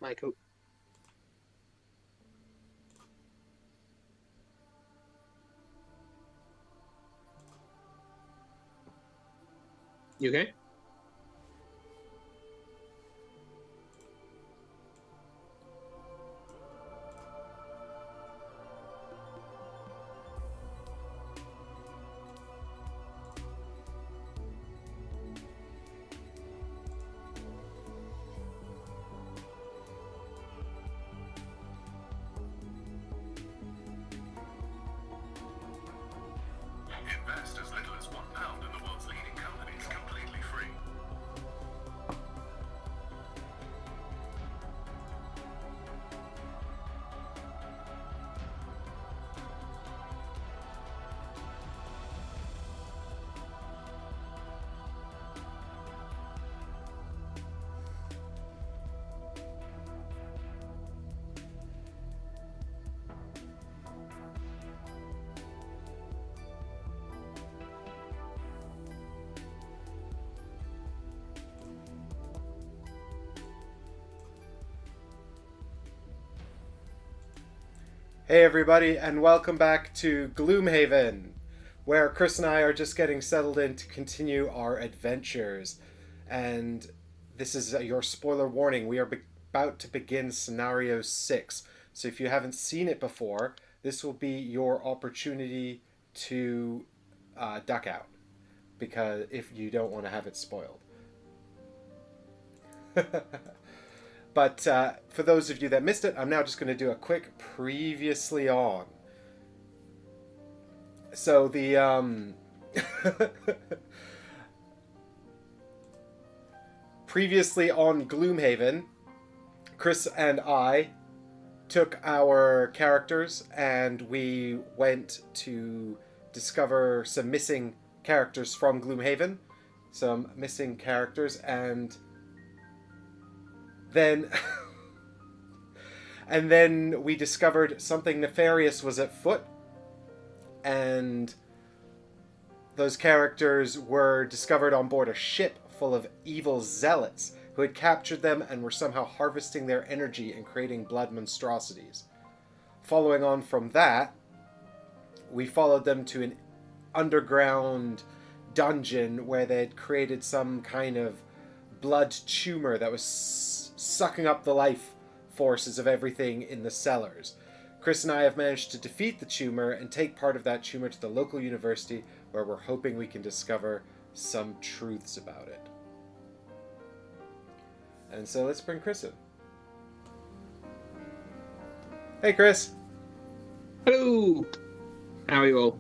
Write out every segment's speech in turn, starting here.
Hi, cool. You okay? Invest as little as £1 in the world's leading companies completely free. Hey everybody, and welcome back to Gloomhaven, where Chris and I are just getting settled in to continue our adventures. And this is your spoiler warning. We are about to begin scenario 6. So if you haven't seen it before, this will be your opportunity to duck out, because if you don't want to have it spoiled. But for those of you that missed it, I'm now just going to do a quick previously on. So the previously on Gloomhaven, Chris and I took our characters and we went to discover some missing characters from Gloomhaven, some missing characters, and then and then we discovered something nefarious was at foot, and those characters were discovered on board a ship full of evil zealots who had captured them and were somehow harvesting their energy and creating blood monstrosities. Following on from that, we followed them to an underground dungeon where they had created some kind of blood tumor that was sucking up the life forces of everything in the cellars. Chris and I have managed to defeat the tumor and take part of that tumor to the local university, where we're hoping we can discover some truths about it. And so let's bring Chris in. Hey Chris! Hello! How are you all?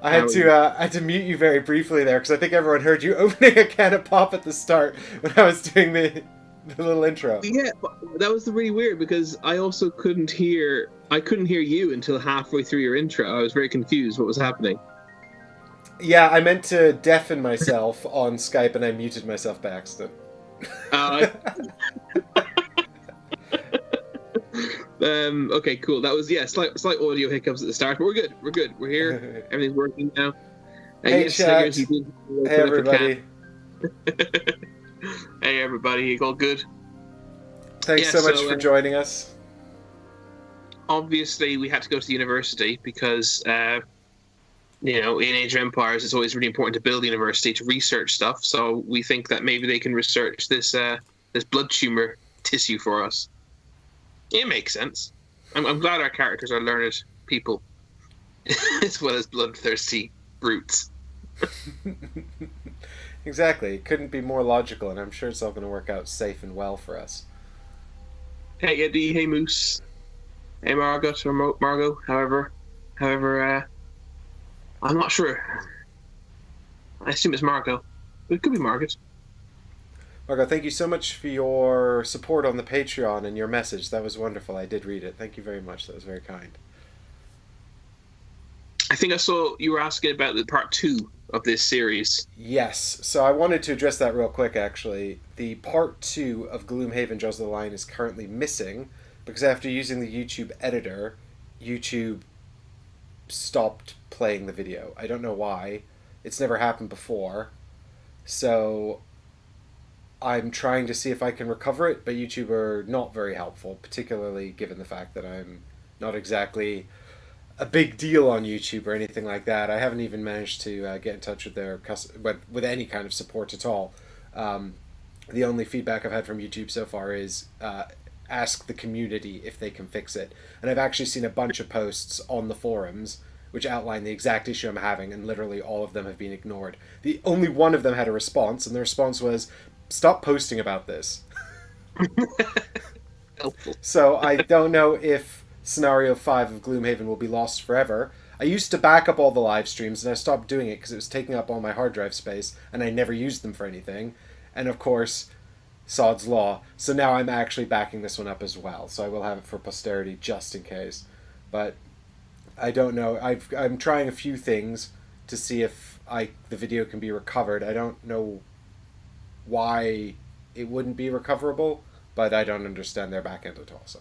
I had to mute you very briefly there because I think everyone heard you opening a can of pop at the start when I was doing the little intro. Yeah, that was really weird because I also couldn't hear you until halfway through your intro. I was very confused what was happening. Yeah, I meant to deafen myself on Skype and I muted myself by accident. Okay, cool. That was slight audio hiccups at the start, but we're good. We're here. Everything's working now. Hey chat. Hey everybody. Hey everybody. All good. Thanks so much for joining us. Obviously, we had to go to the university because, in Age of Empires, it's always really important to build a university to research stuff. So we think that maybe they can research this blood tumor tissue for us. It makes sense. I'm glad our characters are learned people, as well as bloodthirsty brutes. Exactly. It couldn't be more logical, and I'm sure it's all going to work out safe and well for us. Hey Eddie, hey Moose, hey Margot, or Margot, however, I'm not sure. I assume it's Margot, but it could be Margot. Margot, thank you so much for your support on the Patreon and your message. That was wonderful. I did read it. Thank you very much. That was very kind. I think I saw you were asking about the part 2 of this series. Yes. So I wanted to address that real quick, actually. The part 2 of Gloomhaven Jaws of the Lion is currently missing because after using the YouTube editor, YouTube stopped playing the video. I don't know why. It's never happened before. So I'm trying to see if I can recover it, but YouTube are not very helpful, particularly given the fact that I'm not exactly a big deal on YouTube or anything like that. I haven't even managed to get in touch with their with any kind of support at all. The only feedback I've had from YouTube so far is ask the community if they can fix it. And I've actually seen a bunch of posts on the forums which outline the exact issue I'm having, and literally all of them have been ignored. The only one of them had a response, and the response was, "Stop posting about this." Helpful. So I don't know if Scenario 5 of Gloomhaven will be lost forever. I used to back up all the live streams, and I stopped doing it because it was taking up all my hard drive space, and I never used them for anything. And of course, Sod's Law. So now I'm actually backing this one up as well, so I will have it for posterity just in case. But I don't know. I'm trying a few things to see if the video can be recovered. I don't know why it wouldn't be recoverable, but I don't understand their back end at all. So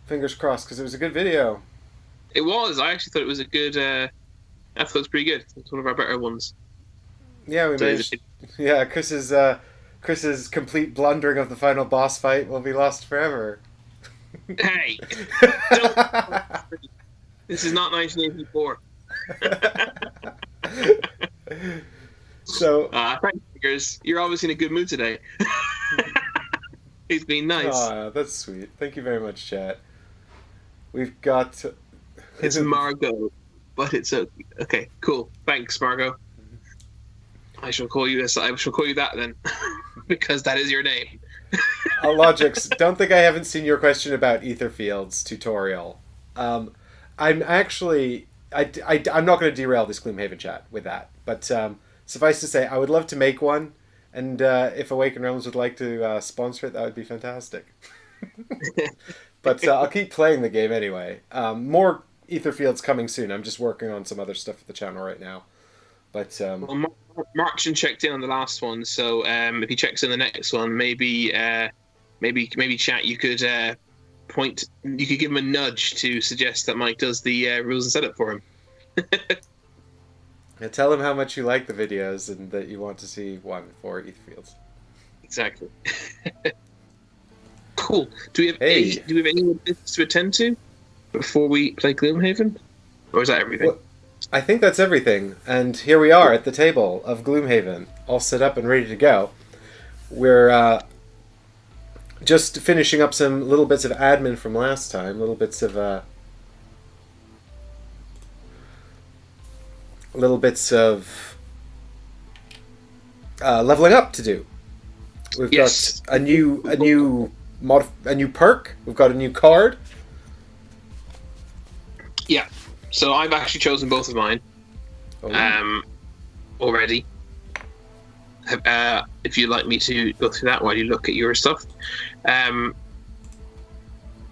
fingers crossed, because it was a good video. It was. I actually thought it was a good. I thought it was pretty good. It's one of our better ones. Yeah, we managed. Yeah, Chris's complete blundering of the final boss fight will be lost forever. Hey, this is not 1984. So, thanks, Fingers. You're obviously in a good mood today. He's been nice. Aw, that's sweet. Thank you very much, chat. We've got. It's Margot, but it's okay. Cool. Thanks, Margot. I shall call you this. I shall call you that then, because that is your name. Logix, don't think I haven't seen your question about Etherfield's tutorial. I'm actually. I'm not going to derail this Gloomhaven chat with that, but suffice to say, I would love to make one, and if Awakened Realms would like to sponsor it, that would be fantastic. But I'll keep playing the game anyway. More Etherfields coming soon. I'm just working on some other stuff for the channel right now. But well, Marchin checked in on the last one, so if he checks in the next one, maybe chat. You could You could give him a nudge to suggest that Mike does the rules and setup for him. Yeah, tell him how much you like the videos and that you want to see one for Etherfields. Exactly. Cool. Do we have any more bits to attend to before we play Gloomhaven, or is that everything? Well, I think that's everything, and here we are at the table of Gloomhaven, all set up and ready to go. We're just finishing up some little bits of admin from last time, little bits of leveling up to do. We've got a new perk. We've got a new card. Yeah. So I've actually chosen both of mine. Already. If you'd like me to go through that while you look at your stuff. I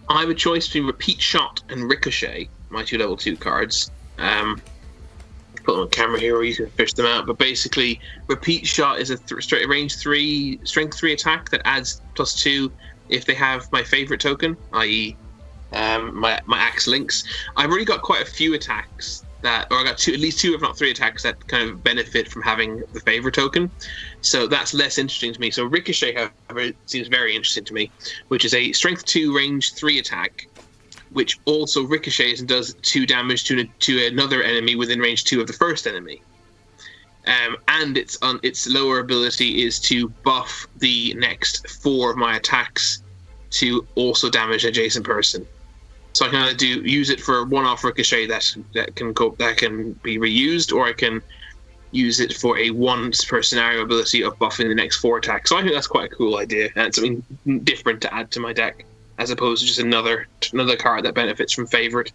have a choice between Repeat Shot and Ricochet, my two level 2 cards. Put them on camera here where you can fish them out. But basically, Repeat Shot is a straight range 3, strength 3 attack that adds +2 if they have my favorite token, i.e. my axe links. I've already got quite a few attacks I got at least 2 if not 3 attacks that kind of benefit from having the favorite token, so that's less interesting to me. So Ricochet, however, seems very interesting to me, which is a strength 2 range 3 attack, which also ricochets and does 2 damage to another enemy within range 2 of the first enemy. And its lower ability is to buff the next 4 of my attacks to also damage an adjacent person. So I can either use it for one-off ricochet that can be reused, or I can use it for a once per scenario ability of buffing the next 4 attacks. So I think that's quite a cool idea, and it's something different to add to my deck, as opposed to just another card that benefits from favorite.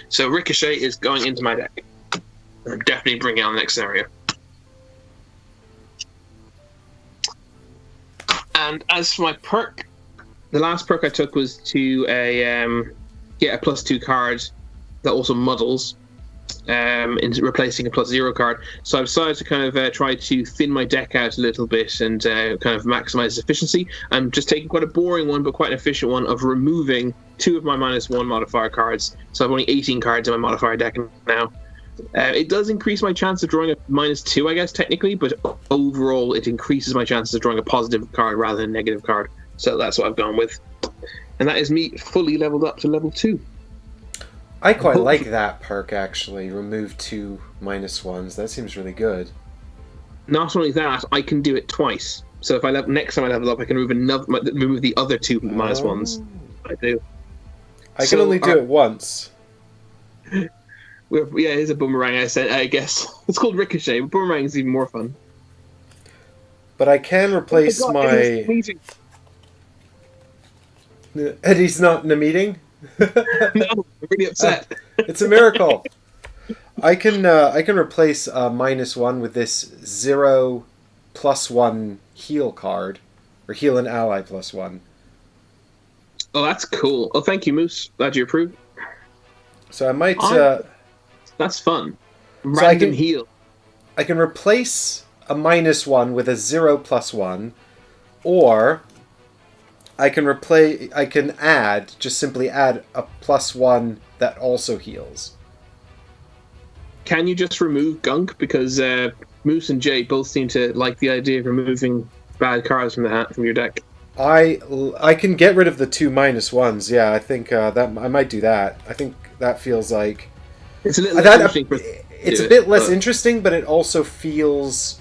So Ricochet is going into my deck. I'm definitely bringing it on the next scenario. And as for my perk, the last perk I took was to get a +2 card that also muddles, in replacing a +0 card. So I've decided to kind of try to thin my deck out a little bit and kind of maximize its efficiency. I'm just taking quite a boring one, but quite an efficient one, of removing 2 of my -1 modifier cards. So I've only 18 cards in my modifier deck now. It does increase my chance of drawing a -2, I guess, technically, but overall it increases my chances of drawing a positive card rather than a negative card. So that's what I've gone with. And that is me fully leveled up to level 2. I quite like that perk, actually. Remove 2 -1s. That seems really good. Not only that, I can do it twice. So if I next time I level up, I can remove the other 2 -1s. I do. I can only do it once. Here's a boomerang I guess. It's called Ricochet, but boomerang is even more fun. But I can replace my... Eddie's not in a meeting? No, I'm really upset. It's a miracle. I can replace a -1 with this 0+1 heal card. Or heal an ally +1. Oh, that's cool. Oh, thank you, Moose. Glad you approve. So I might... that's fun. Random heal. I can replace a -1 with a 0+1, or I can just simply add a +1 that also heals. Can you just remove gunk? Because Moose and Jay both seem to like the idea of removing bad cards from your deck. I can get rid of the 2 -1s. Yeah, I think that I might do that. I think that feels like it's a little interesting. It's a bit less interesting, but it also feels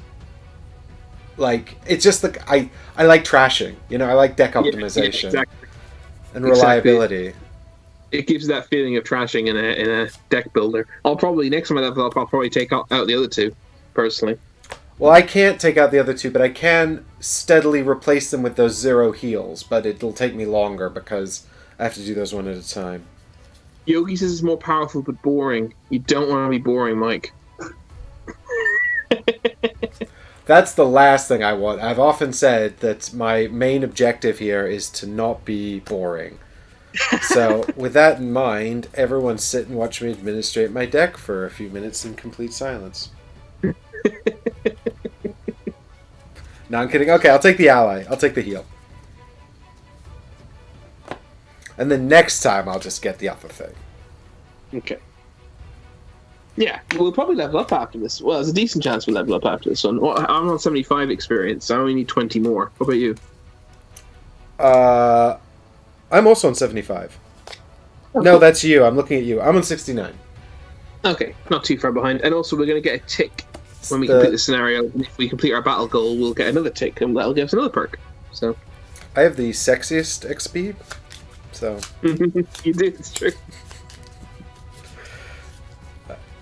like it's just like I like trashing. You know, I like deck optimization exactly. And reliability. Exactly. It gives that feeling of trashing in a deck builder. I'll probably next time I level up, I'll probably take out the other 2, personally. Well, I can't take out the other 2, but I can steadily replace them with those 0 heals. But it'll take me longer because I have to do those one at a time. Yogi says it's more powerful but boring. You don't want to be boring, Mike. That's the last thing I want. I've often said that my main objective here is to not be boring. So, with that in mind, everyone sit and watch me administrate my deck for a few minutes in complete silence. No, I'm kidding. Okay, I'll take the ally. I'll take the heal. And then next time, I'll just get the other thing. Okay. Yeah, we'll probably level up after this. Well, there's a decent chance we'll level up after this one. Well, I'm on 75 experience, so I only need 20 more. What about you? I'm also on 75. Okay. No, that's you. I'm looking at you. I'm on 69. Okay, not too far behind. And also, we're going to get a tick when we complete the scenario. And if we complete our battle goal, we'll get another tick, and that'll give us another perk. So, I have the sexiest XP, so... You do, it's true.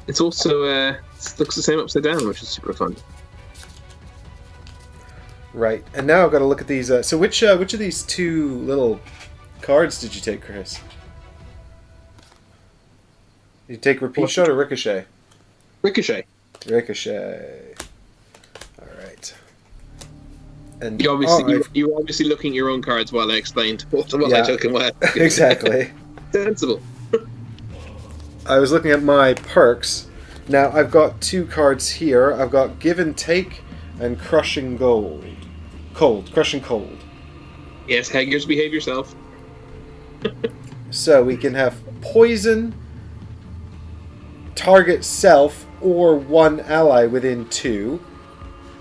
It's also it looks the same upside down, which is super fun. Right, and now I've got to look at these. So which of these 2 little cards did you take, Chris? Did you take Repeat Shot or Ricochet? Ricochet. Ricochet. All right. And you were obviously looking at your own cards while I explained what I took and what. Exactly. Sensible. I was looking at my perks. Now, I've got 2 cards here. I've got Give and Take and Crushing Cold. Crushing Cold. Yes, Haggers, behave yourself. So, we can have Poison, target self, or 1 ally within 2.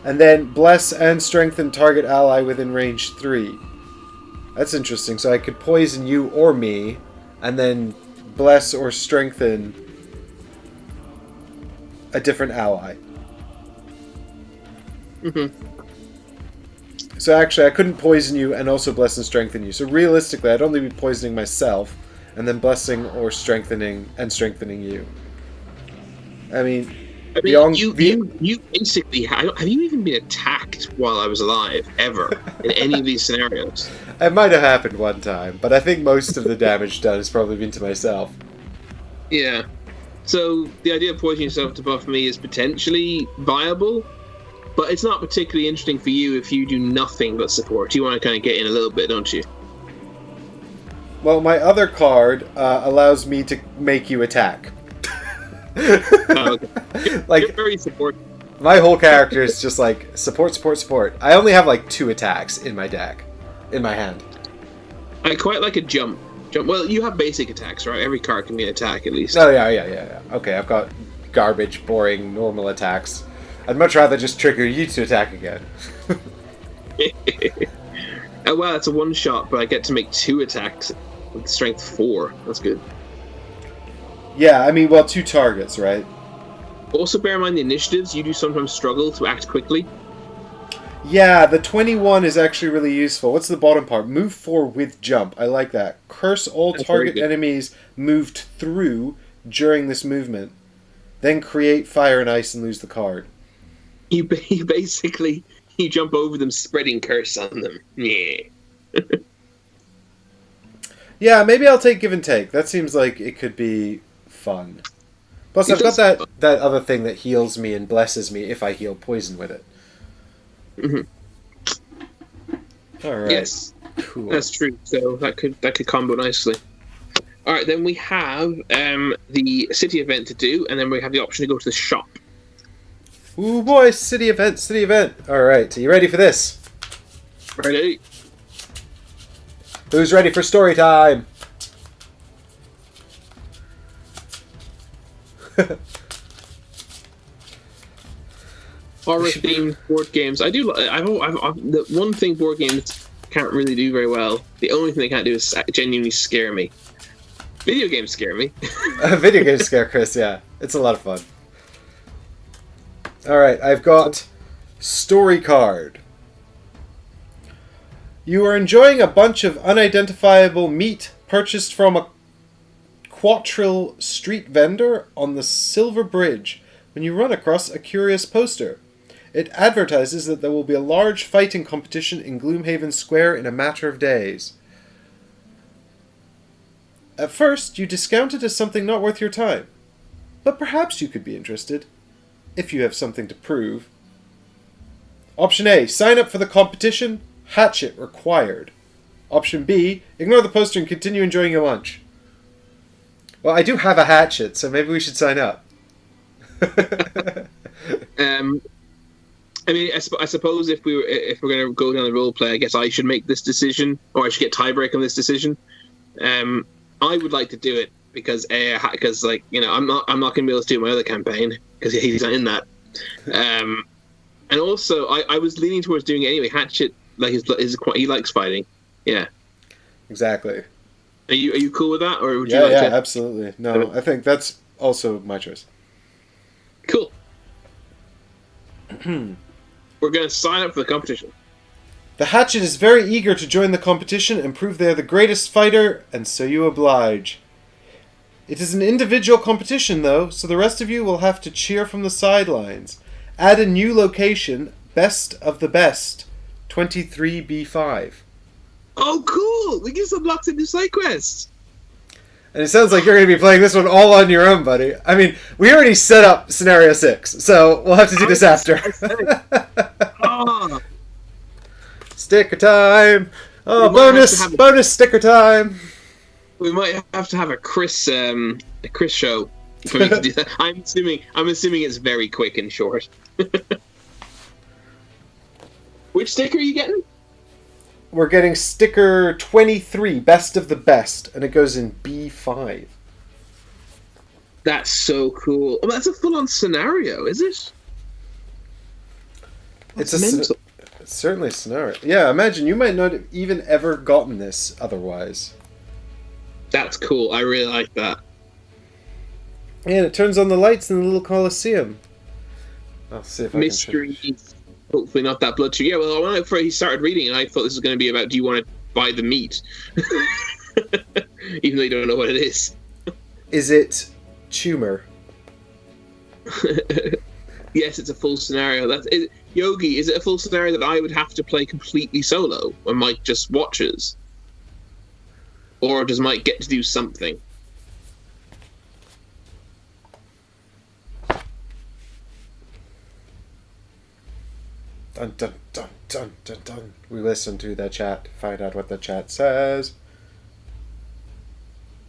And then Bless and Strengthen target ally within range 3. That's interesting. So I could poison you or me, and then Bless or Strengthen a different ally. Mm-hmm. So actually, I couldn't poison you and also Bless and Strengthen you. So realistically, I'd only be poisoning myself, and then blessing or strengthening you. I mean you basically have you even been attacked while I was alive ever in any of these scenarios? It might have happened one time, but I think most of the damage done has probably been to myself. Yeah. So the idea of poisoning yourself to buff me is potentially viable, but it's not particularly interesting for you if you do nothing but support. You want to kind of get in a little bit, don't you? Well, my other card allows me to make you attack. Oh, okay. You're very supportive. My whole character is just like support. I only have like 2 attacks in my deck, in my hand. I quite like a jump. Well, you have basic attacks, right? Every card can be an attack at least. Oh yeah. Okay, I've got garbage, boring, normal attacks. I'd much rather just trigger you to attack again. Oh wow, it's a one shot, but I get to make 2 attacks with strength 4. That's good. Yeah, I mean, well, 2 targets, right? Also, bear in mind the initiatives. You do sometimes struggle to act quickly. Yeah, the 21 is actually really useful. What's the bottom part? Move 4 with jump. I like that. Curse all target enemies moved through during this movement. Then create fire and ice and lose the card. You basically jump over them, spreading curse on them. Yeah. Yeah, maybe I'll take give and take. That seems like it could be fun. Plus, I've got that other thing that heals me and blesses me if I heal poison with it. Mm-hmm. All right. Yes, cool. That's true. So that could combo nicely. All right, then we have the city event to do, and then we have the option to go to the shop. Ooh boy, city event, city event. All right, are you ready for this? Ready. Who's ready for story time? Horror-themed board games. I do. I've the one thing board games can't really do very well. The only thing they can't do is genuinely scare me. Video games scare me. Video games scare Chris. Yeah, it's a lot of fun. All right, I've got story card. You are enjoying a bunch of unidentifiable meat purchased from a Quattril street vendor on the Silver Bridge when you run across a curious poster. It advertises that there will be a large fighting competition in Gloomhaven Square in a matter of days. At first, you discount it as something not worth your time, but perhaps you could be interested, if you have something to prove. Option A, sign up for the competition, Hatchet required. Option B, ignore the poster and continue enjoying your lunch. Well, I do have a hatchet, so maybe we should sign up. I mean, I suppose if we're going to go down the role play, I guess I should make this decision, or I should get tiebreak on this decision. I would like to do it because like, you know, I'm not going to be able to do my other campaign because he's not in that. And also, I was leaning towards doing it anyway. Hatchet, like, he likes fighting. Yeah. Exactly. Are you cool with that, or would you like to? Yeah, absolutely. No, I think that's also my choice. Cool. We're going to sign up for the competition. The Hatchet is very eager to join the competition and prove they are the greatest fighter, and so you oblige. It is an individual competition, though, so the rest of you will have to cheer from the sidelines. Add a new location, Best of the Best, 23B5. Oh, cool! We get some lots of new side quests. And it sounds like you're going to be playing this one all on your own, buddy. I mean, we already set up Scenario 6, so we'll have to do this after. Oh. Sticker time! Oh, bonus sticker time! We might have to have a Chris show for me to do that. I'm assuming it's very quick and short. Which sticker are you getting? We're getting sticker 23, Best of the Best, and it goes in B5. That's so cool. Oh, that's a full-on scenario, is it? It's certainly a scenario. Yeah, imagine you might not have even ever gotten this otherwise. That's cool. I really like that. And it turns on the lights in the little Coliseum. I'll see if Mystery. I can... Hopefully not that blood sugar. Yeah, well, when he started reading it, I thought this was going to be about, do you want to buy the meat? Even though you don't know what it is. Is it tumor? Yes, it's a full scenario. Yogi, is it a full scenario that I would have to play completely solo when Mike just watches? Or does Mike get to do something? Dun dun dun dun dun dun. We listen to the chat, find out what the chat says.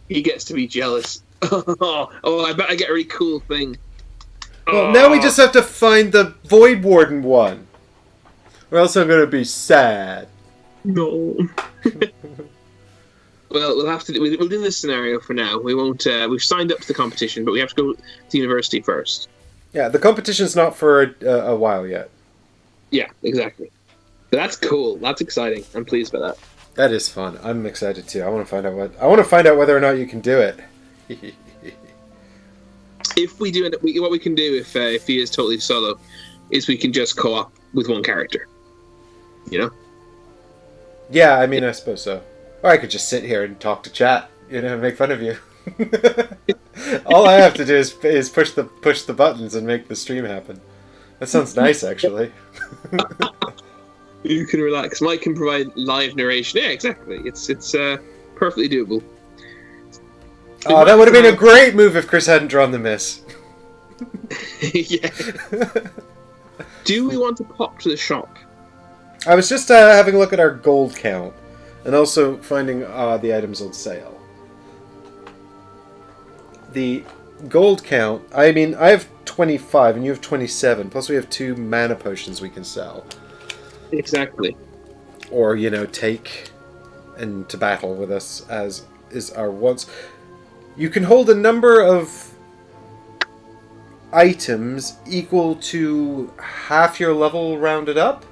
He gets to be jealous. Oh, I bet I get a really cool thing. Well, now we just have to find the Voidwarden one. Or else I'm going to be sad. No. Well, we'll have to. We'll do this scenario for now. We won't. We've signed up to the competition, but we have to go to university first. Yeah, the competition's not for a while yet. Yeah, exactly. But that's cool. That's exciting. I'm pleased by that. That is fun. I'm excited too. I want to find out whether or not you can do it. If we do it, what we can do if he is totally solo, is we can just co-op with one character. You know? Yeah, I mean, I suppose so. Or I could just sit here and talk to chat, and make fun of you. All I have to do is push the buttons and make the stream happen. That sounds nice, actually. You can relax. Mike can provide live narration. Yeah, exactly. It's perfectly doable. Oh, that would have been a great move if Chris hadn't drawn the miss. Yeah. Do we want to pop to the shop? I was just having a look at our gold count, and also finding the items on sale. The gold count, I mean, I have 25 and you have 27, plus we have 2 mana potions we can sell. Exactly. Or, take into battle with us, as is our wants. You can hold a number of items equal to half your level rounded up.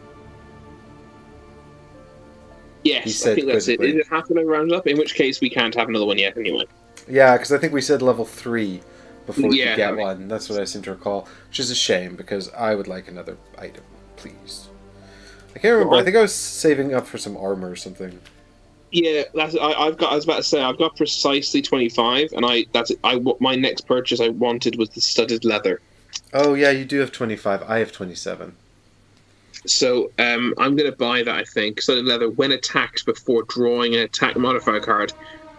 Yes, I think that's it. Is it half of it rounded up? In which case we can't have another one yet anyway. Yeah, because I think we said level 3 before we could get right. one. That's what I seem to recall. Which is a shame, because I would like another item, please. I can't remember. I think I was saving up for some armor or something. Yeah, I was about to say I've got precisely 25, and my next purchase I wanted was the studded leather. Oh yeah, you do have 25. I have 27. So I'm going to buy that. I think studded leather. When attacked before drawing an attack modifier card,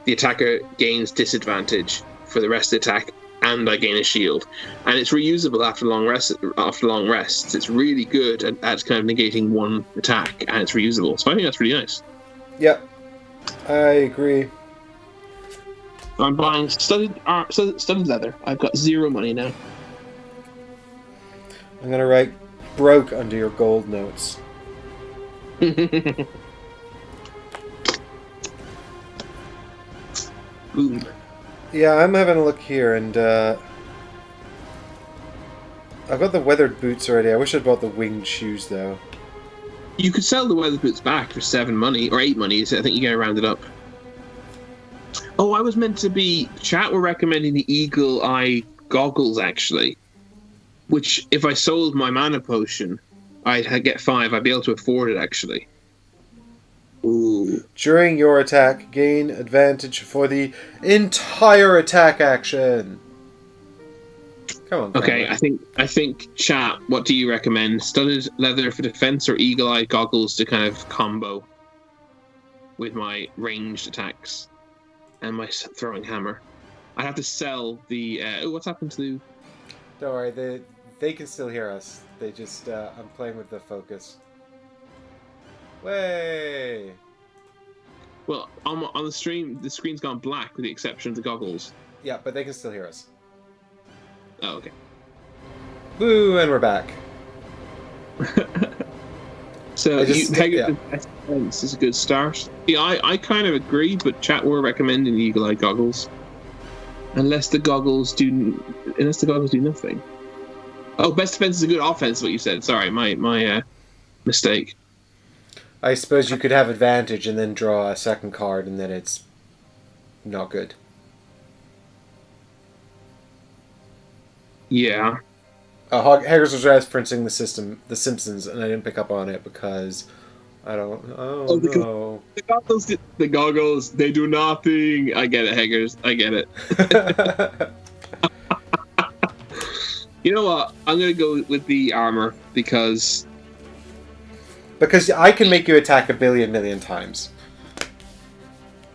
the attacker gains disadvantage for the rest of the attack, and I gain a shield. And it's reusable after long rests. It's really good at kind of negating one attack, and it's reusable. So I think that's really nice. Yep, I agree. I'm buying studded leather. I've got 0 money now. I'm gonna write broke under your gold notes. Boom. Yeah, I'm having a look here, and I've got the weathered boots already. I wish I'd bought the winged shoes, though. You could sell the weathered boots back for 7 money, or 8 money, so I think you get rounded up. Oh, I was meant to be... Chat were recommending the Eagle Eye goggles, actually. Which, if I sold my mana potion, I'd get 5. I'd be able to afford it, actually. Ooh. During your attack, gain advantage for the entire attack action. Come on. Okay, I think chat, what do you recommend? Studded leather for defense or eagle eye goggles to kind of combo with my ranged attacks and my throwing hammer? I have to sell the what's happened to Don't worry, they can still hear us. They just I'm playing with the focus. Way. Well, on the stream, the screen's gone black with the exception of the goggles. Yeah, but they can still hear us. Oh, okay. Boo, and we're back. So, defense is a good start. Yeah, I kind of agree, but chat were recommending the eagle eye goggles. Unless the goggles do nothing. Oh, best defense is a good offense, is what you said. Sorry, my mistake. I suppose you could have advantage and then draw a second card, and then it's not good. Yeah. Haggers was referencing The Simpsons, and I didn't pick up on it because I don't. Oh no! The goggles, they do nothing. I get it, Haggers. I get it. You know what? I'm gonna go with the armor because I can make you attack a billion million times.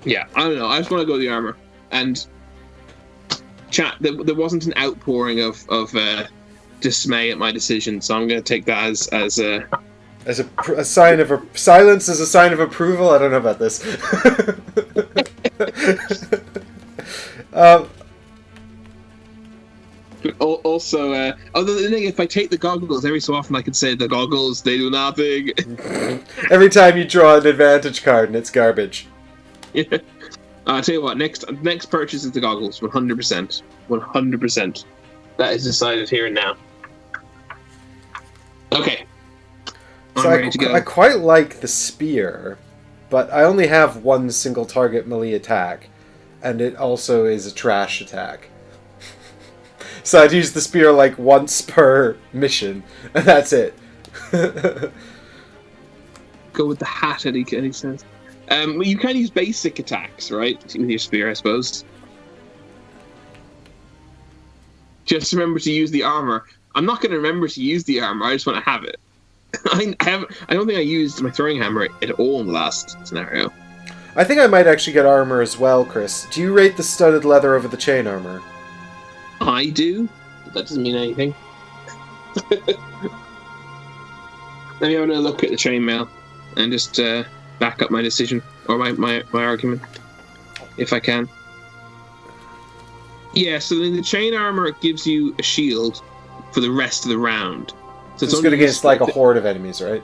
Yeah, I don't know. I just want to go with the armor. And chat, there wasn't an outpouring of dismay at my decision, so I'm going to take that as a sign of silence is a sign of approval. I don't know about this. Also, other than if I take the goggles, every so often I could say the goggles, they do nothing. Every time you draw an advantage card and it's garbage. Yeah. I'll tell you what. Next purchase is the goggles. 100%. 100%. That is decided here and now. Okay. So I'm ready to go. I quite like the spear, but I only have one single target melee attack, and it also is a trash attack. So I'd use the spear like once per mission, and that's it. Go with the Hatchet, any sense. Well, you can use basic attacks, right? With your spear, I suppose. Just remember to use the armor. I'm not going to remember to use the armor. I just want to have it. I don't think I used my throwing hammer at all in the last scenario. I think I might actually get armor as well, Chris. Do you rate the studded leather over the chain armor? I do, but that doesn't mean anything. Let me have a look at the chainmail and just back up my decision or my argument, if I can. Yeah, so then the chain armor gives you a shield for the rest of the round. So it's good against like a horde of enemies, right?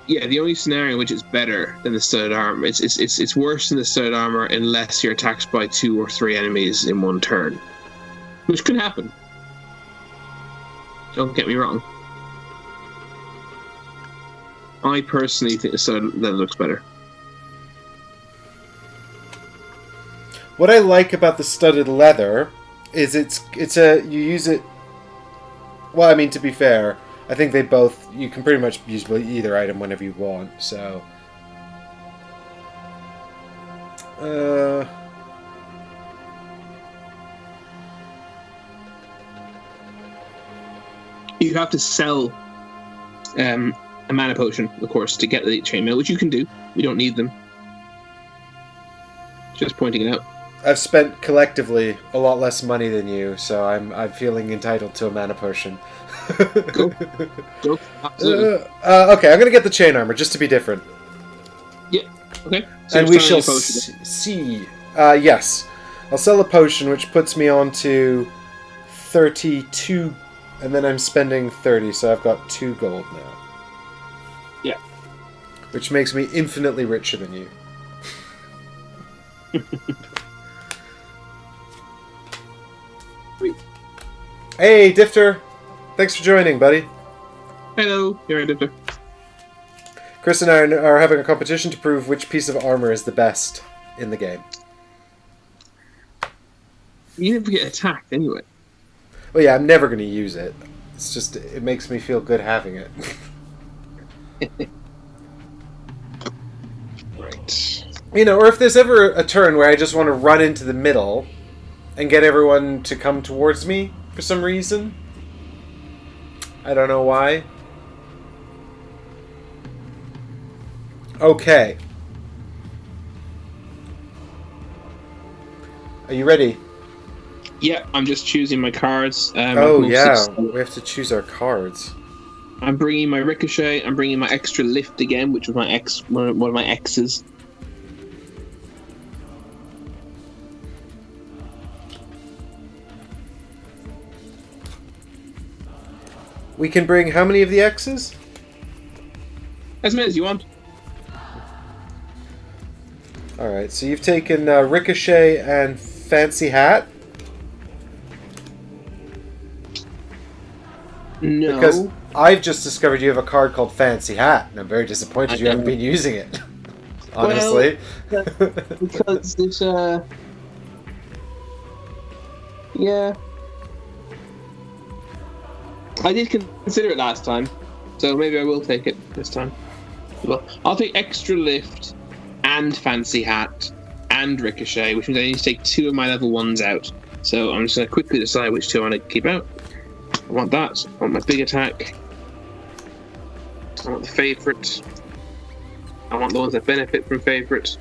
Yeah, the only scenario in which it's better than the studded armor, it's worse than the studded armor unless you're attacked by 2 or 3 enemies in one turn, which could happen. Don't get me wrong. I personally think the studded leather looks better. What I like about the studded leather is you use it. Well, I mean, to be fair, I think you can pretty much use either item whenever you want, so. You have to sell a mana potion, of course, to get the chainmail, which you can do. You don't need them. Just pointing it out. I've spent collectively a lot less money than you, so I'm feeling entitled to a mana potion. Go. Absolutely. Okay, I'm gonna get the chain armor just to be different. Yeah. Okay. So and we shall see. Yes, I'll sell a potion, which puts me on to 32, and then I'm spending 30, so I've got 2 gold now. Yeah. Which makes me infinitely richer than you. Hey, Difter! Thanks for joining, buddy. Hello, you're right, Difter. Chris and I are having a competition to prove which piece of armor is the best in the game. You never get attacked anyway. Well, yeah, I'm never going to use it. It's just, it makes me feel good having it. Right. You know, or if there's ever a turn where I just want to run into the middle and get everyone to come towards me for some reason. I don't know why. Okay. Are you ready? Yeah, I'm just choosing my cards. Oh, yeah. We have to choose our cards. I'm bringing my Ricochet. I'm bringing my extra lift again, which was one of my X's. We can bring how many of the X's? As many as you want. Alright, so you've taken Ricochet and Fancy Hat? No. Because I've just discovered you have a card called Fancy Hat, and I'm very disappointed you haven't been using it. Honestly. Well, because it's, yeah. I did consider it last time, so maybe I will take it this time. Well, I'll take extra lift and Fancy Hat and Ricochet, which means I need to take 2 of my level 1s out. So I'm just going to quickly decide which 2 I want to keep out. I want that. I want my big attack. I want the favourite. I want the ones that benefit from favourite.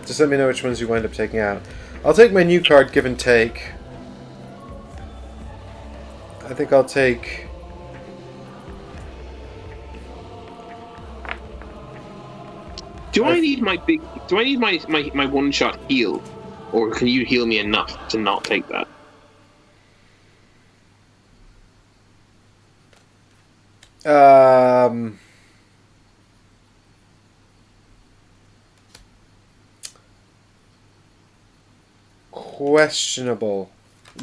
Just let me know which ones you wind up taking out. I'll take my new card, Give and Take. I think I'll take... Do I need my one-shot heal? Or can you heal me enough to not take that? questionable.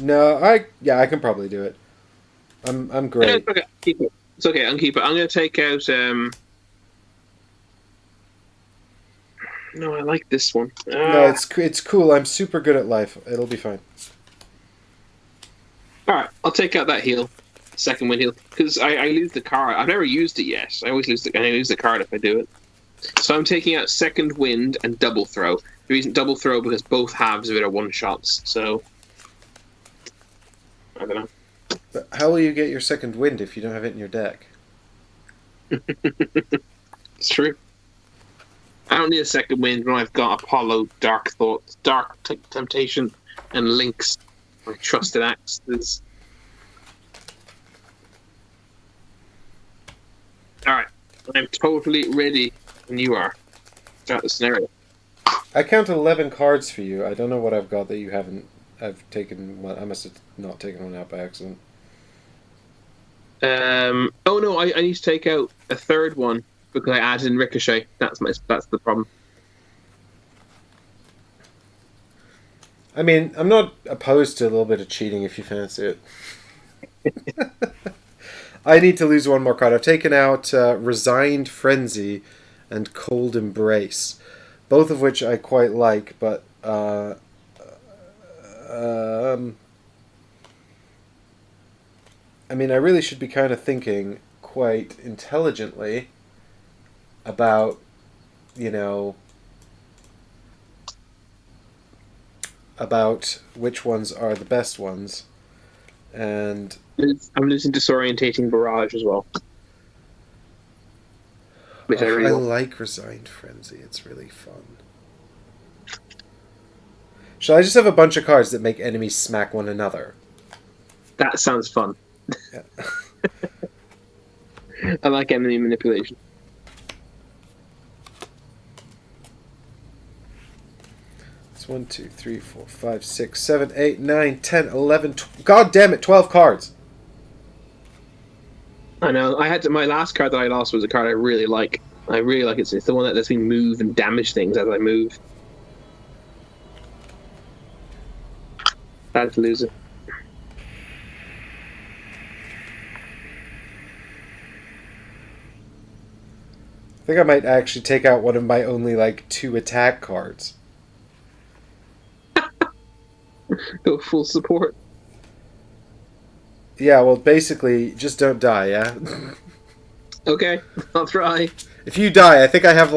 No, I can probably do it. I'm great. Okay, keep it. It's okay. I'll keep it. I'm gonna take out. No, I like this one. No, it's cool. I'm super good at life. It'll be fine. All right, I'll take out that heal, second wind heal, because I lose the card. I've never used it yet. I always lose the card if I do it. So I'm taking out second wind and double throw. The reason double throw because both halves of it are one shots. So I don't know. But how will you get your second wind if you don't have it in your deck? It's true. I don't need a second wind when I've got Apollo, Dark Thought, Temptation, and Lynx. My trusted axes. Alright. I'm totally ready when you are. Start the scenario. I count 11 cards for you. I don't know what I've got that you haven't. I've taken one. I must have not taken one out by accident. Oh no, I need to take out a third one because I added in Ricochet. That's the problem. I mean, I'm not opposed to a little bit of cheating if you fancy it. I need to lose one more card. I've taken out Resigned Frenzy and Cold Embrace, both of which I quite like, but I mean, I really should be kind of thinking quite intelligently about, about which ones are the best ones. And I'm losing Disorientating Barrage as well. Which I really like Resigned Frenzy. It's really fun. Shall I just have a bunch of cards that make enemies smack one another? That sounds fun. Yeah. I like enemy manipulation. It's 1, 2, 3, 4, 5, 6, 7, 8, 9, 10, 11, God damn it, 12 cards. I know. My last card that I lost was a card I really like. I really like it. It's the one that lets me move and damage things as I move. Bad to lose it. I think I might actually take out one of my only, 2 attack cards. Go full support. Yeah, well, basically, just don't die, yeah? Okay, I'll try. If you die, I think I have,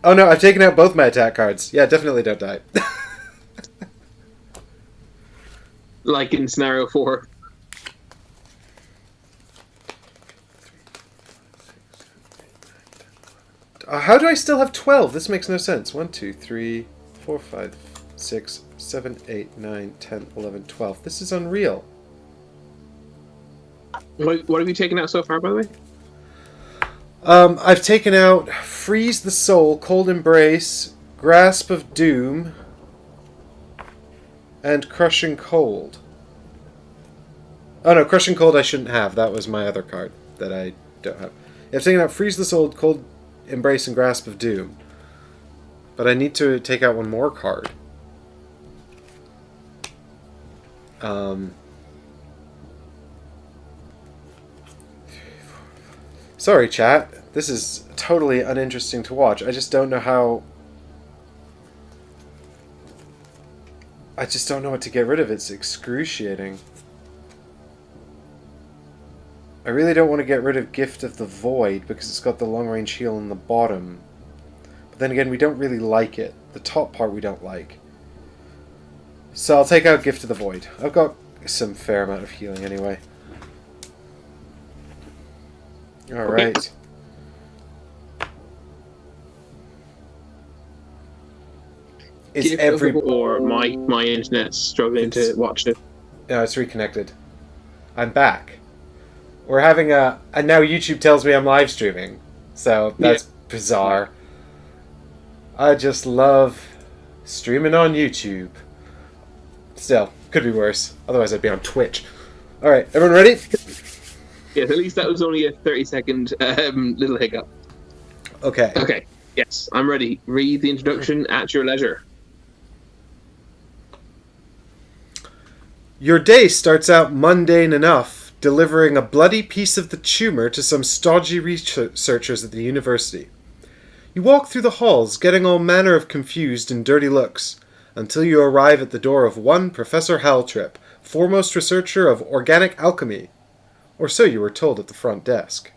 Oh, no, I've taken out both my attack cards. Yeah, definitely don't die. Like in scenario 4. How do I still have 12? This makes no sense. 1, 2, 3, 4, 5, 6, 7, 8, 9, 10, 11, 12. This is unreal. What have you taken out so far, by the way? I've taken out Freeze the Soul, Cold Embrace, Grasp of Doom, and Crushing Cold. Oh no, Crushing Cold I shouldn't have. That was my other card that I don't have. I've taken out Freeze the Soul, Cold Embrace, and Grasp of Doom. But I need to take out one more card. Sorry, chat. This is totally uninteresting to watch. I just don't know how... I just don't know what to get rid of. It's excruciating. I really don't want to get rid of Gift of the Void because it's got the long-range heal in the bottom. But then again, we don't really like it. The top part we don't like. So I'll take out Gift of the Void. I've got some fair amount of healing anyway. Alright. Okay. Is every... Or my internet's struggling to watch it. No, it's reconnected. I'm back. We're having a... And now YouTube tells me I'm live streaming. So that's bizarre. I just love streaming on YouTube. Still, could be worse. Otherwise I'd be on Twitch. Alright, everyone ready? Yes, at least that was only a 30-second little hiccup. Okay. Okay, yes, I'm ready. Read the introduction at your leisure. Your day starts out mundane enough, delivering a bloody piece of the tumor to some stodgy researchers at the university. You walk through the halls, getting all manner of confused and dirty looks, until you arrive at the door of one Professor Haltrip, foremost researcher of organic alchemy. Or so you were told at the front desk.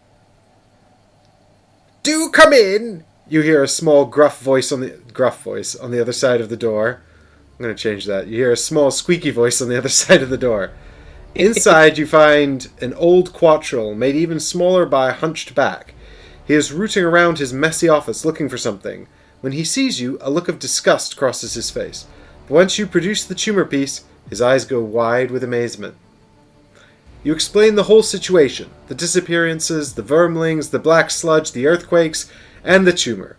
"Do come in!" You hear a small gruff voice on the other side of the door. I'm going to change that. You hear a small squeaky voice on the other side of the door. Inside you find an old quattrel, made even smaller by a hunched back. He is rooting around his messy office looking for something. When he sees you, a look of disgust crosses his face. But once you produce the tumor piece, his eyes go wide with amazement. You explain the whole situation, the disappearances, the vermlings, the black sludge, the earthquakes, and the tumor.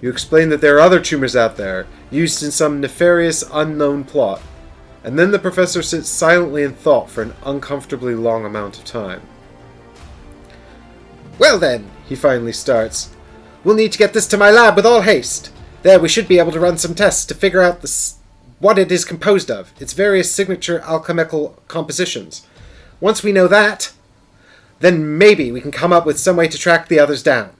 You explain that there are other tumors out there, used in some nefarious unknown plot. And then the professor sits silently in thought for an uncomfortably long amount of time. "Well then," he finally starts, "we'll need to get this to my lab with all haste. There, we should be able to run some tests to figure out what it is composed of, its various signature alchemical compositions. Once we know that, then maybe we can come up with some way to track the others down."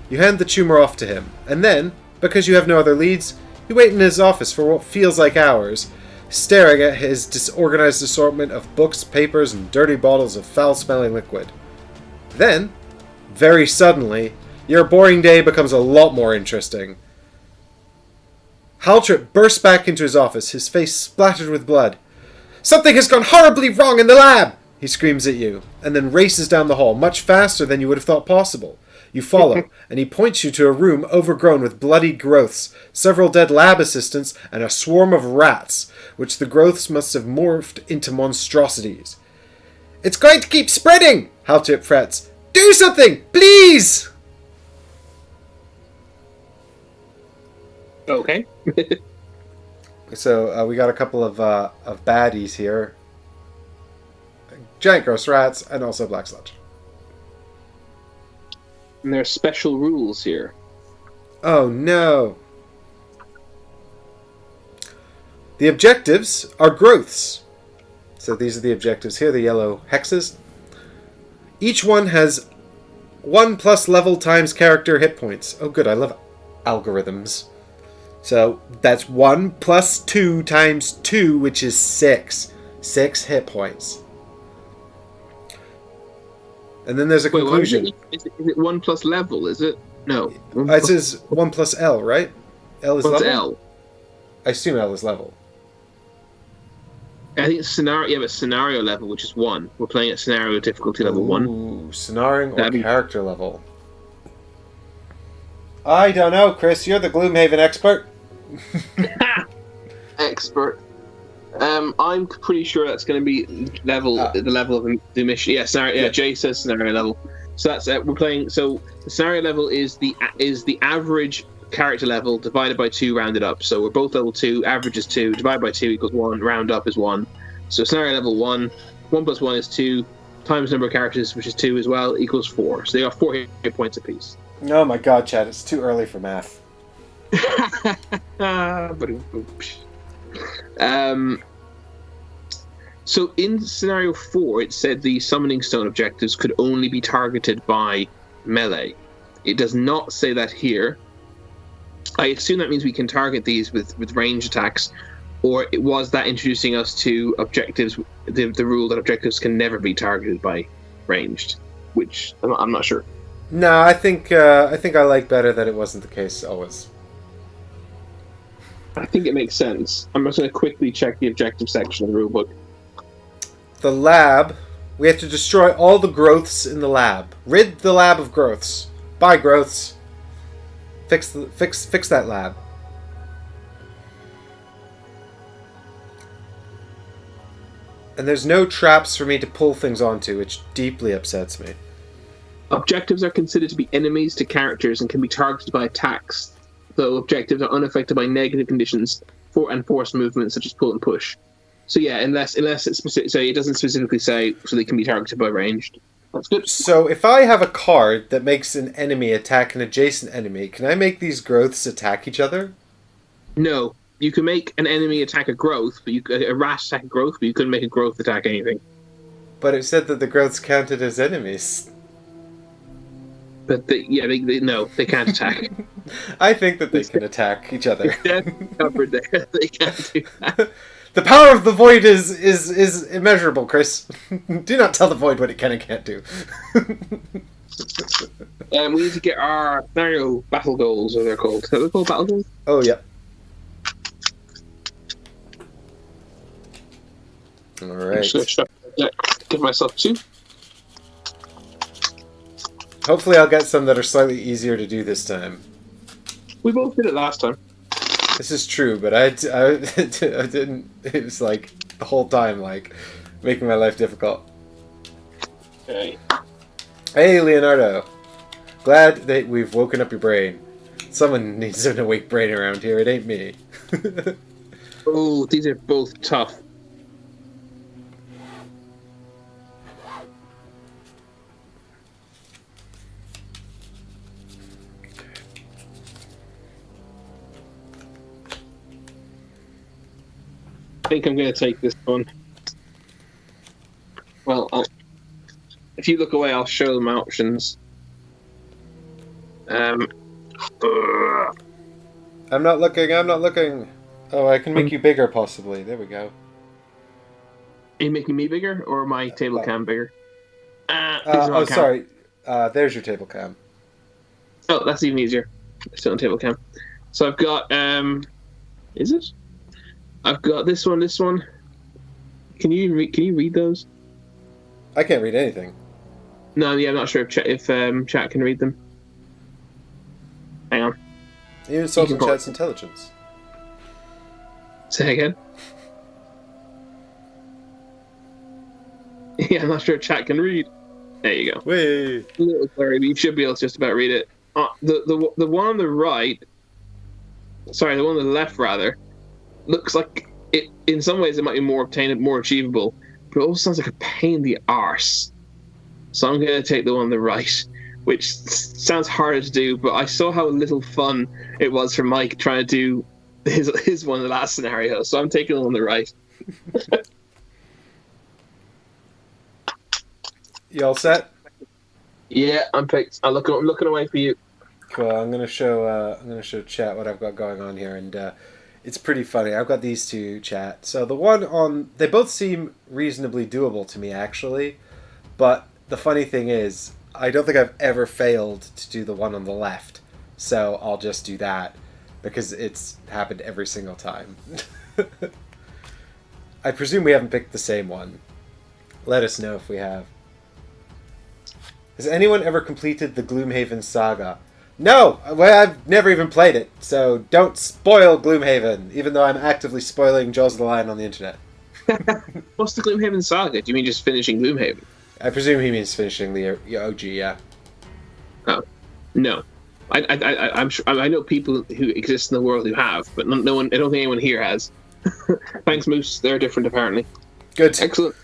You hand the tumor off to him, and then, because you have no other leads, you wait in his office for what feels like hours, staring at his disorganized assortment of books, papers, and dirty bottles of foul-smelling liquid. Then, very suddenly, your boring day becomes a lot more interesting. Haltrip bursts back into his office, his face splattered with blood. "Something has gone horribly wrong in the lab!" he screams at you, and then races down the hall, much faster than you would have thought possible. You follow, and he points you to a room overgrown with bloody growths, several dead lab assistants, and a swarm of rats, which the growths must have morphed into monstrosities. "It's going to keep spreading!" Haltrip frets. "Do something, please!" Okay. So we got a couple of baddies here. Giant gross rats, and also black sludge. And there are special rules here. Oh no. The objectives are growths. So these are the objectives here, the yellow hexes. Each one has 1 plus level times character hit points. Oh good, I love algorithms. So that's 1 plus 2 times 2, which is 6. 6 hit points. And then there's a conclusion. Is it 1 plus level, is it? No. It says 1 plus L, right? L is What's level? L? I assume L is level. I think it's scenario. Yeah, but scenario level, which is 1. We're playing at scenario difficulty level 1. Ooh, scenario or character level. I don't know, Chris. You're the Gloomhaven expert. Expert. I'm pretty sure that's going to be the level of the mission. Yeah, scenario. Yeah, Jay says scenario level. So that's we're playing. So the scenario level is the average character level divided by 2 rounded up. So we're both level 2. Average is 2. Divided by 2 equals 1. Round up is 1. So scenario level 1. 1 plus 1 is 2. Times number of characters, which is 2 as well, equals 4. So they are 4 hit points apiece. Oh my god, Chad! It's too early for math. So in scenario 4, it said the summoning stone objectives could only be targeted by melee. It does not say that here. I assume that means we can target these with range attacks, or it was that introducing us to objectives, the rule that objectives can never be targeted by ranged, which I'm not sure. No, I think I like better that it wasn't the case always. I think it makes sense. I'm just going to quickly check the objective section of the rulebook. The lab. We have to destroy all the growths in the lab. Rid the lab of growths. Buy growths. Fix that lab. And there's no traps for me to pull things onto, which deeply upsets me. Objectives are considered to be enemies to characters and can be targeted by attacks, though objectives are unaffected by negative conditions and forced movements such as pull and push. So yeah, unless it's specific, so it doesn't specifically say so they can be targeted by ranged. That's good. So if I have a card that makes an enemy attack an adjacent enemy, can I make these growths attack each other? No, you can make an enemy attack a growth, but a rat attack a growth, but you couldn't make a growth attack anything. But it said that the growths counted as enemies. But no, they can't attack. I think that they can attack each other. They're covered there. They can't do that. The power of the void is immeasurable, Chris. Do not tell the void what it can and can't do. We need to get our scenario battle goals, or they're called. Are they called battle goals? Oh, yeah. Alright. Give myself 2. Hopefully I'll get some that are slightly easier to do this time. We both did it last time. This is true, but I didn't... It was like, the whole time, like, making my life difficult. Okay. Hey, Leonardo. Glad that we've woken up your brain. Someone needs an awake brain around here. It ain't me. Oh, these are both tough. I think I'm going to take this one. Well, if you look away, I'll show them my options. I'm not looking. Oh, I can make you bigger, possibly. There we go. Are you making me bigger, or my table cam bigger? Sorry. There's your table cam. Oh, that's even easier. Still on table cam. So I've got, is it? I've got this one. Can you read those? I can't read anything. No, yeah, I'm not sure if chat can read them. Hang on. You insult chat's intelligence. Say again. Yeah, I'm not sure chat can read. There you go. Wait. A little blurry, but you should be able to just about read it. The one on the right, sorry, the one on the left rather, looks like it. In some ways, it might be more obtainable, more achievable, but it also sounds like a pain in the arse. So I'm going to take the one on the right, which sounds harder to do, but I saw how little fun it was for Mike trying to do his one in the last scenario, so I'm taking the one on the right. You all set? Yeah, I'm picked. I'm looking away for you. Cool. I'm gonna show chat what I've got going on here, and it's pretty funny. I've got these two, chat. So the one on, they both seem reasonably doable to me, actually, but the funny thing is, I don't think I've ever failed to do the one on the left, so I'll just do that, because it's happened every single time. I presume we haven't picked the same one. Let us know if we have. Has anyone ever completed the Gloomhaven saga? No! Well, I've never even played it, so don't spoil Gloomhaven, even though I'm actively spoiling Jaws of the Lion on the internet. What's the Gloomhaven saga? Do you mean just finishing Gloomhaven? I presume he means finishing the OG, yeah. Oh, no. I'm sure, I know people who exist in the world who have, but no one. I don't think anyone here has. Thanks, Moose. They're different, apparently. Good. Excellent.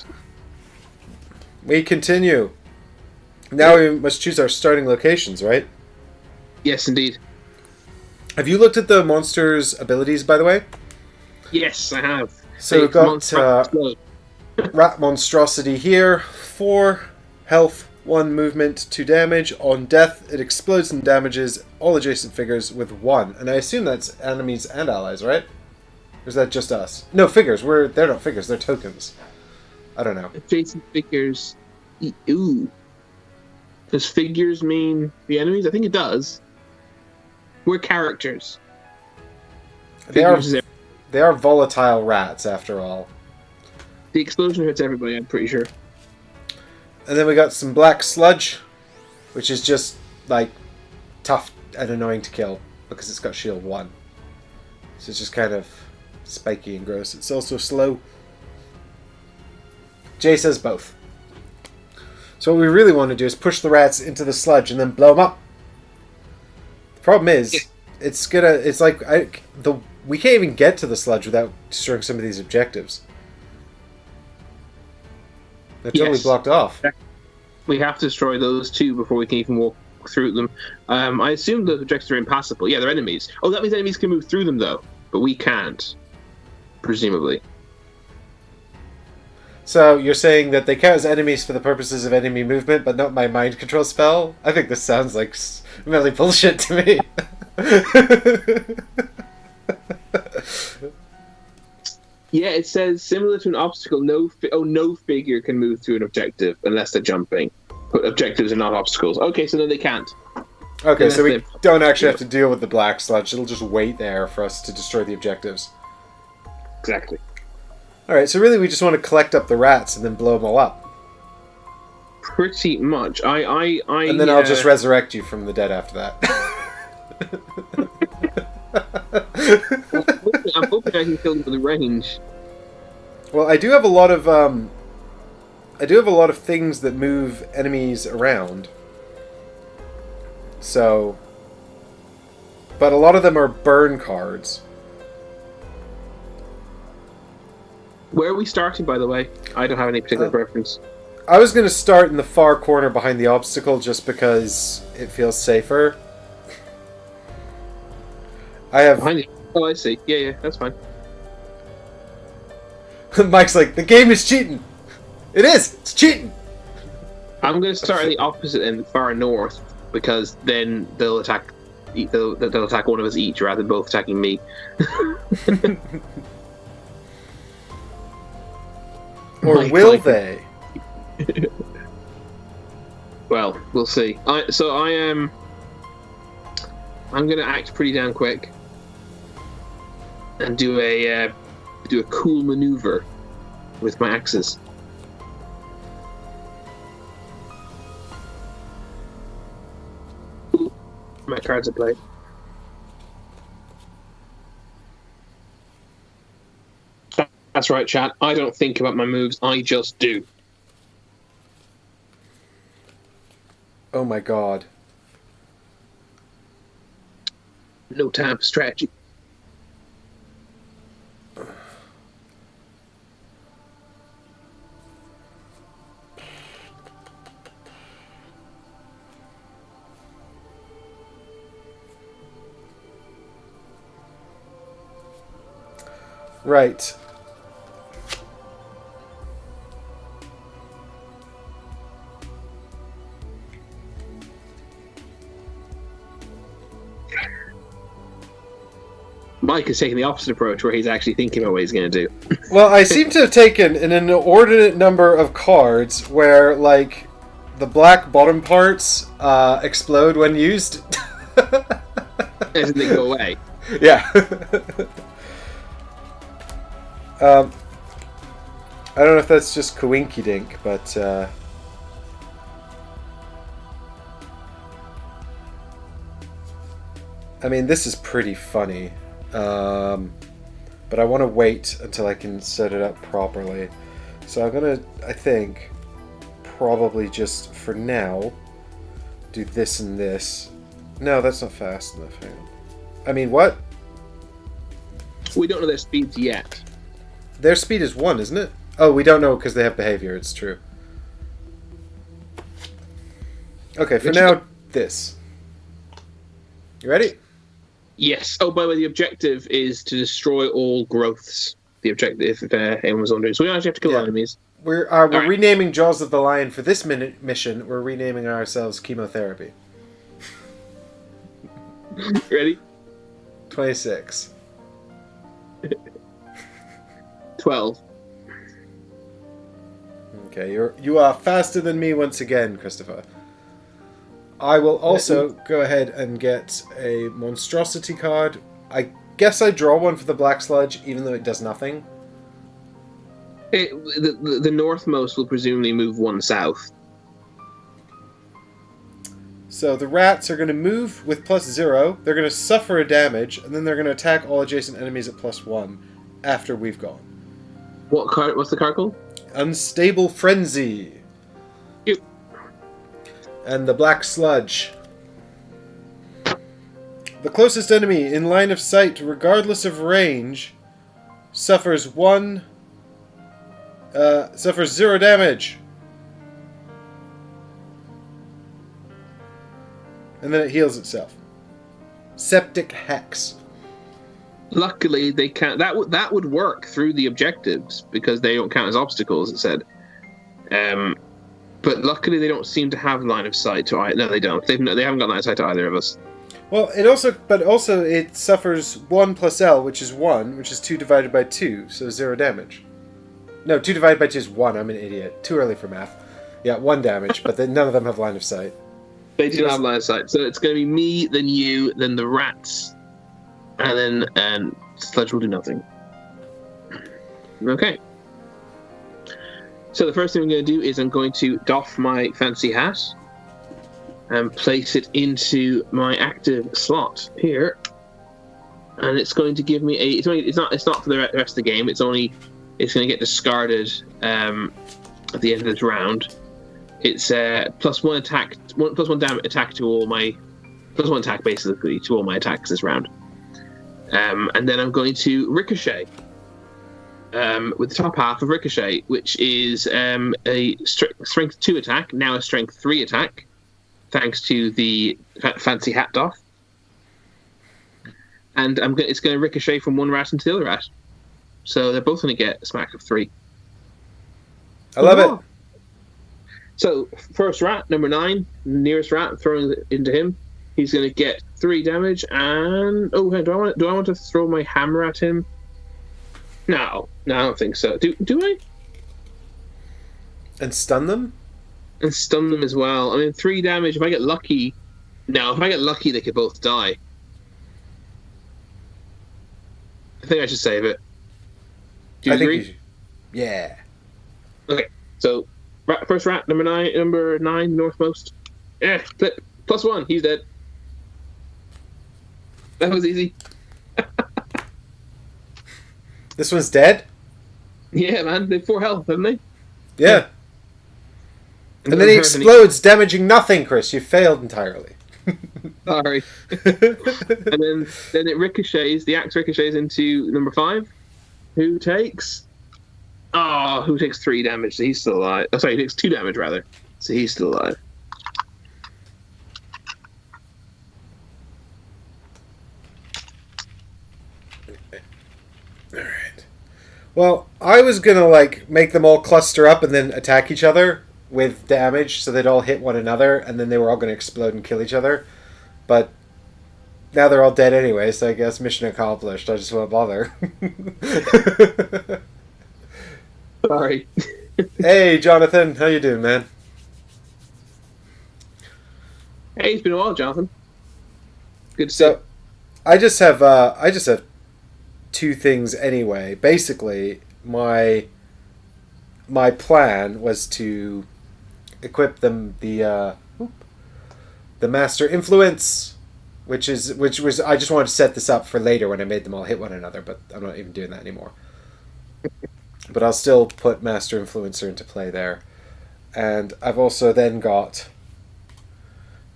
We continue. Now we must choose our starting locations, right? Yes, indeed. Have you looked at the monsters' abilities, by the way? Yes, I have. So we've got Rat Monstrosity here. 4 health, 1 movement, 2 damage. On death, it explodes and damages all adjacent figures with 1. And I assume that's enemies and allies, right? Or is that just us? No, figures. They're not figures, they're tokens. I don't know. Adjacent figures. Ooh. Does figures mean the enemies? I think it does. We're characters. They are volatile rats, after all. The explosion hurts everybody, I'm pretty sure. And then we got some black sludge, which is just, like, tough and annoying to kill, because it's got shield 1. So it's just kind of spiky and gross. It's also slow. Jay says both. So what we really want to do is push the rats into the sludge and then blow them up. The problem is, we can't even get to the sludge without destroying some of these objectives. They're totally blocked off. We have to destroy those 2 before we can even walk through them. I assume the objectives are impassable. Yeah, they're enemies. Oh, that means enemies can move through them, though. but we can't, presumably. So you're saying that they count as enemies for the purposes of enemy movement, but not my mind control spell? I think this sounds like really bullshit to me. Yeah, it says similar to an obstacle. No figure can move through an objective unless they're jumping. But objectives are not obstacles. Okay, so then they can't. Okay, so we don't actually have to deal with the black sludge. It'll just wait there for us to destroy the objectives. Exactly. Alright, so really we just want to collect up the rats and then blow them all up. Pretty much. And then I'll just resurrect you from the dead after that. I'm hoping I can kill them with the range. Well, I do have a lot of things that move enemies around. So, but a lot of them are burn cards. Where are we starting, by the way? I don't have any particular preference. I was going to start in the far corner behind the obstacle just because it feels safer. I have... Oh, I see. Yeah, that's fine. Mike's like, the game is cheating! It is! It's cheating! I'm going to start in the opposite end, far north, because then they'll attack one of us each rather than both attacking me. Or will they? Well, we'll see. I'm going to act pretty damn quick and do a cool maneuver with my axes. My cards are played. That's right, chat. I don't think about my moves. I just do. Oh my god. No time for strategy. Right. Mike is taking the opposite approach, where he's actually thinking about what he's going to do. Well, I seem to have taken an inordinate number of cards where, like, the black bottom parts explode when used. As they go away. Yeah. I don't know if that's just coinky dink, but I mean, this is pretty funny. But I want to wait until I can set it up properly. So I'm gonna, I think, probably just for now do this and this. No, that's not fast enough. Hang on. I mean, what? We don't know their speeds yet. Their speed is 1, isn't it? Oh, we don't know because they have behavior. It's true. Okay, for now, this. You ready? Yes. Oh, by the way, the objective is to destroy all growths. The objective, if anyone was wondering. So we actually have to kill enemies. We're right. renaming Jaws of the Lion for this mission. We're renaming ourselves Chemotherapy. Ready? 26. 12. Okay, you are faster than me once again, Christopher. I will also go ahead and get a monstrosity card. I guess I draw one for the black sludge, even though it does nothing. The northmost will presumably move 1 south. So the rats are going to move with +0. They're going to suffer a damage, and then they're going to attack all adjacent enemies at +1 after we've gone. What card? What's the card called? Unstable Frenzy. Yep. And the black sludge. The closest enemy in line of sight, regardless of range, suffers 0 damage. And then it heals itself. Septic Hex. Luckily, they can't. That would work through the objectives because they don't count as obstacles. It said, but luckily they don't seem to have line of sight to. No, they don't. They haven't got line of sight to either of us. Well, it suffers 1 plus L, which is 1, which is 2 divided by 2, so 0 damage. No, 2 divided by 2 is 1. I'm an idiot. Too early for math. Yeah, 1 damage, but then none of them have line of sight. They do not have line of sight, so it's going to be me, then you, then the rats. And then Sledge will do nothing. Okay. So the first thing I'm going to do is I'm going to doff my fancy hat and place it into my active slot here. And it's going to give me it's not for the rest of the game. It's going to get discarded at the end of this round. It's +1 attack, +1 damage attack to all my +1 attack basically to all my attacks this round. And then I'm going to Ricochet with the top half of Ricochet, which is a Strength 2 attack, now a Strength 3 attack, thanks to the fancy hat doff. And it's going to ricochet from one rat into the other rat. So they're both going to get a smack of 3. I love it. So first rat, number 9, nearest rat, throwing it into him. He's going to get 3 damage, and do I want to throw my hammer at him? No, I don't think so. Do I? And stun them? And stun them as well. I mean, 3 damage. If I get lucky, they could both die. I think I should save it. Do you agree? Yeah. Okay, so first rat, number 9, northmost. Yeah, flip. +1. He's dead. That was easy. This one's dead? Yeah, man. They have 4 health, haven't they? Yeah. And then he explodes, damaging nothing, Chris. You failed entirely. Sorry. And then it ricochets. The axe ricochets into number 5, who takes 3 damage. So he's still alive. Oh, sorry, he takes 2 damage rather. So he's still alive. Well, I was gonna make them all cluster up and then attack each other with damage, so they'd all hit one another, and then they were all gonna explode and kill each other. But now they're all dead anyway, so I guess mission accomplished. I just won't bother. Sorry. Hey, Jonathan, how you doing, man? Hey, it's been a while, Jonathan. Good to see So, I just have 2 things anyway. Basically, my plan was to equip them the Master Influence, which was I just wanted to set this up for later when I made them all hit one another, but I'm not even doing that anymore. But I'll still put Master Influencer into play there. And I've also then got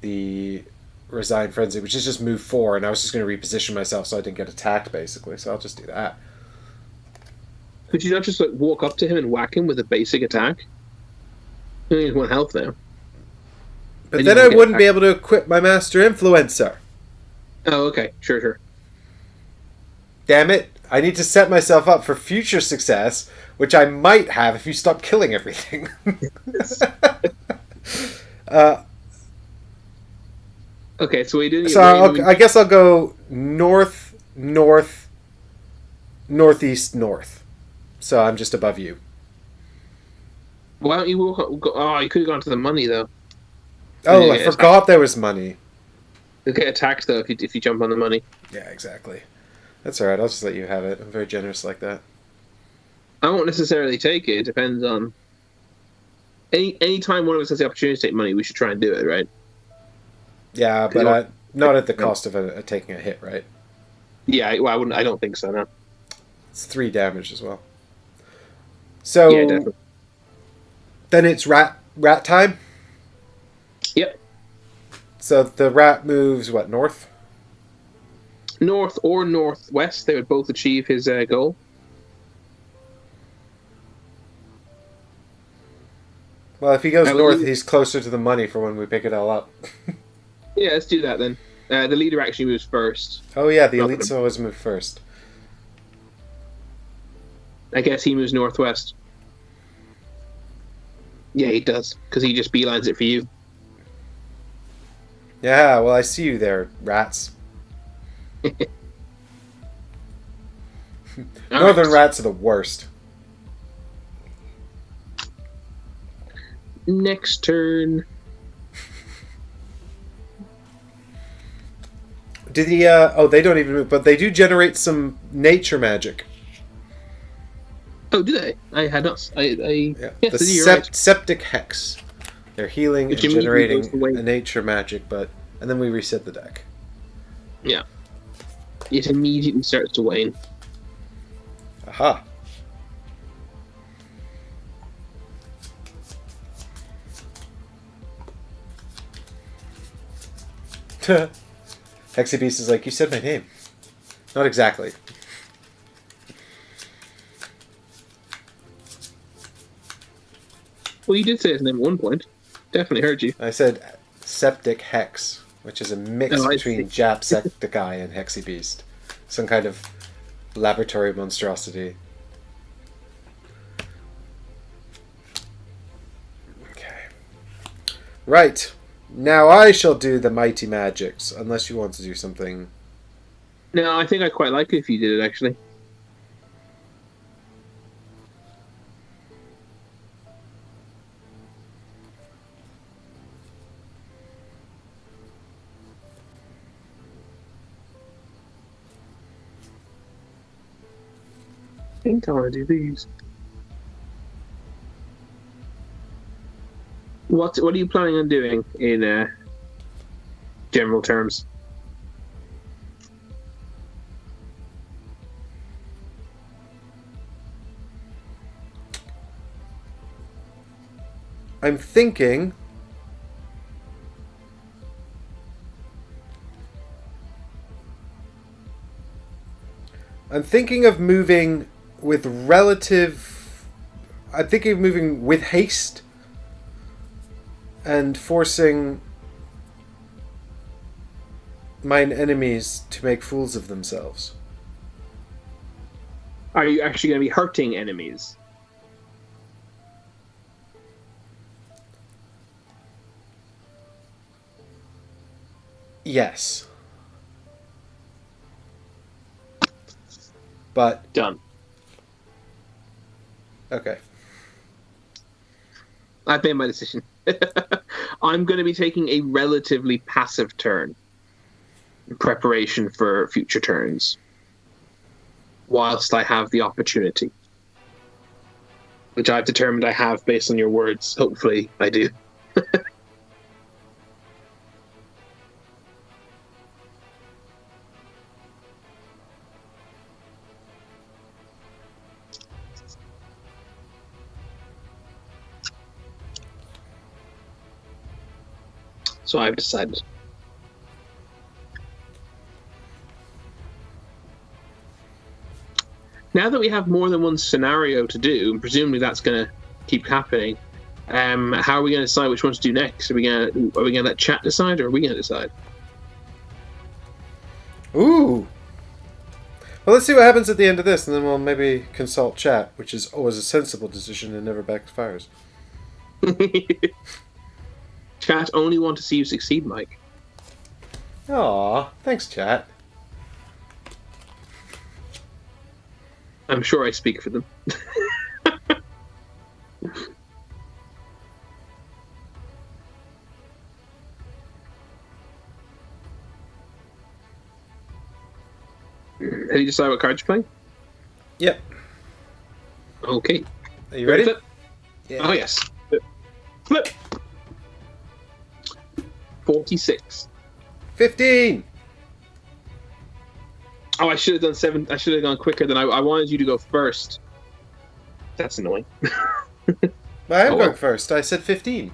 the Resign Frenzy, which is just move 4, and I was just going to reposition myself so I didn't get attacked, basically. So I'll just do that. Could you not just walk up to him and whack him with a basic attack? He only has 1 health now. But then I wouldn't be able to equip my Master Influencer. Oh, okay. Sure. Damn it. I need to set myself up for future success, which I might have if you stop killing everything. Okay, so we didn't. So I guess I'll go north, northeast, north. So I'm just above you. Why don't you walk up? You could have gone to the money though. Oh, I forgot there was money. You'll get attacked though if you jump on the money. Yeah, exactly. That's alright, I'll just let you have it. I'm very generous like that. I won't necessarily take it. It depends on... Any time one of us has the opportunity to take money, we should try and do it, right? Yeah, but not at the cost of taking a hit, right? Yeah, well, I wouldn't. I don't think so, no. It's 3 damage as well. So... Yeah, definitely. Then it's rat time? Yep. So the rat moves, what, north? North or northwest, they would both achieve his goal. Well, if he goes north, he's closer to the money for when we pick it all up. Yeah, let's do that then. The leader actually moves first. Oh yeah, the elites always move first. I guess he moves northwest. Yeah, he does, because he just beelines it for you. Yeah, well, I see you there, rats. Northern rats are the worst. Next turn. Do the they don't even move, but they do generate some nature magic. Oh, do they? I had not. Yeah. Yes, The you're right. septic hex. They're healing Which and immediately generating goes away. a nature magic, and then we reset the deck. Yeah. It immediately starts to wane. Aha. Hexy Beast is like, you said my name. Not exactly. Well, you did say his name at one point. Definitely heard you. I said septic hex, which is a mix between Jacksepticeye and Hexy Beast. Some kind of laboratory monstrosity. Okay. Right. Now I shall do the mighty magics, unless you want to do something. No, I think I quite like it if you did it, actually. I think I want to do these. What are you planning on doing in general terms? I'm thinking of moving with relative... I'm thinking of moving with haste and forcing mine enemies to make fools of themselves. Are you actually going to be hurting enemies? Yes. But... Done. Okay. I've made my decision. I'm going to be taking a relatively passive turn in preparation for future turns, whilst I have the opportunity, which I've determined I have based on your words. Hopefully, I do. So I've decided. Now that we have more than one scenario to do, and presumably that's going to keep happening, how are we going to decide which one to do next? Are we going to let chat decide, or are we going to decide? Ooh. Well, let's see what happens at the end of this, and then we'll maybe consult chat, which is always a sensible decision and never backfires. Chat only want to see you succeed, Mike. Aw, thanks, chat. I'm sure I speak for them. Have you decided what cards you're playing? Yep. Okay. Are you ready? Flip. Yeah. Oh, yes. Flip. 46. 15! Oh, I should have done 7. I should have gone quicker than I wanted you to go first. That's annoying. I am going first. I said 15.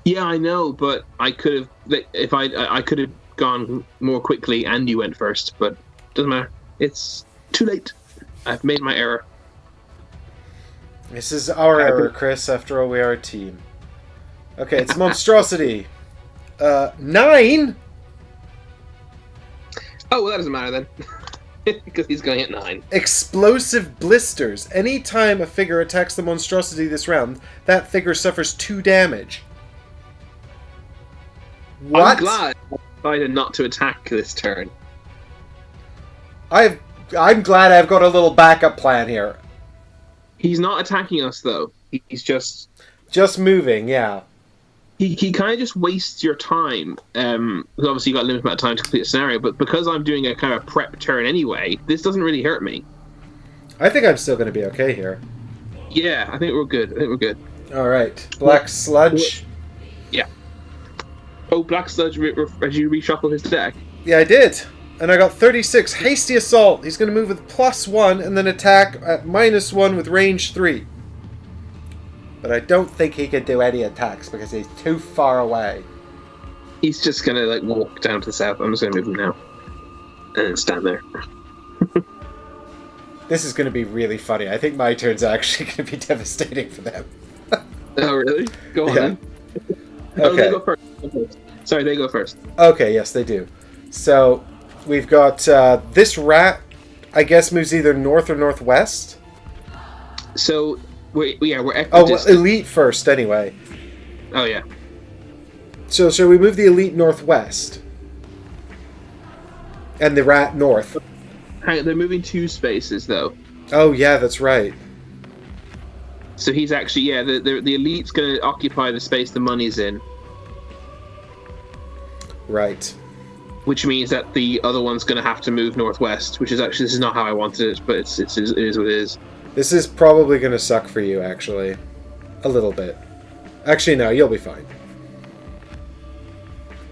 Yeah, I know, but I could have. If I could have gone more quickly, and you went first. But doesn't matter. It's too late. I've made my error. This is our error, Chris. After all, we are a team. Okay, it's monstrosity. 9. Oh, well, that doesn't matter then. Because he's going at 9. Explosive blisters. Anytime a figure attacks the monstrosity this round, that figure suffers 2 damage. What? I'm glad I decided not to attack this turn. I'm glad I've got a little backup plan here. He's not attacking us, though. He's just moving, yeah. He kind of just wastes your time. Because obviously you've got a limited amount of time to complete a scenario, but because I'm doing a kind of prep turn anyway, this doesn't really hurt me. I think I'm still going to be okay here. Yeah, I think we're good. Alright. Black Sludge. Yeah. Oh, Black Sludge, as you reshuffle his deck. Yeah, I did. And I got 36. Hasty Assault. He's going to move with +1 and then attack at -1 with range 3. But I don't think he can do any attacks because he's too far away. He's just going to walk down to the south. I'm just going to move him now. And then stand there. This is going to be really funny. I think my turn's actually going to be devastating for them. Oh, really? Go on then. Okay. Oh, they go first. Sorry, they go first. Okay, yes, they do. So, we've got this rat, I guess, moves either north or northwest. So, we're equidistant. Oh, well, elite first, anyway. Oh, yeah. So we move the elite northwest. And the rat north. Hang on, they're moving 2 spaces, though. Oh, yeah, that's right. So he's actually, the elite's going to occupy the space the money's in. Right. Which means that the other one's going to have to move northwest, which is actually, this is not how I wanted it, but it is what it is. This is probably going to suck for you, actually. A little bit. Actually, no, you'll be fine.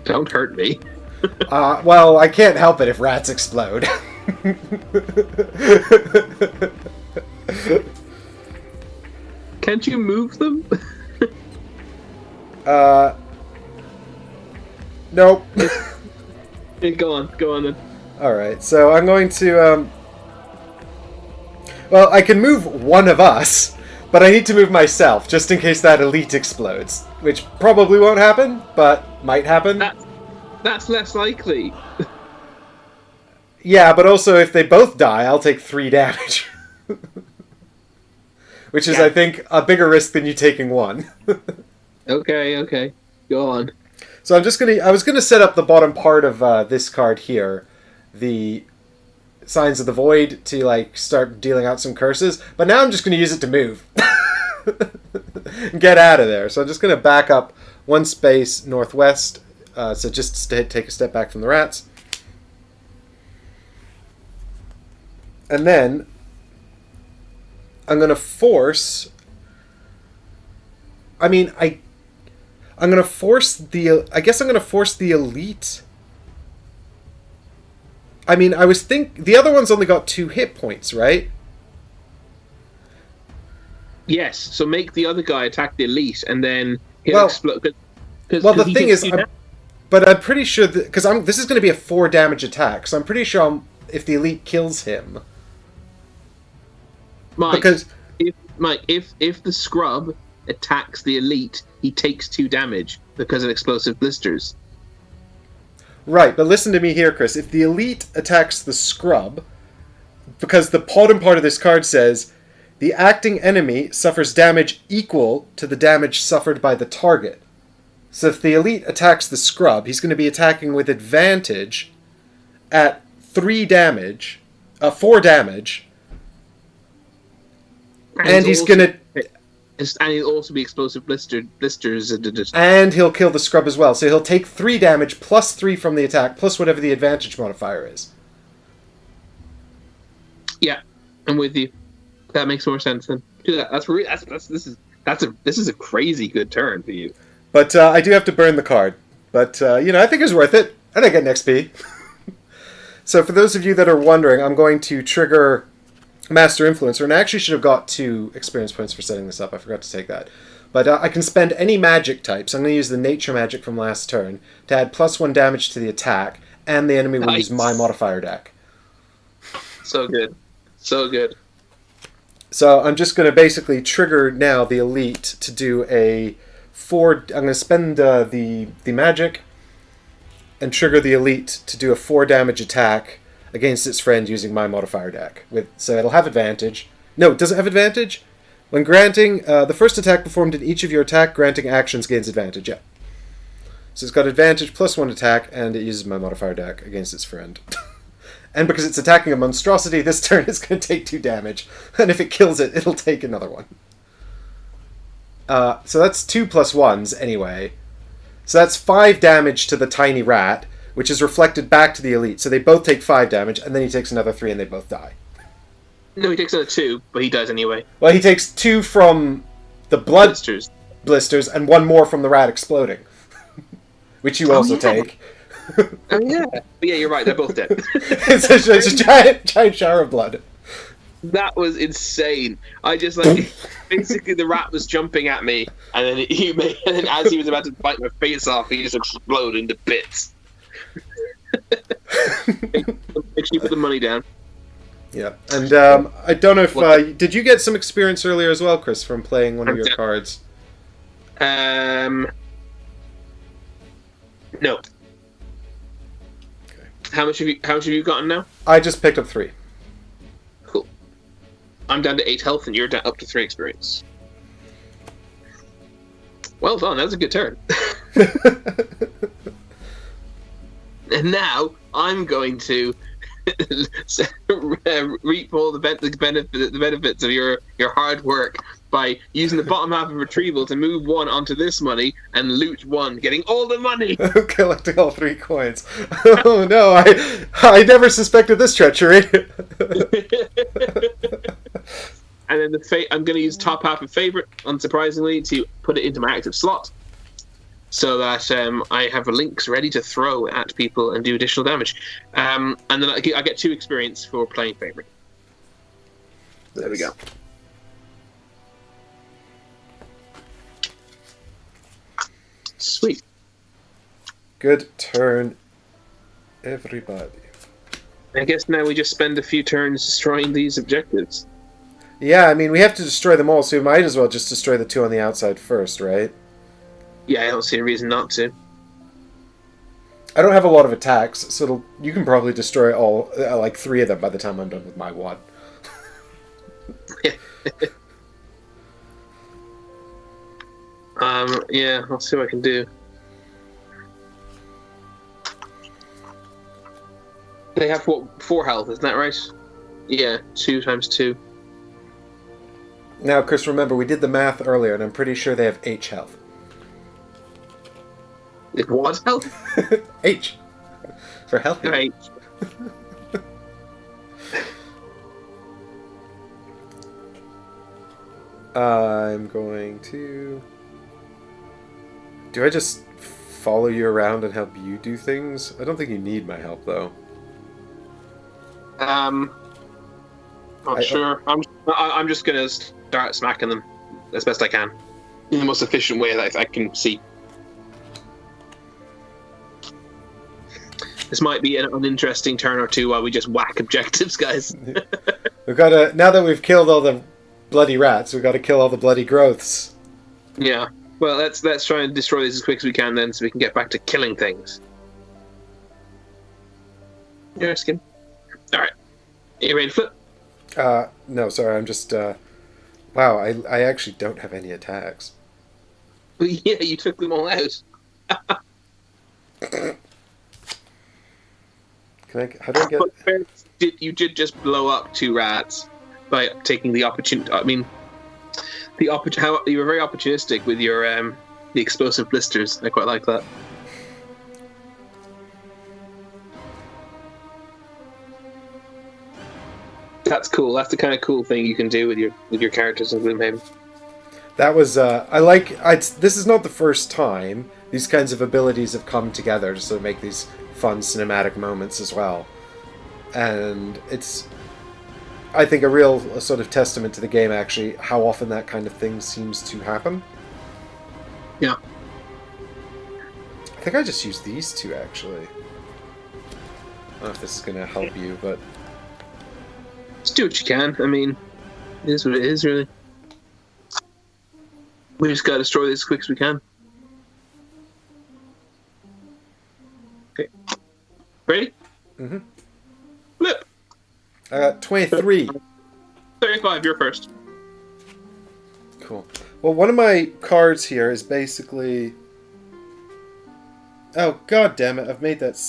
Don't hurt me. Well, I can't help it if rats explode. Can't you move them? Nope. Yeah, go on then. Alright, so I'm going to, well, I can move one of us, but I need to move myself, just in case that elite explodes. Which probably won't happen, but might happen. That's less likely. Yeah, but also if they both die, I'll take 3 damage. Which is, I think, a bigger risk than you taking 1. Okay. Go on. So I was gonna set up the bottom part of this card here, the Signs of the Void, to start dealing out some curses, but now I'm just gonna use it to move. Get out of there. So I'm just gonna back up 1 space northwest, so just take a step back from the rats. And then I'm gonna force. I guess I'm gonna force the elite. The other one's only got 2 hit points, right? Yes. So make the other guy attack the elite, and then he'll explode. Well, the thing is, but I'm pretty sure that because this is going to be a 4 damage attack, so I'm pretty sure if the elite kills him. Mike, if the scrub attacks the elite, he takes 2 damage because of explosive blisters. Right, but listen to me here, Chris. If the elite attacks the scrub, because the bottom part of this card says, the acting enemy suffers damage equal to the damage suffered by the target. So if the elite attacks the scrub, he's going to be attacking with advantage at 4 damage, and he's going to... And he'll also be explosive blisters. And he'll kill the scrub as well. So he'll take 3 damage plus 3 from the attack, plus whatever the advantage modifier is. Yeah, I'm with you. That makes more sense then. Do that. This is a crazy good turn for you. But I do have to burn the card. But I think it's worth it. And I get an XP. So for those of you that are wondering, I'm going to trigger Master Influencer, and I actually should have got 2 experience points for setting this up. I forgot to take that. But I can spend any magic types. I'm going to use the nature magic from last turn to add +1 damage to the attack, and the enemy will use my modifier deck. So good. So I'm just going to basically trigger now the elite to do a 4... I'm going to spend the magic and trigger the elite to do a 4 damage attack against its friend using my modifier deck. So it'll have advantage. No, does it have advantage? When granting, the first attack performed in each of your attack granting actions gains advantage, yeah. So it's got advantage plus 1 attack, and it uses my modifier deck against its friend. And because it's attacking a monstrosity, this turn it's going to take 2 damage. And if it kills it, it'll take another one. So that's 2 plus 1s anyway. So that's 5 damage to the tiny rat, which is reflected back to the elite. So they both take 5 damage, and then he takes another 3 and they both die. No, he takes another 2, but he dies anyway. Well, he takes 2 from the blood blisters and 1 more from the rat exploding. Which you also take. Oh, yeah. But yeah, you're right. They're both dead. it's a giant shower of blood. That was insane. I just, like... basically, the rat was jumping at me, and then as he was about to bite my face off, he just exploded into bits. Make sure you put the money down. Yeah. And I don't know if... did you get some experience earlier as well, Chris, from playing one of your cards? No. Okay. How much have you gotten now? I just picked up 3. Cool. I'm down to 8 health, and you're down up to 3 experience. Well done. That was a good turn. And now I'm going to reap all the benefits of your hard work by using the bottom half of retrieval to move 1 onto this money and loot 1, getting all the money. Collecting all 3 coins. Oh no, I never suspected this treachery. And then I'm going to use top half of favorite, unsurprisingly, to put it into my active slot, so that I have links ready to throw at people and do additional damage. And then I get 2 experience for playing favorite. There we go. Sweet. Good turn, everybody. I guess now we just spend a few turns destroying these objectives. Yeah, I mean, we have to destroy them all, so we might as well just destroy the 2 on the outside first, right? Yeah, I don't see a reason not to. I don't have a lot of attacks, so you can probably destroy all, 3 of them by the time I'm done with my 1. Yeah, I'll see what I can do. They have, 4 health, isn't that right? Yeah, 2 times 2. Now, Chris, remember, we did the math earlier, and I'm pretty sure they have H health. What health? H. For healthy. H. I'm going to... Do I just follow you around and help you do things? I don't think you need my help, though. Not sure. I'm just gonna start smacking them as best I can in the most efficient way that I can see. This might be an uninteresting turn or two while we just whack objectives, guys. We've got to, now that we've killed all the bloody rats, we've got to kill all the bloody growths. Yeah. Well, let's try and destroy these as quick as we can then, so we can get back to killing things. Your skin. All right. Are you ready to flip? No, sorry, I'm just, wow, I actually don't have any attacks. Well, yeah, you took them all out. How do I get... You did just blow up 2 rats by taking the opportunity. I mean, how you were very opportunistic with your the explosive blisters. I quite like that. That's cool. That's the kind of cool thing you can do with your characters in Gloomhaven. That was this is not the first time these kinds of abilities have come together to sort of make these fun cinematic moments as well. And it's, I think, a real sort of testament to the game, actually, how often that kind of thing seems to happen. Yeah. I think I just used these 2, actually. I don't know if this is going to help you, but... Just do what you can. I mean, it is what it is, really. We just gotta destroy this as quick as we can. Okay. Ready? Mm-hmm. Flip! I got 23. 35, you're first. Cool. Well, one of my cards here is basically... Oh, god damn it. I've made that...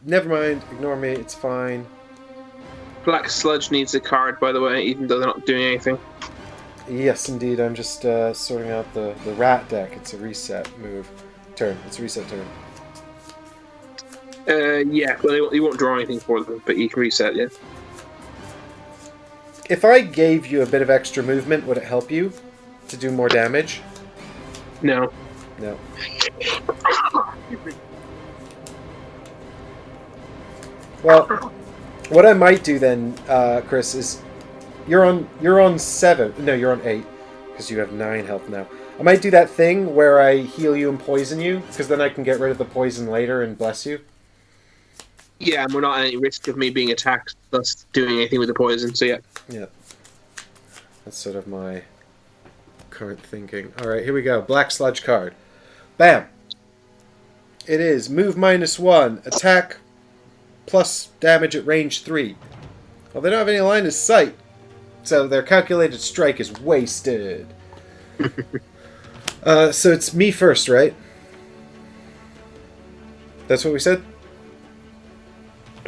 Never mind. Ignore me. It's fine. Black Sludge needs a card, by the way, even though they're not doing anything. Yes, indeed. I'm just sorting out the rat deck. It's a reset move. Turn. It's a reset turn. Yeah, well, you won't draw anything for them, but you can reset, yeah. If I gave you a bit of extra movement, would it help you to do more damage? No. No. Well, what I might do then, Chris, is you're on 7. No, you're on 8 because you have 9 health now. I might do that thing where I heal you and poison you because then I can get rid of the poison later and bless you. Yeah, and we're not at any risk of me being attacked, thus doing anything with the poison, so yeah. Yeah. That's sort of my current thinking. Alright, here we go. Black Sludge card. Bam! It is move -1, attack plus damage at range 3. Well, they don't have any line of sight, so their calculated strike is wasted. So it's me first, right? That's what we said?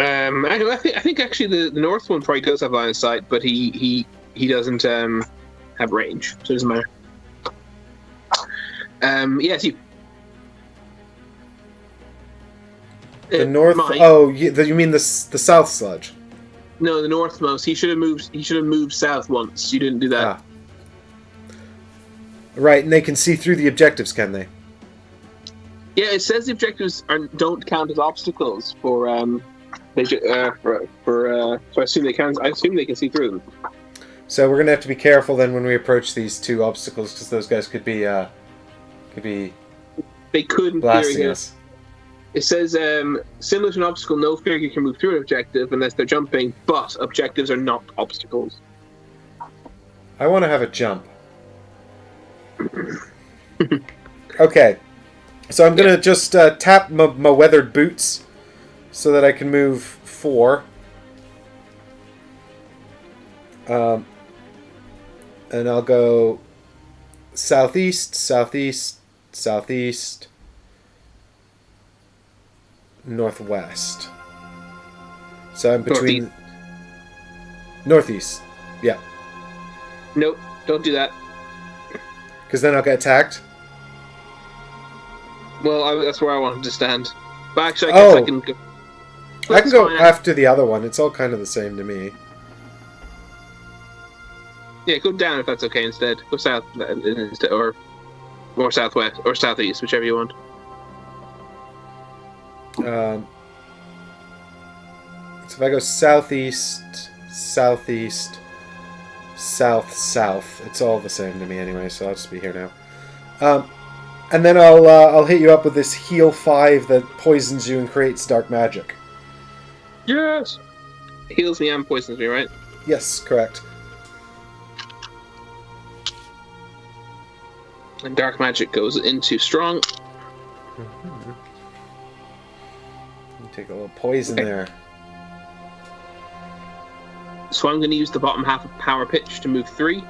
I think actually the north one probably does have line of sight, but he doesn't have range, so it doesn't matter. Yes, you. The north. Oh, you mean the south sludge? No, the northmost. He should have moved south once. You didn't do that. Ah. Right, and they can see through the objectives, can they? Yeah, it says the objectives don't count as obstacles for so I assume they can. I assume they can see through them. So we're gonna have to be careful then when we approach these 2 obstacles because those guys could be They couldn't blasting us. It says similar to an obstacle, no figure can move through an objective unless they're jumping, but objectives are not obstacles. I want to have a jump. Okay, so I'm gonna just tap my weathered boots so that I can move 4. And I'll go southeast, southeast, southeast, northwest. So I'm between northeast. Yeah. Nope, don't do that. Because then I'll get attacked. Well, that's where I wanted to stand. But actually, I guess I can go. I can go after the other one. It's all kind of the same to me. Yeah, go down if that's okay instead. Go south instead, or southwest, or southeast, whichever you want. So if I go southeast, southeast, south, south, it's all the same to me anyway, so I'll just be here now. And then I'll hit you up with this heal 5 that poisons you and creates dark magic. Yes! Heals me and poisons me, right? Yes, correct. And dark magic goes into strong. Mm-hmm. Take a little poison there. So I'm going to use the bottom half of Power Pitch to move 3.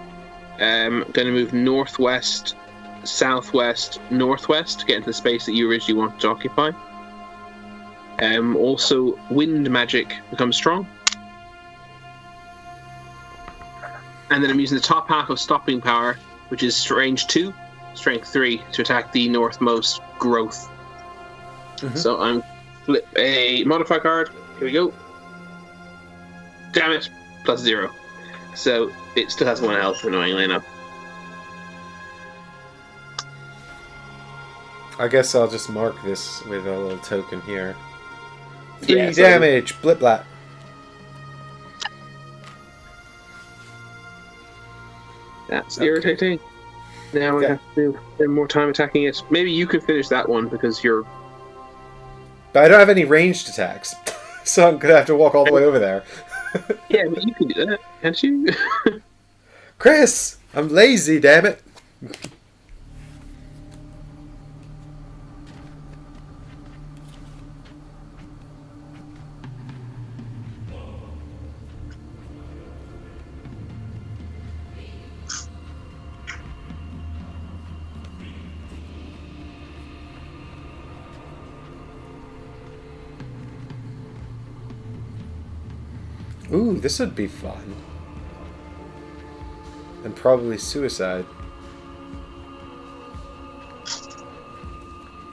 I'm going to move northwest, southwest, northwest to get into the space that you originally wanted to occupy. Also, wind magic becomes strong. And then I'm using the top half of Stopping Power, which is range 2, strength 3, to attack the northmost growth. Mm-hmm. So I'm flip a modify card. Here we go. Damn it. +0. So it still has 1 health, annoyingly enough. I guess I'll just mark this with a little token here. 3 Yeah, damage, blip-blat. That's irritating. Now we have to spend more time attacking it. Maybe you can finish that one because you're... But I don't have any ranged attacks, so I'm going to have to walk all the way over there. Yeah, but you can do that, can't you? Chris! I'm lazy, damn it! Ooh, this would be fun. And probably suicide.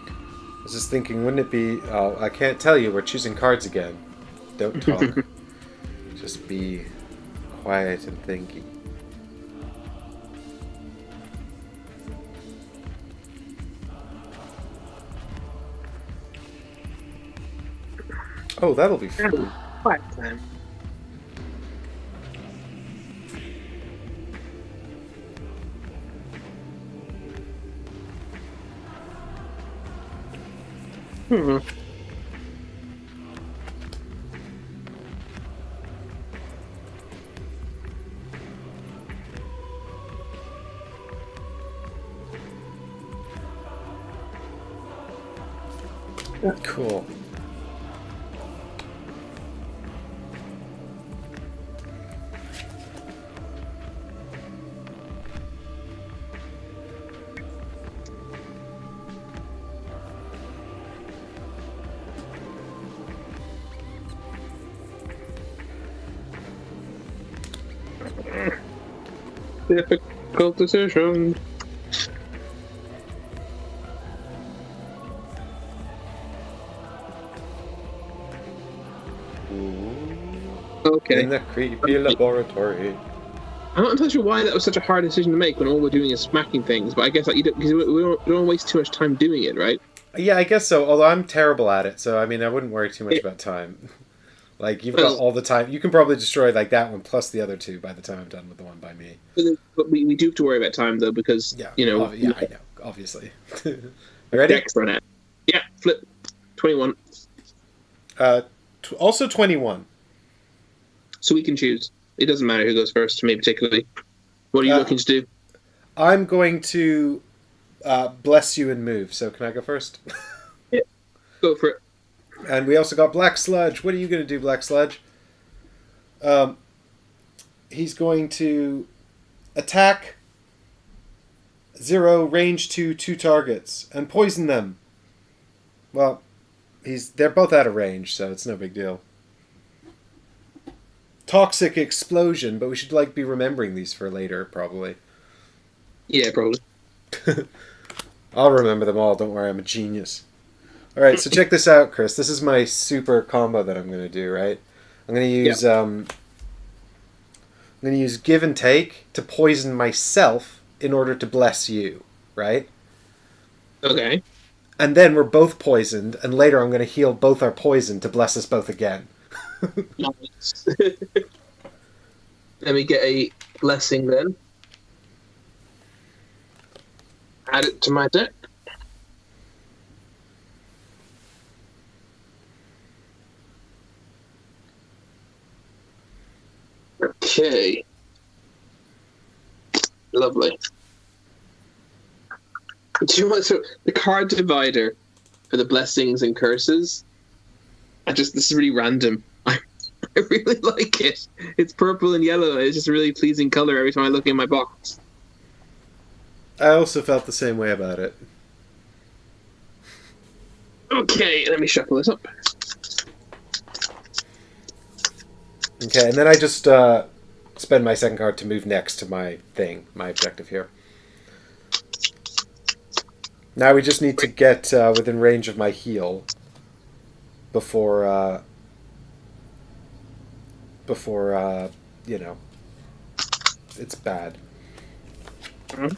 I was just thinking, wouldn't it be... Oh, I can't tell you. We're choosing cards again. Don't talk. Just be quiet and thinky. Oh, that'll be fun. Quiet time. Hmm. Cool. Difficult decision. Okay. In the creepy laboratory. I'm not entirely sure why that was such a hard decision to make when all we're doing is smacking things, but I guess like, you don't, because we don't waste too much time doing it, right? Yeah, I guess so, although I'm terrible at it, so I mean, I wouldn't worry too much about time. Like, you've got all the time. You can probably destroy, like, that one plus the other two by the time I'm done with the one by me. But we do have to worry about time, though, because, Yeah, I know, obviously. You ready? Dex run out. Yeah, flip. 21. Also 21. So we can choose. It doesn't matter who goes first, to me particularly. What are you looking to do? I'm going to bless you and move, so can I go first? Yeah, go for it. And we also got Black Sludge. What are you going to do, Black Sludge? He's going to attack 0, range 2 targets, and poison them. Well, they're both out of range, so it's no big deal. Toxic explosion, but we should be remembering these for later, probably. Yeah, probably. I'll remember them all. Don't worry, I'm a genius. All right, so check this out, Chris. This is my super combo that I'm going to do. Right, I'm going to use I'm going to use Give and Take to poison myself in order to bless you. Right. Okay. And then we're both poisoned, and later I'm going to heal both our poison to bless us both again. Nice. Let me get a blessing then. Add it to my deck. Okay. Lovely. Do you want the card divider for the blessings and curses? This is really random. I really like it. It's purple and yellow. It's just a really pleasing color every time I look in my box. I also felt the same way about it. Okay, let me shuffle this up. Okay, and then I just spend my second card to move next to my objective here. Now we just need to get within range of my heal before it's bad. Mm-hmm.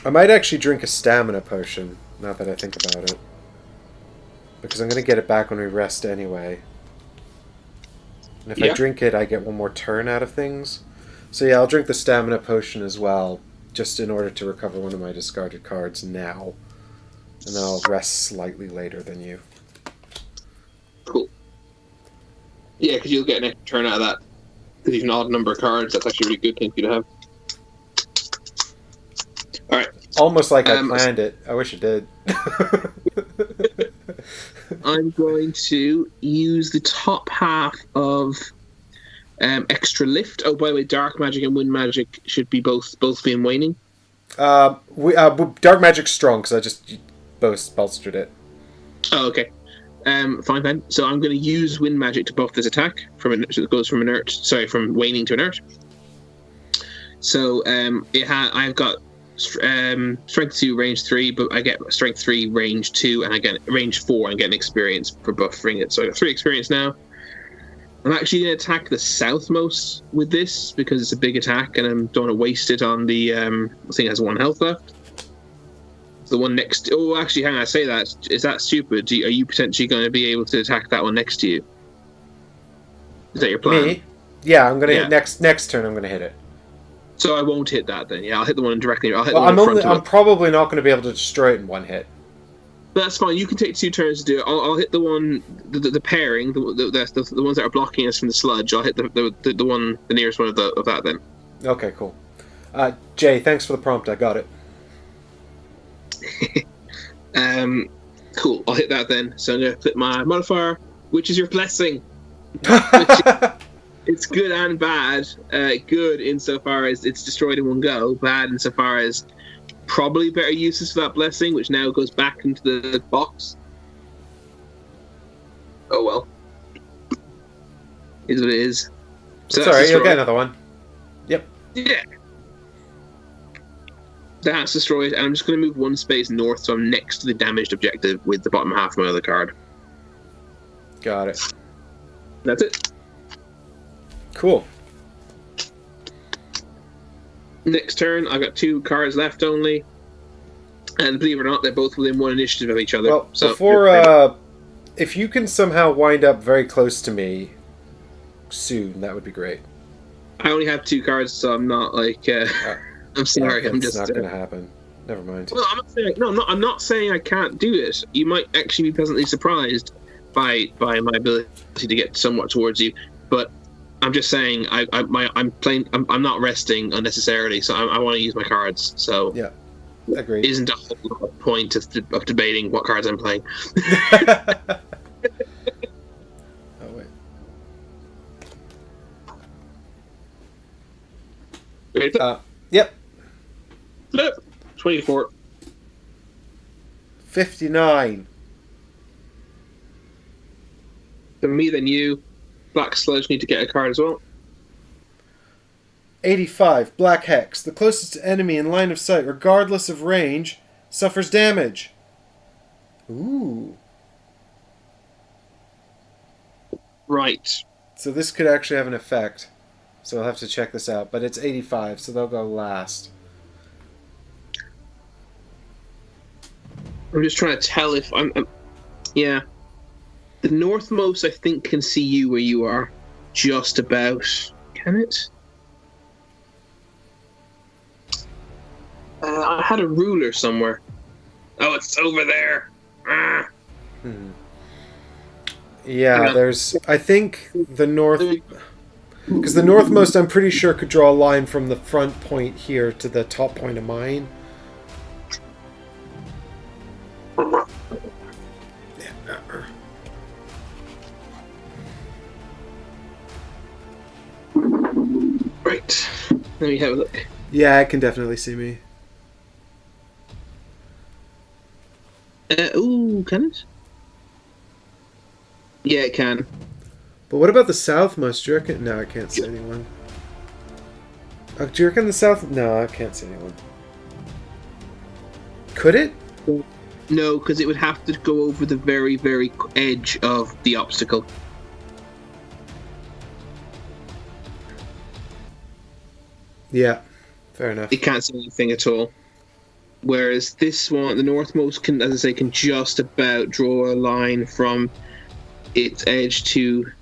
I might actually drink a stamina potion, now that I think about it. Because I'm going to get it back when we rest anyway. And if I drink it, I get one more turn out of things. So yeah, I'll drink the stamina potion as well, just in order to recover one of my discarded cards now. And then I'll rest slightly later than you. Cool. Yeah, because you'll get an extra turn out of that. Because you've an odd number of cards, that's actually a really good thing for you to have. Alright. Almost like I planned it. I wish it did. I'm going to use the top half of extra lift. Oh, by the way, dark magic and wind magic should be both be in waning. Dark magic's strong because I just bolstered it. Oh, okay. Fine. So I'm going to use wind magic to buff this attack. So it goes from waning to inert. So I've got strength 2, range 3, but I get strength 3, range 2, and I get range 4 and get an experience for buffering it. So I got 3 experience now. I'm actually going to attack the southmost with this because it's a big attack, and I don't want to waste it on the thing that has 1 health left. The one next. Oh, actually, hang on. I say that. Is that stupid? Are you potentially going to be able to attack that one next to you? Is that your plan? Me? Yeah, I'm gonna hit next turn. I'm gonna hit it. So I won't hit that then. Yeah, I'll hit the one directly. I'll hit Well, the one in front of it. I'm probably not going to be able to destroy it in 1 hit. That's fine. You can take 2 turns to do it. I'll hit the one, the pairing, the ones that are blocking us from the sludge. I'll hit the one, the nearest one of that then. Okay, cool. Jay, thanks for the prompt. I got it. Cool. I'll hit that then. So I'm gonna put my modifier, which is your blessing. It's good and bad. Good insofar as it's destroyed in one go. Bad insofar as probably better uses for that blessing, which now goes back into the box. Oh well. Is what it is. So Sorry, you'll get another one. Yep. Yeah. That's destroyed, and I'm just going to move 1 space north, so I'm next to the damaged objective with the bottom half of my other card. Got it. That's it. Cool. Next turn, I've got 2 cards left only, and believe it or not, they're both within 1 initiative of each other. Well, so before, if you can somehow wind up very close to me soon, that would be great. I only have 2 cards, so I'm not like. I'm sorry. I'm just. It's not going to happen. Never mind. Well, I'm not saying I can't do it. You might actually be pleasantly surprised by my ability to get somewhat towards you, but I'm just saying I'm not resting unnecessarily, so I want to use my cards. So yeah, agreed. Isn't a whole lot of point of debating what cards I'm playing. Oh wait. Yep. Flip. 24. 59. So me, then you. Black Sludge need to get a card as well. 85. Black Hex. The closest enemy in line of sight, regardless of range, suffers damage. Ooh. Right. So this could actually have an effect. So I'll have to check this out. But it's 85, so they'll go last. I'm just trying to tell if I'm yeah. The northmost, I think, can see you where you are. Just about. Can it? I had a ruler somewhere. Oh, it's over there. Ah. Yeah, there's... I think the north... Because the northmost, I'm pretty sure, could draw a line from the front point here to the top point of mine. Right. Let me have a look. Yeah, it can definitely see me. Ooh, can it? Yeah, it can. But what about the southmost? Do you reckon? No, I can't see anyone. Do you reckon the south? No, I can't see anyone. Could it? No, because it would have to go over the very, very edge of the obstacle. Yeah, fair enough. It can't see anything at all. Whereas this one, the northmost, can, as I say, can just about draw a line from its edge to...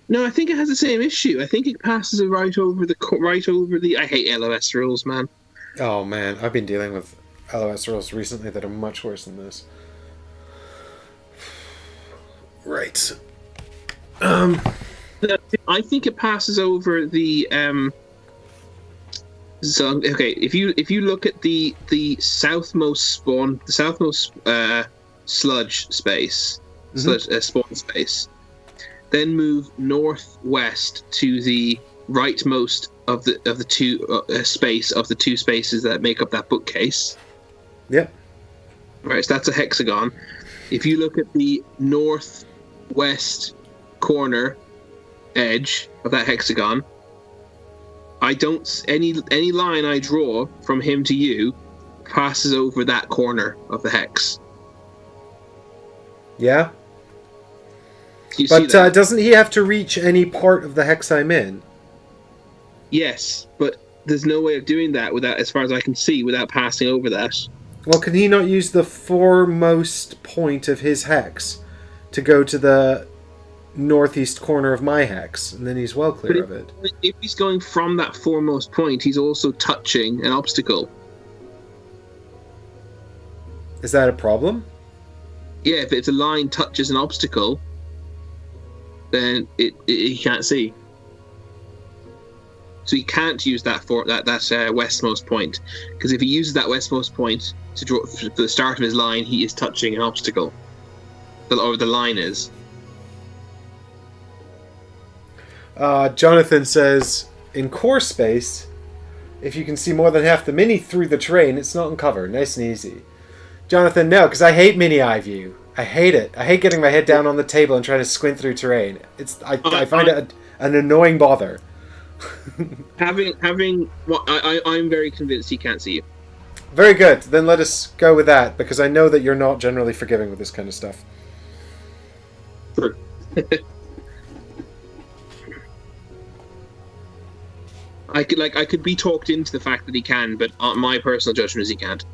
No, I think it has the same issue. I think it passes it right over the... I hate LOS rules, man. Oh man, I've been dealing with LOS rules recently that are much worse than this. Right. I think it passes over the so okay, if you look at the southmost spawn, the southmost sludge space, spawn space, then move northwest to the rightmost of the two space of the 2 spaces that make up that bookcase. Yep. Right, so that's a hexagon. if you look at the northwest corner edge of that hexagon, I don't any line I draw from him to you passes over that corner of the hex. Yeah? Do you see But that? doesn't he have to reach any part of the hex I'm in? Yes, but there's no way of doing that without, as far as I can see, without passing over that. Well, can he not use the foremost point of his hex to go to the northeast corner of my hex? And then he's well clear of it. If he's going from that foremost point, he's also touching an obstacle. Is that a problem? Yeah, if a line touches an obstacle, then he can't see. So he can't use that westmost point, because if he uses that westmost point to draw for the start of his line, he is touching an obstacle, or the line is. Jonathan says, in core space, if you can see more than half the mini through the terrain, it's not uncovered. Nice and easy. Jonathan, no, because I hate mini eye view. I hate it. I hate getting my head down on the table and trying to squint through terrain. I find it an annoying bother. I'm very convinced he can't see you. Very good. Then let us go with that, because I know that you're not generally forgiving with this kind of stuff. Sure. I could be talked into the fact that he can, but my personal judgment is he can't.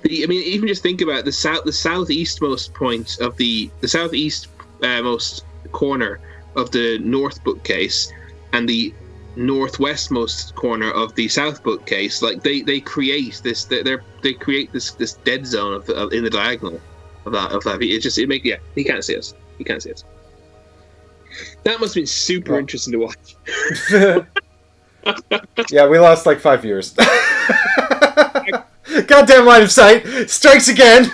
I mean, even just think about the southeastmost point of the southeast most corner of the north bookcase and the northwestmost corner of the south bookcase. Like they create this, they create this dead zone in the diagonal of that. He can't see us. He can't see us. That must have been super interesting to watch. Yeah, we lost like 5 years. Goddamn line of sight strikes again.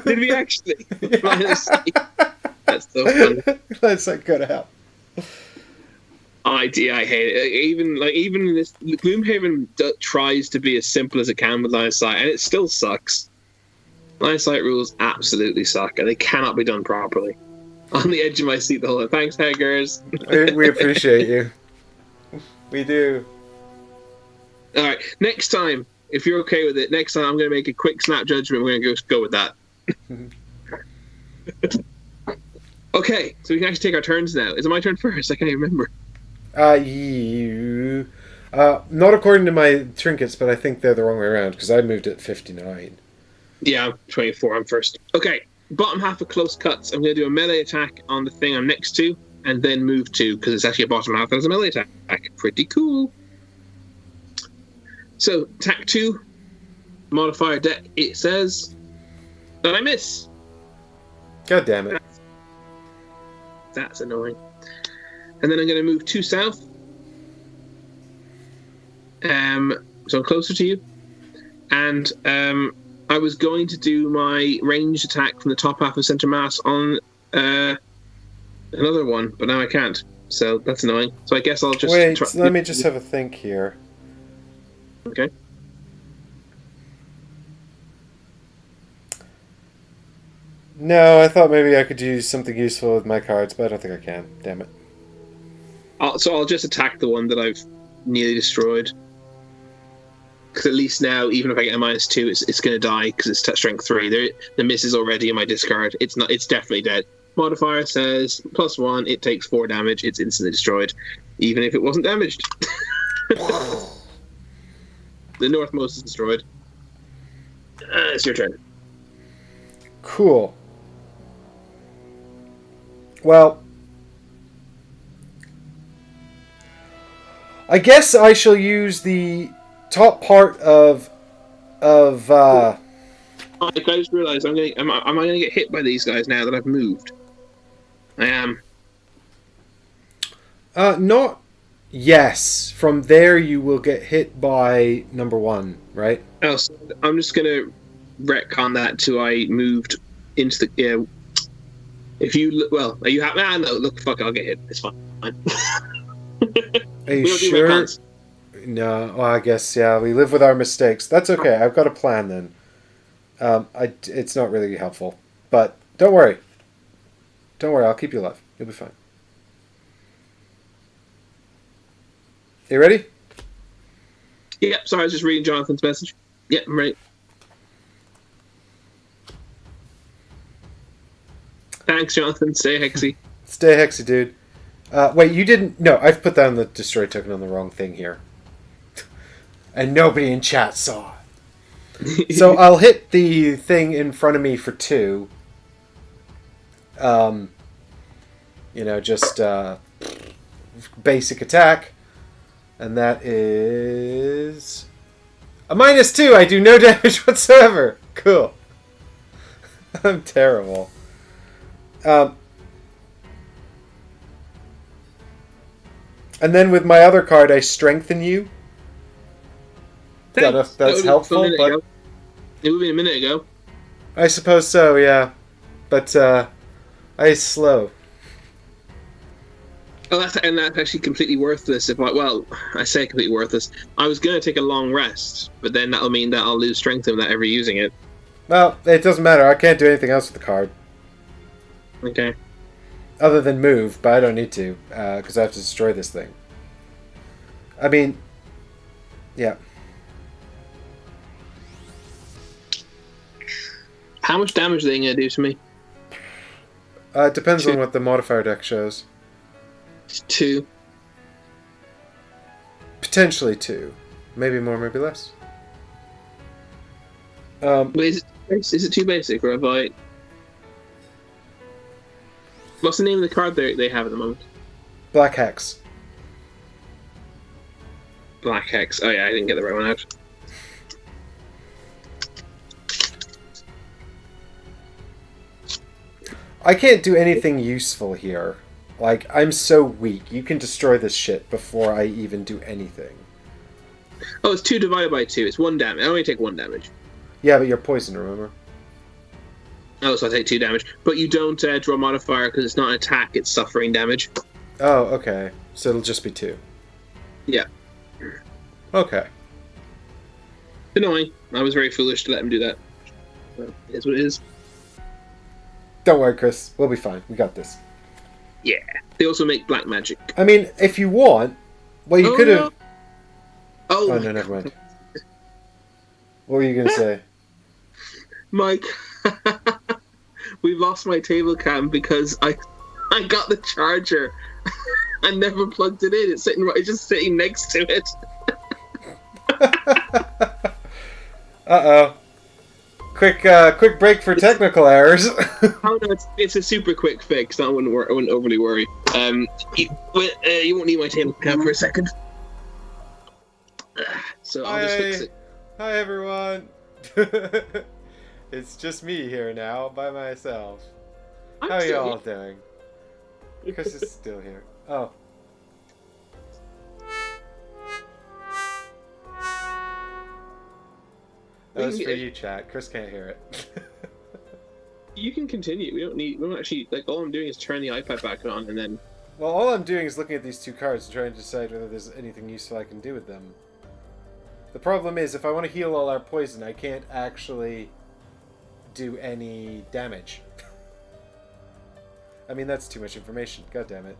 Did we actually? Line of sight. That's so funny. That's like good help. I hate it. Even this Gloomhaven tries to be as simple as it can with line of sight, and it still sucks. Line of sight rules absolutely suck, and they cannot be done properly. On the edge of my seat the whole time. Thanks, Haggers. We appreciate you. We do. All right, next time, if you're okay with it, next time I'm going to make a quick snap judgment. We're going to go with that. Okay, so we can actually take our turns now. Is it my turn first? I can't even remember. Not according to my trinkets, but I think they're the wrong way around, because I moved at 59. Yeah, I'm 24. I'm first. Okay, bottom half of close cuts. I'm going to do a melee attack on the thing I'm next to, and then move to, because it's actually a bottom half that has a melee attack. Pretty cool. So, attack 2, modifier deck, it says that I miss. God damn it. That's annoying. And then I'm going to move 2 south. So I'm closer to you. And I was going to do my ranged attack from the top half of center mass on another one, but now I can't. So that's annoying. So I guess I'll just... Wait, let me just have a think here. Okay. No, I thought maybe I could do something useful with my cards, but I don't think I can. Damn it. So I'll just attack the one that I've nearly destroyed. Because at least now, even if I get a -2, it's going to die because it's strength 3. The miss is already in my discard. It's definitely dead. Modifier says +1. It takes 4 damage. It's instantly destroyed, even if it wasn't damaged. The northmost is destroyed. It's your turn. Cool. Well, I guess I shall use the top part of I just realised am I going to get hit by these guys now that I've moved? I am. Not. Yes. From there, you will get hit by number 1, right? Oh, so I'm just going to retcon that to I moved into the. If you look, well, are you happy? No, look, fuck, I'll get hit. It's fine. Are you sure? No, well, I guess, yeah, we live with our mistakes. That's okay. I've got a plan then. It's not really helpful, but Don't worry. Don't worry, I'll keep you alive. You'll be fine. You ready? Yeah, sorry, I was just reading Jonathan's message. Yeah, I'm ready. Thanks, Jonathan. Stay hexy. Stay hexy, dude. Wait, you didn't... No, I've put down the destroy token on the wrong thing here. And nobody in chat saw it. So I'll hit the thing in front of me for 2. Just basic attack. And that is a -2. I do no damage whatsoever. Cool. I'm terrible. And then with my other card, I strengthen you. That's helpful. But it would be a minute ago. I suppose so, yeah. But I slow. Oh, that's actually completely worthless. I say completely worthless. I was gonna take a long rest, but then that'll mean that I'll lose strength without ever using it. Well, it doesn't matter. I can't do anything else with the card. Okay. Other than move, but I don't need to, because I have to destroy this thing. I mean, yeah. How much damage are they going to do to me? It depends on what the modifier deck shows. 2. Potentially 2. Maybe more, maybe less. Wait, is it too basic, or have I... What's the name of the card they have at the moment? Black Hex. Black Hex. Oh yeah, I didn't get the right one out. I can't do anything useful here. Like, I'm so weak. You can destroy this shit before I even do anything. Oh, it's 2 divided by 2. It's 1 damage. I only take 1 damage. Yeah, but you're poisoned, remember? Oh, so I take 2 damage. But you don't draw modifier because it's not an attack, it's suffering damage. Oh, okay. So it'll just be 2. Yeah. Okay. Annoying. I was very foolish to let him do that. But it is what it is. Don't worry, Chris. We'll be fine. We got this. Yeah. They also make black magic. I mean, if you want... Well, you could have... No. Oh, no, never mind. What were you going to say? Mike, we lost my table cam because I got the charger and never plugged it in. It's just sitting next to it. Uh-oh. Quick break for technical errors. Oh no, it's a super quick fix. I wouldn't overly worry. You won't need my table cam for a second. So I'll just fix it. Hi everyone. It's just me here now by myself. How are you all doing? Chris is still here. Oh. That was for you, chat. Chris can't hear it. You can continue. We don't actually, like, all I'm doing is turn the iPad back on and then... Well, all I'm doing is looking at these 2 cards and trying to decide whether there's anything useful I can do with them. The problem is, if I want to heal all our poison, I can't actually do any damage. I mean, that's too much information. God damn it.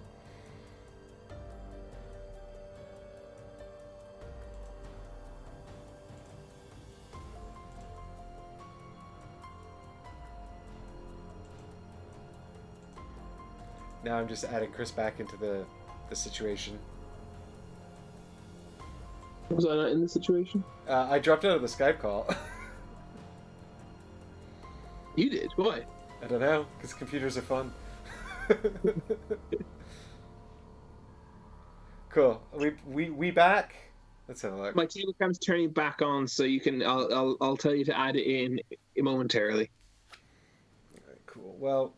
Now I'm just adding Chris back into the situation. Was I not in the situation? I dropped out of the Skype call. You did? Why? I don't know, because computers are fun. Cool. We back? Let's have a look. My table cam's turning back on, so you can. I'll tell you to add it in momentarily. Alright, cool. Well,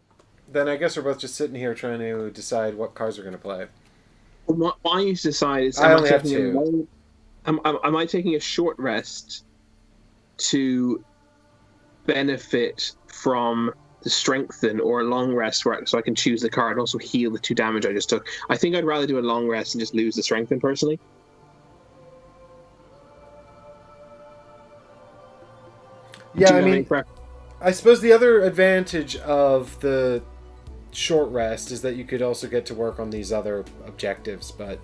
then I guess we're both just sitting here trying to decide what cards we're going to play. What I need to decide is, I only have 2. Am I taking a short rest to benefit from the strengthen, or a long rest so I can choose the card and also heal the 2 damage I just took? I think I'd rather do a long rest and just lose the strengthen personally. Yeah, I mean, I suppose the other advantage of the short rest is that you could also get to work on these other objectives, but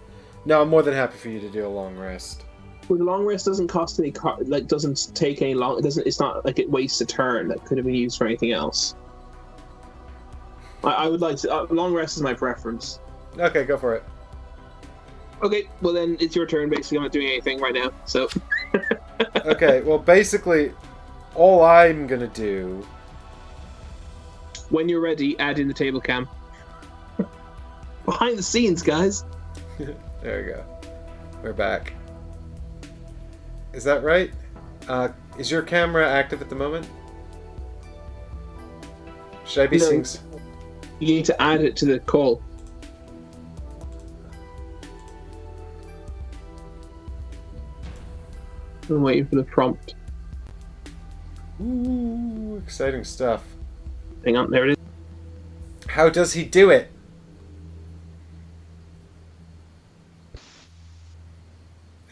no, I'm more than happy for you to do a long rest. Well, the long rest doesn't cost any, doesn't take any long. It doesn't. It's not like it wastes a turn that could have been used for anything else. I would like to. Long rest is my preference. Okay, go for it. Okay, well then it's your turn. Basically, I'm not doing anything right now. So. Okay, well basically, all I'm gonna do. When you're ready, add in the table cam. Behind the scenes, guys. There we go. We're back. Is that right? Is your camera active at the moment? Should I be seeing... You need to add it to the call. I'm waiting for the prompt. Ooh, exciting stuff. Hang on, there it is. How does he do it?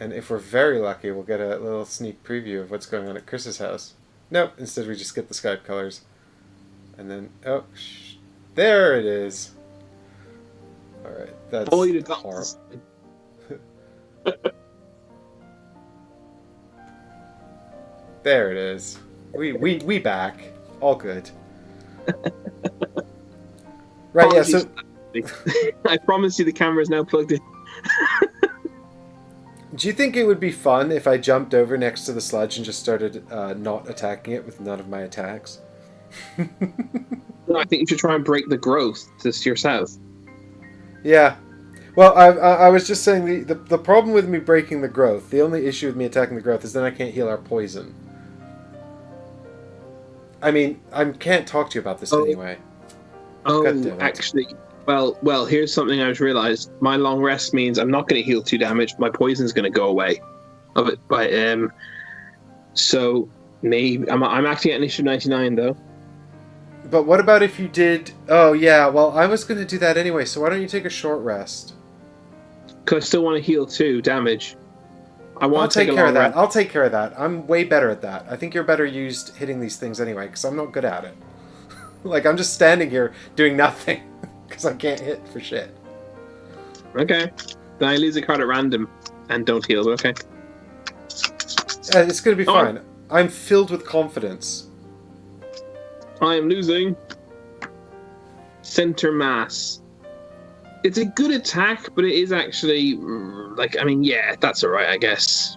And if we're very lucky, we'll get a little sneak preview of what's going on at Chris's house. Nope, instead we just get the Skype colors. And then, oh, there it is. Alright, that's horrible. There it is. We back. All good. Right, yeah, so... I promise you the camera is now plugged in. Do you think it would be fun if I jumped over next to the sludge and just started not attacking it with none of my attacks? No, I think you should try and break the growth to your south. Yeah. Well, I was just saying the problem with me breaking the growth, the only issue with me attacking the growth is then I can't heal our poison. I mean, I can't talk to you about this anyway. Oh, actually... Well, here's something I just realised. My long rest means I'm not going to heal 2 damage. My poison's going to go away. Of it, but so maybe I'm acting at initiative 99 though. But what about if you did? Oh yeah, well I was going to do that anyway. So why don't you take a short rest? Because I still want to heal 2 damage. I'll take care of that. I'll take care of that. I'm way better at that. I think you're better used hitting these things anyway, because I'm not good at it. Like I'm just standing here doing nothing. Because I can't hit for shit. Okay. Then I lose a card at random and don't heal, but okay. It's going to be fine. I'm filled with confidence. I am losing. Center mass. It's a good attack, but it is actually... yeah, that's alright, I guess.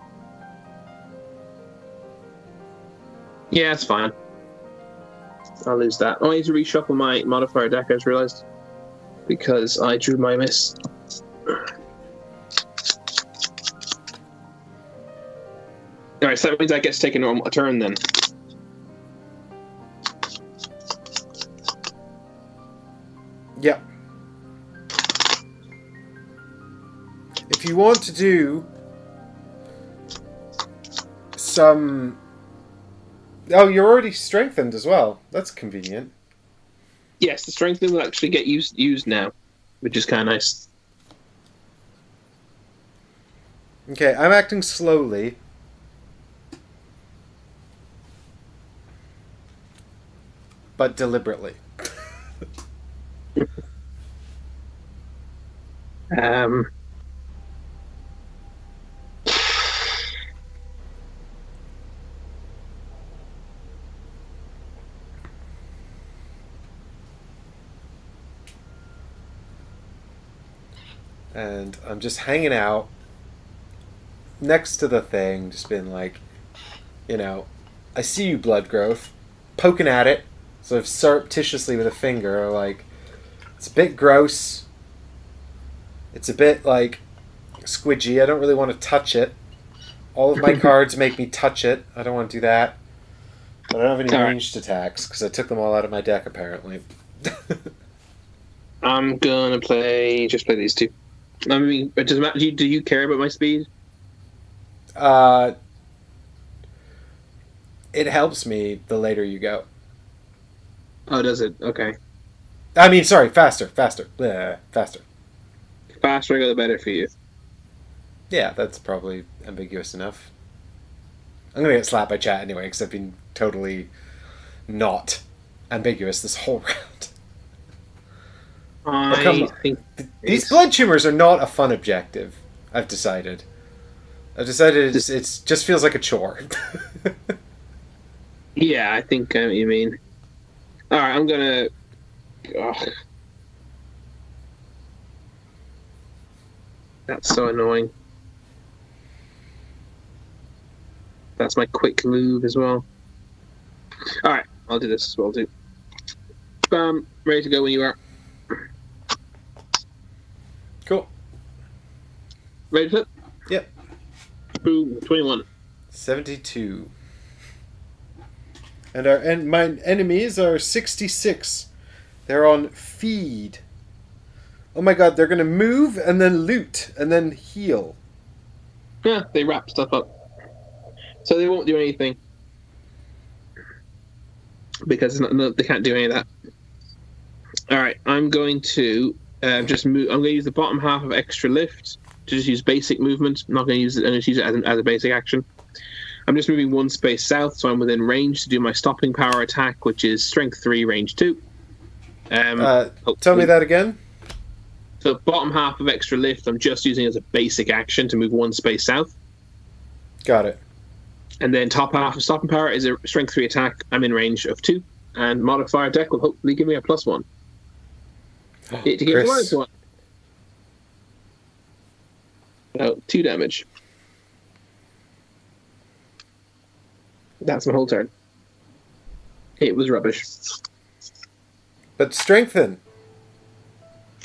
Yeah, it's fine. I'll lose that. I need to reshuffle my modifier deck, I just realised. Because I drew my miss. Alright, so that means I get to take a turn then. Yep. If you want to do some... Oh, you're already strengthened as well. That's convenient. Yes, the strengthening will actually get used now, which is kind of nice. Okay, I'm acting slowly. But deliberately. And I'm just hanging out next to the thing, just being like, I see you, blood growth, poking at it, sort of surreptitiously with a finger, like, it's a bit gross, it's a bit, like, squidgy, I don't really want to touch it. All of my cards make me touch it, I don't want to do that. But I don't have any ranged attacks, because I took them all out of my deck, apparently. I'm gonna just play these 2. I mean, it doesn't matter. Do you care about my speed? It helps me the later you go. Oh, does it? Okay. I mean, sorry, faster. Bleh, faster. Faster I go, the better for you. Yeah, that's probably ambiguous enough. I'm gonna get slapped by chat anyway, because I've been totally not ambiguous this whole round. I think These blood tumors are not a fun objective. I've decided it's just feels like a chore. Yeah, I think I know what you mean. All right, I'm gonna. Ugh. That's so annoying. That's my quick move as well. All right, I'll do this as well too. Bam, ready to go when you are. Cool. Ready to hit? Yep. Boom, 21. 72. And my enemies are 66. They're on feed. Oh my god, they're gonna move and then loot and then heal. Yeah, they wrap stuff up. So they won't do anything. Because they can't do any of that. Alright, I'm going to just move. I'm going to use the bottom half of extra lift to just use basic movement. I'm not going to use it. I'm going to use it as a basic action. I'm just moving one space south, so I'm within range to do my stopping power attack, which is strength 3, range 2. Tell me that again. So bottom half of extra lift, I'm just using as a basic action to move one space south. Got it. And then top half of stopping power is a strength 3 attack. I'm in range of 2. And modifier deck will hopefully give me a +1. To give me -1. Oh, 2 damage. That's my whole turn. It was rubbish. But strengthen.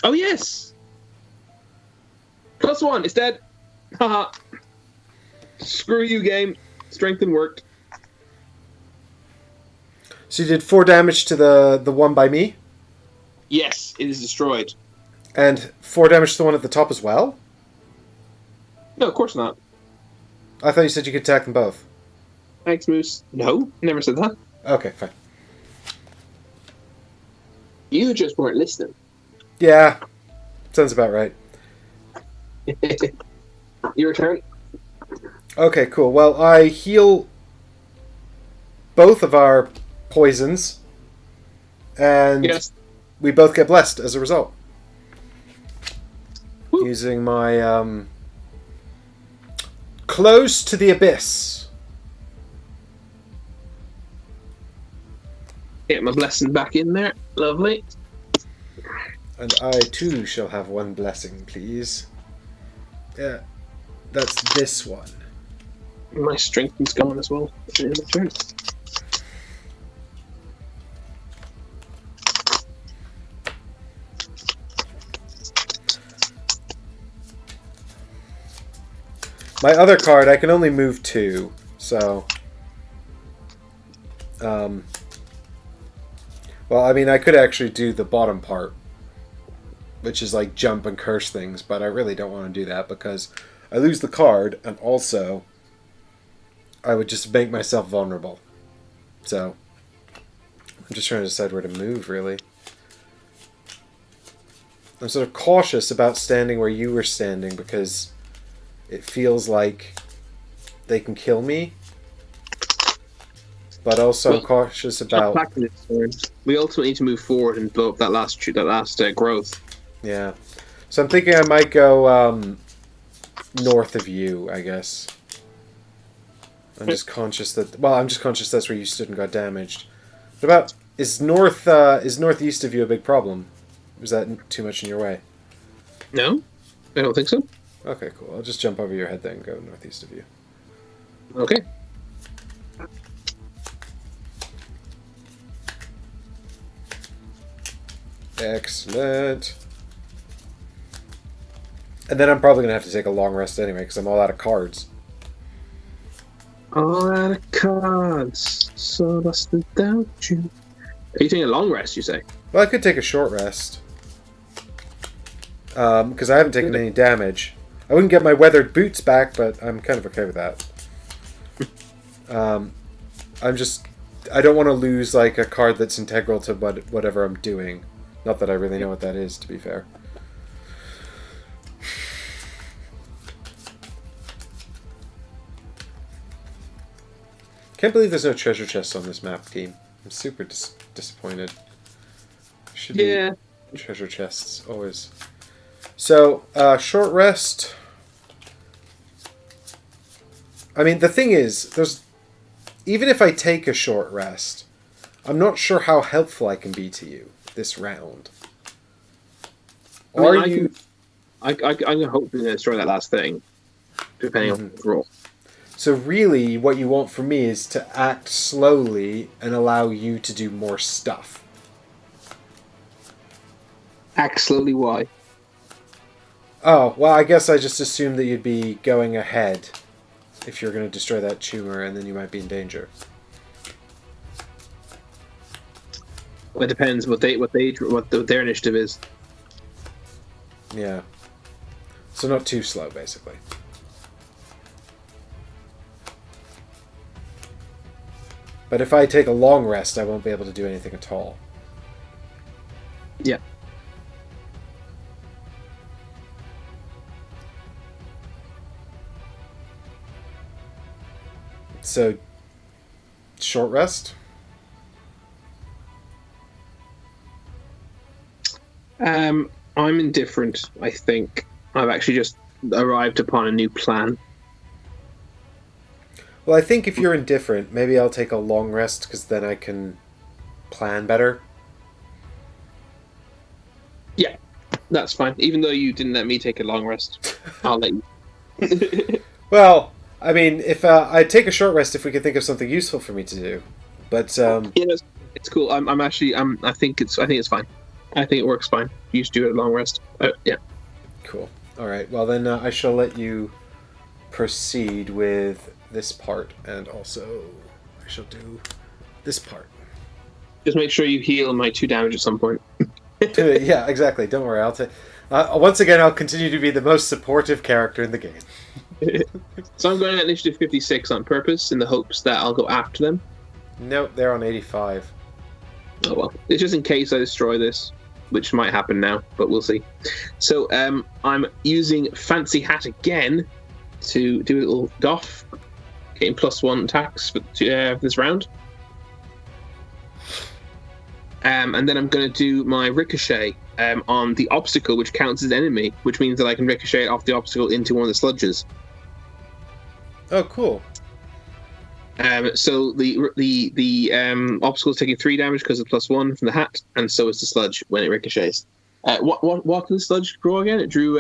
Oh, yes! +1, it's dead. Haha. Screw you, game. Strengthen worked. So you did 4 damage to the one by me? Yes, it is destroyed. And 4 damage to the one at the top as well? No, of course not. I thought you said you could attack them both. Thanks, Moose. No, never said that. Okay, fine. You just weren't listening. Yeah, sounds about right. Your turn. Okay, cool. Well, I heal both of our poisons, and Yes. we both get blessed as a result. Woo. Using my Close to the Abyss. Get my blessing back in there. Lovely. And I too shall have one blessing, please. Yeah, that's this one. My strength is gone as well. It's my turn. My other card, I can only move 2, so... Well, I mean, I could actually do the bottom part, which is like jump and curse things, but I really don't want to do that because I lose the card, and also I would just make myself vulnerable. So I'm just trying to decide where to move, really. I'm sort of cautious about standing where you were standing because it feels like they can kill me. But also I'm cautious about... We ultimately need to move forward and blow up that last growth. Yeah. So I'm thinking I might go north of you, I guess. I'm just conscious that... Well, I'm just conscious that's where you stood and got damaged. What about... Is northeast of you a big problem? Is that too much in your way? No, I don't think so. Okay, cool. I'll just jump over your head then and go northeast of you. Okay. Excellent. And then I'm probably going to have to take a long rest anyway, because I'm all out of cards. All out of cards. So that's the doubt you. Are you taking a long rest, you say? Well, I could take a short rest. Because I haven't taken any damage. I wouldn't get my weathered boots back, but I'm kind of okay with that. I don't want to lose like a card that's integral to whatever I'm doing. Not that I really know what that is, to be fair. Can't believe there's no treasure chests on this map, team. I'm super disappointed. Should Yeah. be treasure chests, always. So, short rest. I mean, the thing is, even if I take a short rest, I'm not sure how helpful I can be to you this round. I'm going to hopefully destroy that last thing, depending on the roll. So really, what you want from me is to act slowly and allow you to do more stuff. Act slowly, why? Oh, well, I guess I just assumed that you'd be going ahead if you're going to destroy that tumor, and then you might be in danger. Well, it depends what their initiative is. Yeah. So not too slow, basically. But if I take a long rest, I won't be able to do anything at all. Yeah. So, short rest? I'm indifferent, I think. I've actually just arrived upon a new plan. Well, I think if you're indifferent, maybe I'll take a long rest, because then I can plan better. Yeah, that's fine. Even though you didn't let me take a long rest, I'll let you. Well, I mean, if I'd take a short rest if we could think of something useful for me to do. But yeah, it's cool. I think it's fine. I think it works fine. You should do it a long rest. Yeah. Cool. All right. Well, then I shall let you proceed with this part, and also I shall do this part. Just make sure you heal my 2 damage at some point. Yeah, exactly. Don't worry. I'll take. Once again, I'll continue to be the most supportive character in the game. So I'm going at initiative 56 on purpose in the hopes that I'll go after them. Nope, they're on 85. Oh well. It's just in case I destroy this, which might happen now, but we'll see. So I'm using Fancy Hat again to do a little doff, getting +1 attacks for this round. And then I'm going to do my ricochet on the obstacle, which counts as enemy, which means that I can ricochet it off the obstacle into one of the sludges. Oh, cool. So the obstacle is taking 3 damage because of +1 from the hat, and so is the sludge when it ricochets. What can the sludge draw again? It drew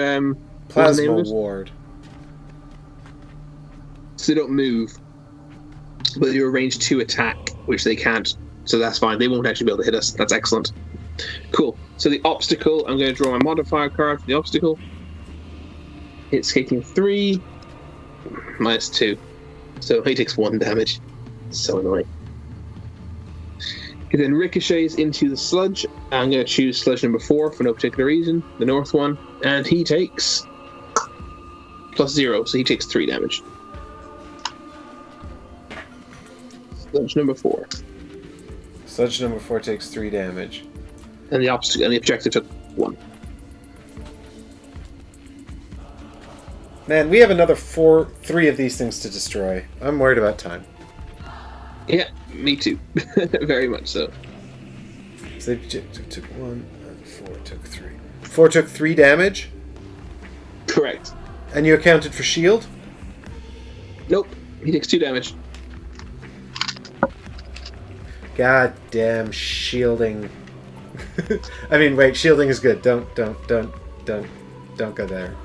Plasma ward. So they don't move, but they do a range 2 attack, which they can't. So that's fine. They won't actually be able to hit us. That's excellent. Cool. So the obstacle, I'm going to draw my modifier card for the obstacle. It's taking 3 -2. So he takes 1 damage. So annoying. He then ricochets into the sludge. I'm going to choose sludge number 4 for no particular reason, the north one, and he takes +0, so he takes 3 damage. Sludge number 4. Sludge number 4 takes 3 damage. And the objective took 1. Man, we have another 3 of these things to destroy. I'm worried about time. Yeah, me too. Very much so. So they took 1, and 4 took 3. 4 took 3 damage? Correct. And you accounted for shield? Nope. He takes 2 damage. God damn shielding. I mean, wait, shielding is good. Don't go there.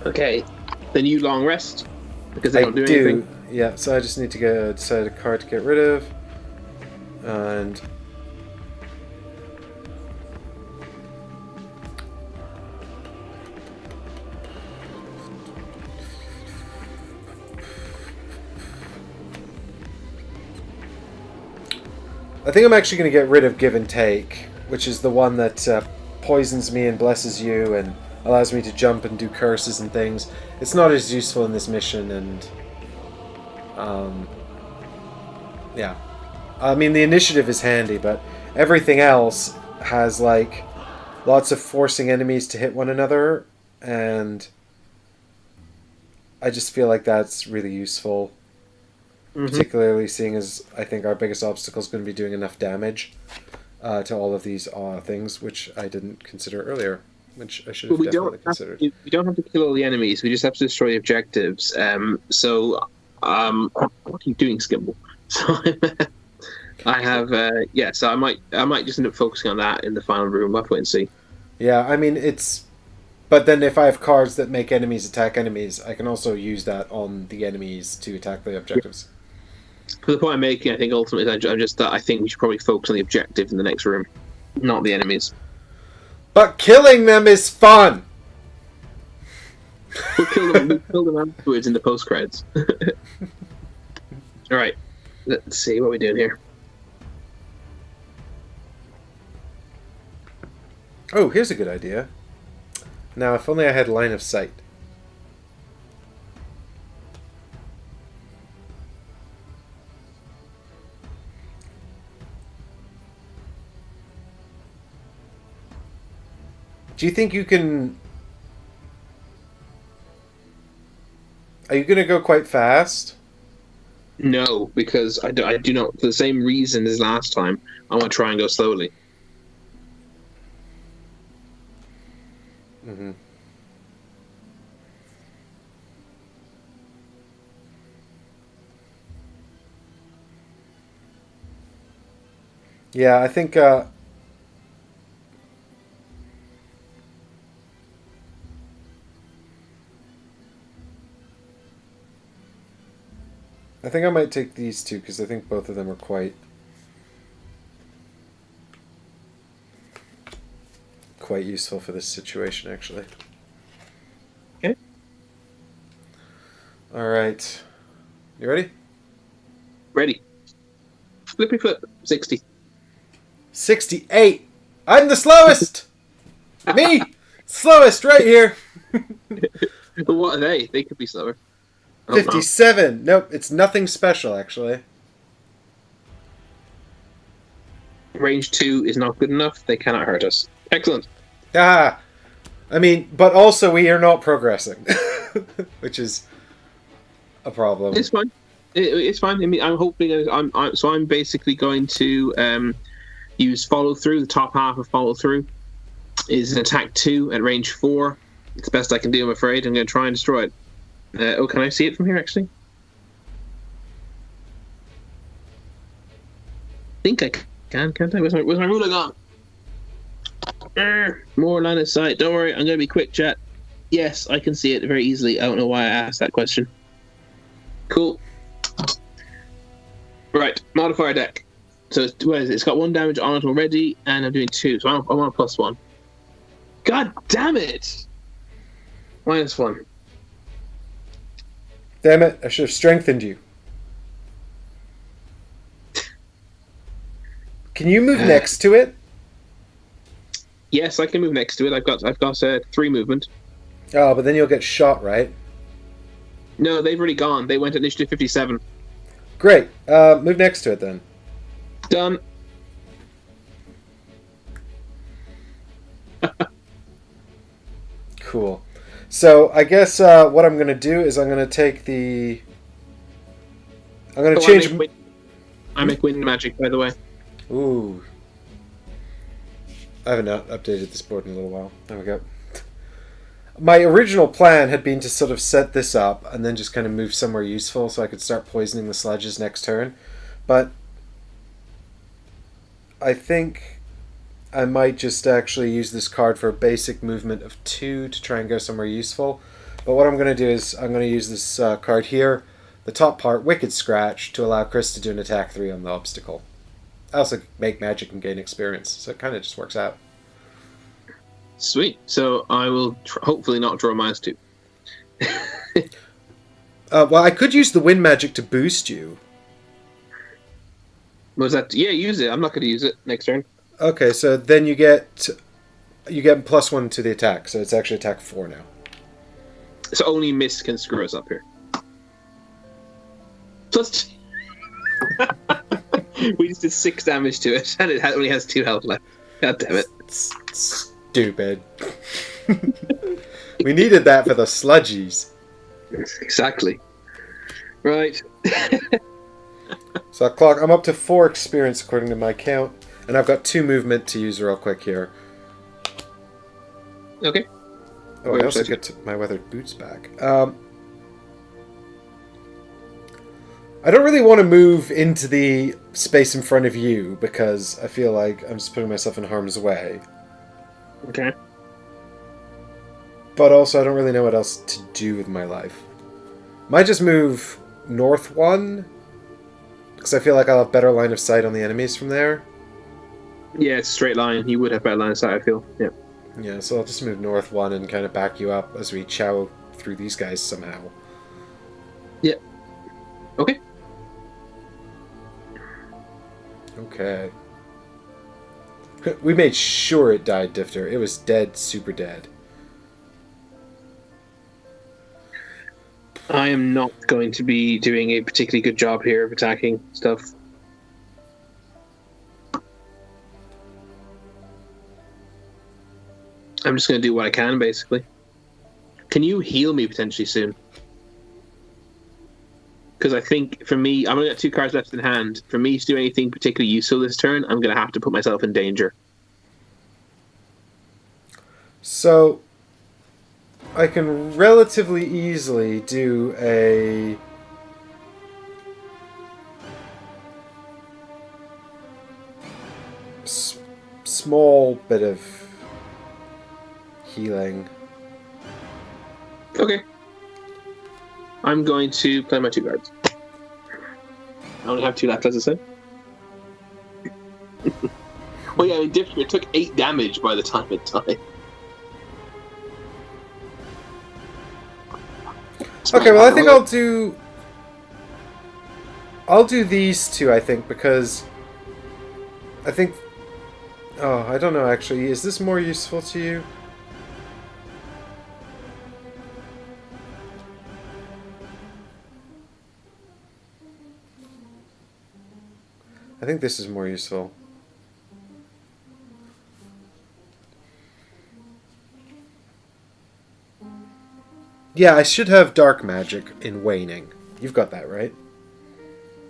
Okay. Then you long rest because they don't do anything. Yeah, so I just need to decide a card to get rid of. And I think I'm actually going to get rid of Give and Take, which is the one that poisons me and blesses you and allows me to jump and do curses and things. It's not as useful in this mission, and yeah. I mean, the initiative is handy, but everything else has like lots of forcing enemies to hit one another, and I just feel like that's really useful. Particularly seeing as I think our biggest obstacle is going to be doing enough damage to all of these things, which I didn't consider earlier, which I should have definitely considered. We don't have to kill all the enemies. We just have to destroy the objectives. What are you doing, Skimble? So I have So I might just end up focusing on that in the final room. I'll have to wait and see. Yeah, I mean it's. But then if I have cards that make enemies attack enemies, I can also use that on the enemies to attack the objectives. For the point I'm making, I think ultimately I think we should probably focus on the objective in the next room, not the enemies. But killing them is fun. We'll kill them afterwards in the post credits. All right, let's see what we're doing here. Oh, here's a good idea. Now, if only I had line of sight. Do you think you can... Are you going to go quite fast? No, because I do not, for the same reason as last time, I want to try and go slowly. Mm-hmm. Yeah, I think I might take these two because I think both of them are quite useful for this situation, actually. Okay. All right. You ready? Ready. Flippy flip. 60. 68. I'm the slowest. Me, slowest right here. But what are they? They could be slower. 57. Nope, it's nothing special, actually. Range 2 is not good enough. They cannot hurt us. Excellent. Ah, I mean, but also we are not progressing, which is a problem. It's fine. It's fine. I mean, I'm hoping. I'm basically going to use follow through. The top half of follow through is an attack 2 at range 4. It's the best I can do. I'm afraid. I'm going to try and destroy it. Can I see it from here? Actually, I think I can. Can't I? Where's my ruler gone? More line of sight. Don't worry. I'm going to be quick, chat. Yes, I can see it very easily. I don't know why I asked that question. Cool. Right, modifier deck. So what is it? It's got 1 damage on it already, and I'm doing 2. So I want a +1. God damn it! -1. Damn it! I should have strengthened you. Can you move next to it? Yes, I can move next to it. I've got 3 movement. Oh, but then you'll get shot, right? No, they've already gone. They went at initiative 57. Great. Move next to it then. Done. Cool. So I guess what I'm going to do is I'm going to take the... I'm going to change... I make wind magic, by the way. Ooh. I haven't updated this board in a little while. There we go. My original plan had been to sort of set this up and then just kind of move somewhere useful so I could start poisoning the sludges next turn. But I think I might just actually use this card for a basic movement of 2 to try and go somewhere useful. But what I'm going to do is I'm going to use this card here, the top part, Wicked Scratch, to allow Chris to do an attack 3 on the obstacle. I also make magic and gain experience, so it kind of just works out. Sweet. So I will hopefully not draw -2. Well, I could use the wind magic to boost you. Was that? Yeah, use it. I'm not going to use it next turn. Okay, so then you get +1 to the attack, so it's actually attack 4 now. So only mist can screw us up here. Plus, we just did 6 damage to it, and it only has 2 health left. God damn it! Stupid. We needed that for the sludgies. Exactly. Right. So I'm up to 4 experience according to my count, and I've got 2 movement to use real quick here. Okay. Oh, I also get my weathered boots back. I don't really want to move into the space in front of you because I feel like I'm just putting myself in harm's way. Okay. But also, I don't really know what else to do with my life. Might just move north 1, because I feel like I'll have better line of sight on the enemies from there. Yeah, it's a straight line. You would have better line of sight, I feel. Yeah. Yeah, so I'll just move north 1 and kind of back you up as we chow through these guys somehow. Yeah. Okay. Okay. We made sure it died, Difter. It was dead, super dead. I am not going to be doing a particularly good job here of attacking stuff. I'm just going to do what I can, basically. Can you heal me potentially soon? Because I think, for me, I'm going to get 2 cards left in hand. For me to do anything particularly useful this turn, I'm going to have to put myself in danger. So, I can relatively easily do a... small bit of healing. Okay. I'm going to play my 2 cards. I only have 2 left, as I said. Well, yeah, it took 8 damage by the time it died. Okay, well, I think I'll do these 2, I think, because I think... Oh, I don't know, actually. Is this more useful to you? I think this is more useful. Yeah, I should have dark magic in waning. You've got that, right?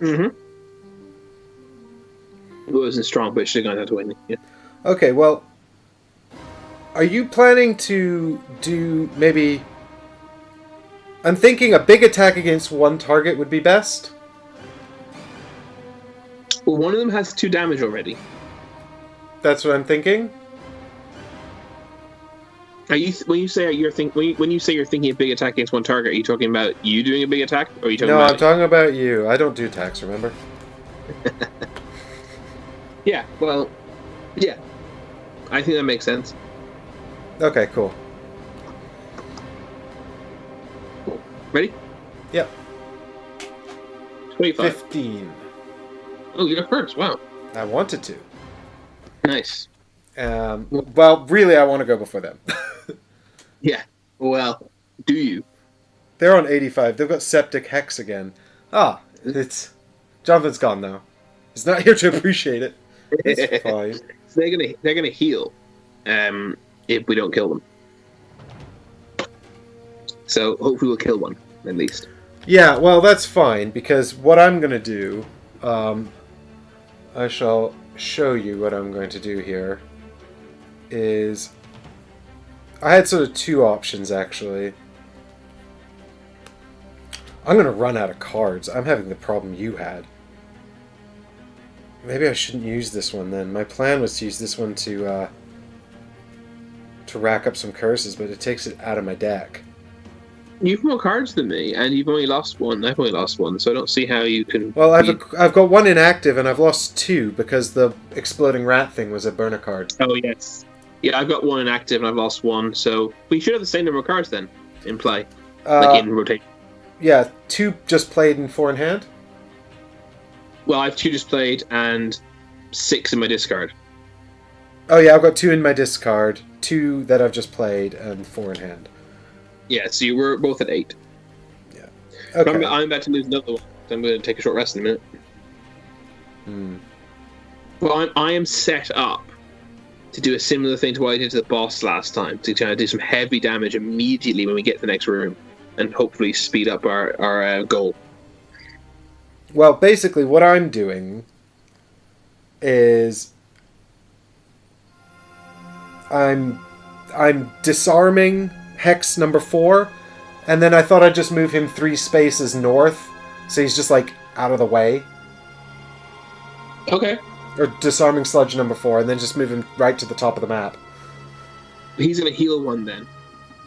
Mm-hmm. It wasn't strong, but it should have gone out to win. Yeah. Okay, well... Are you planning to do maybe... I'm thinking a big attack against 1 target would be best. Well, one of them has 2 damage already. That's what I'm thinking. Are you when you say you're thinking a big attack against 1 target? Are you talking about you doing a big attack, or are you talking No, about? I'm talking about you. I don't do attacks, remember? Yeah. Well. Yeah. I think that makes sense. Okay, cool. Ready? Yep. 25. 15. Oh, you're first. Wow. I wanted to. Nice. Well, really, I want to go before them. Yeah. Well, do you? They're on 85. They've got Septic Hex again. Ah, it's... Jonathan's gone now. He's not here to appreciate it. It's fine. So they're gonna heal, if we don't kill them. So hopefully we'll kill one at least. Yeah, well, that's fine, because what I'm going to do, I shall show you what I'm going to do here, is... I had sort of 2 options, actually. I'm going to run out of cards. I'm having the problem you had. Maybe I shouldn't use this one, then. My plan was to use this one to rack up some curses, but it takes it out of my deck. You've more cards than me, and you've only lost 1. I've only lost 1, so I don't see how you can... Well, I've got 1 inactive, and I've lost 2, because the exploding rat thing was a burner card. Oh, yes. Yeah, I've got 1 inactive, and I've lost 1, so we should have the same number of cards, then, in play. Like, in rotation. Yeah, 2 just played and 4 in hand? Well, I have 2 just played, and 6 in my discard. Oh yeah, I've got 2 in my discard, 2 that I've just played, and 4 in hand. Yeah, so you were both at 8. Yeah. Okay. I'm about to lose another one, so I'm going to take a short rest in a minute. Well, I am set up to do a similar thing to what I did to the boss last time, to try to do some heavy damage immediately when we get to the next room, and hopefully speed up our goal. Well, basically, what I'm doing is I'm disarming Hex number 4, and then I thought I'd just move him 3 spaces north, so he's just like out of the way. Okay. Or disarming Sludge number 4, and then just move him right to the top of the map. He's gonna heal 1 then.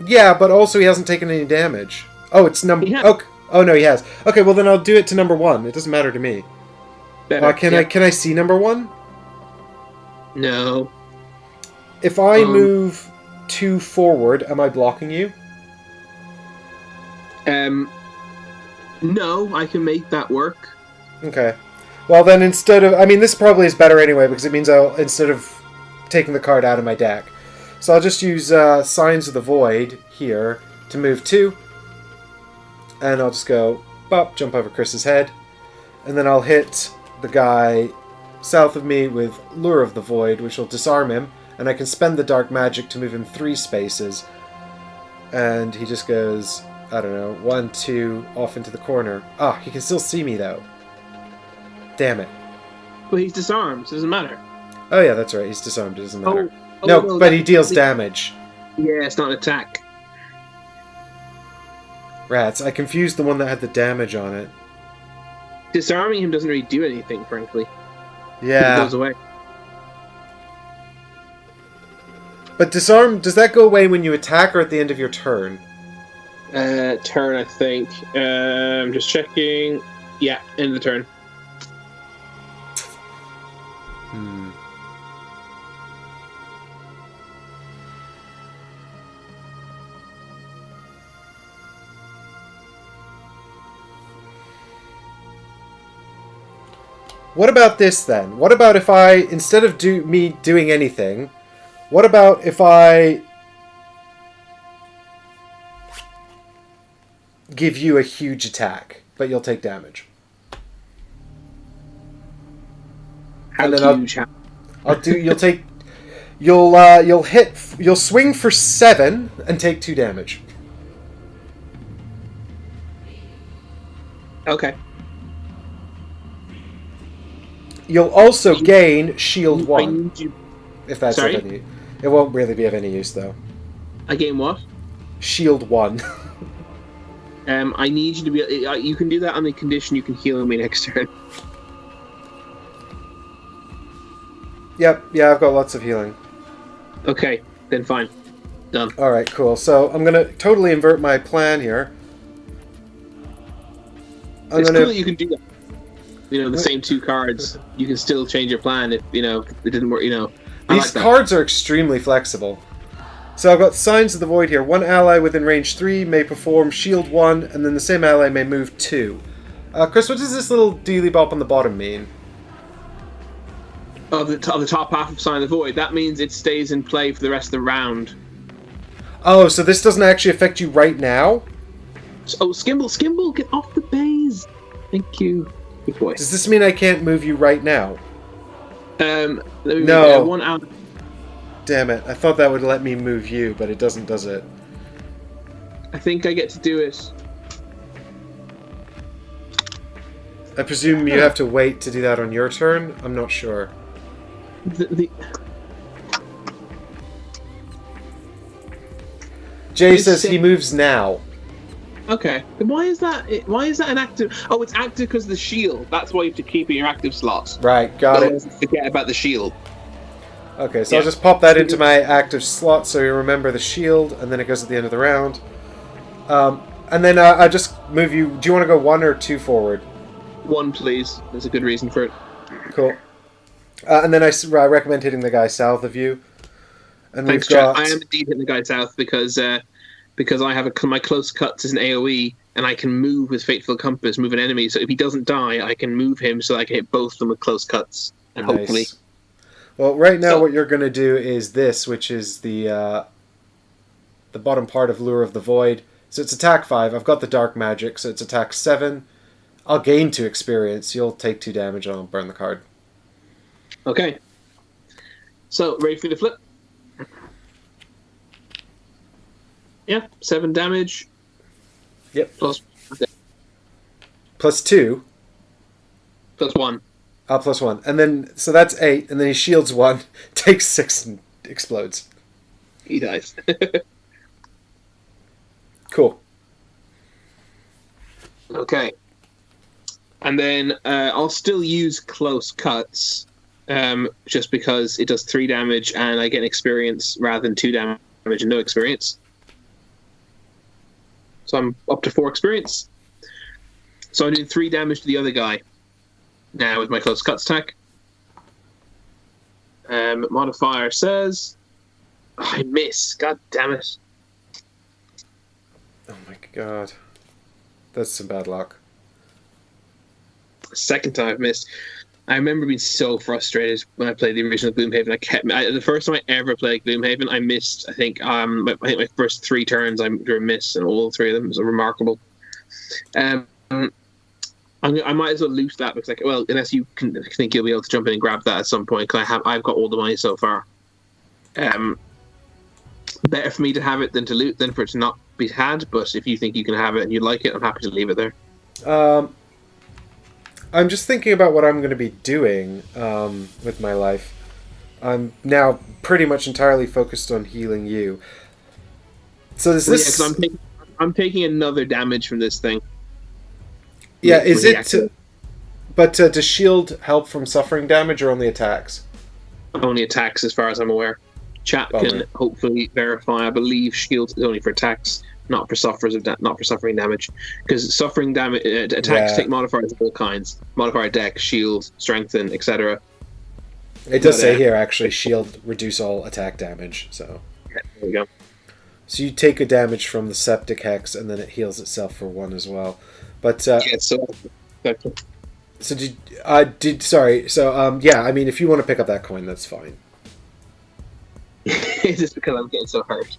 Yeah, but also he hasn't taken any damage. Oh, it's number. Okay. Oh no, he has. Okay, well then I'll do it to number 1. It doesn't matter to me. Better. Can I see number 1? No. If I move 2 forward, am I blocking you? No, I can make that work. Okay. Well then, instead of, I mean, this probably is better anyway because it means I'll, instead of taking the card out of my deck, so I'll just use Signs of the Void here to move 2, and I'll just go bop, jump over Chris's head, and then I'll hit the guy south of me with Lure of the Void, which will disarm him, and I can spend the Dark Magic to move him 3 spaces, and he just goes, I don't know, 1, 2, off into the corner. Ah, he can still see me though. Damn it. Well, he's disarmed, so it doesn't matter. Oh yeah, that's right, he's disarmed, it doesn't matter. No, but he deals damage. Yeah, it's not an attack. Rats, I confused the one that had the damage on it. Disarming him doesn't really do anything, frankly. Yeah. He goes away. But disarm, does that go away when you attack or at the end of your turn? Turn, I think. I'm just checking. Yeah, end of the turn. What about this then? What about if I, instead of me doing anything, what about if I give you a huge attack, but you'll take damage? How and then huge? You'll swing for 7 and take 2 damage. Okay. You'll also gain Shield 1. If that's Sorry? of any. It won't really be of any use, though. I gain what? Shield 1. I need you to be... you can do that on the condition you can heal me next turn. Yep, yeah, I've got lots of healing. Okay, then fine. Done. Alright, cool. So, I'm gonna totally invert my plan here. It's cool that you can do that. You know, the same 2 cards, you can still change your plan if, you know, it didn't work, you know. These cards are extremely flexible. So I've got Signs of the Void here. 1 ally within range 3 may perform Shield 1, and then the same ally may move 2. Chris, what does this little dealy bop on the bottom mean? Of the top half of Sign of the Void, that means it stays in play for the rest of the round. Oh, so this doesn't actually affect you right now? Oh, Skimble, get off the base! Thank you. Good boy. Does this mean I can't move you right now? No. 1 out. Damn it. I thought that would let me move you, but it doesn't, does it? I think I get to do it. I presume you have to wait to do that on your turn? I'm not sure. Jay says he moves now. Okay. Then why is that an active? Oh, it's active because of the shield. That's why you have to keep in your active slots. Right, got it. Forget about the shield. Okay, so I'll just pop that into my active slot so you remember the shield, and then it goes at the end of the round. And then I just move you... Do you want to go 1 or 2 forward? 1, please. There's a good reason for it. Cool. And then I recommend hitting the guy south of you. And Thanks, we've got... I am indeed hitting the guy south because I have my close cuts is an AoE, and I can move with Fateful Compass, move an enemy. So if he doesn't die, I can move him so I can hit both of them with close cuts, and Nice. hopefully. Well, right now what you're going to do is this, which is the bottom part of Lure of the Void. So it's attack 5. I've got the Dark Magic, so it's attack 7. I'll gain 2 experience. You'll take 2 damage, and I'll burn the card. Okay. So, ready for the flip? Yeah, 7 damage. Yep. Plus... Okay. Plus 2? +1. +1. And then, so that's 8, and then he shields 1, takes 6, and explodes. He dies. Cool. Okay. And then I'll still use close cuts, just because it does 3 damage and I get an experience rather than 2 damage and no experience. So I'm up to 4 experience. So I'm doing 3 damage to the other guy now with my close cuts attack. Modifier says I miss. God damn it. Oh my god. That's some bad luck. Second time I've missed. I remember being so frustrated when I played the original Gloomhaven. The first time I ever played Gloomhaven, I missed. I think my first 3 turns I drew a miss, and all 3 of them. It was remarkable. I might as well loot that because, unless you think you'll be able to jump in and grab that at some point, because I've got all the money so far. Better for me to have it than to loot than for it to not be had. But if you think you can have it and you like it, I'm happy to leave it there. I'm just thinking about what I'm going to be doing with my life. I'm now pretty much entirely focused on healing you. So is this? Yeah, because I'm taking another damage from this thing. Yeah, is it? But does shield help from suffering damage or only attacks? Only attacks, as far as I'm aware. Chat can hopefully verify. I believe shield is only for attacks, not for not for suffering damage, because suffering damage attacks take modifiers of all kinds: modifier deck, shield, strengthen, etc. It does say here actually, shield reduce all attack damage. So there we go. So you take a damage from the septic hex, and then it heals itself for 1 as well. But So sorry. So yeah, I mean, if you want to pick up that coin, that's fine. It's just because I'm getting so hurt.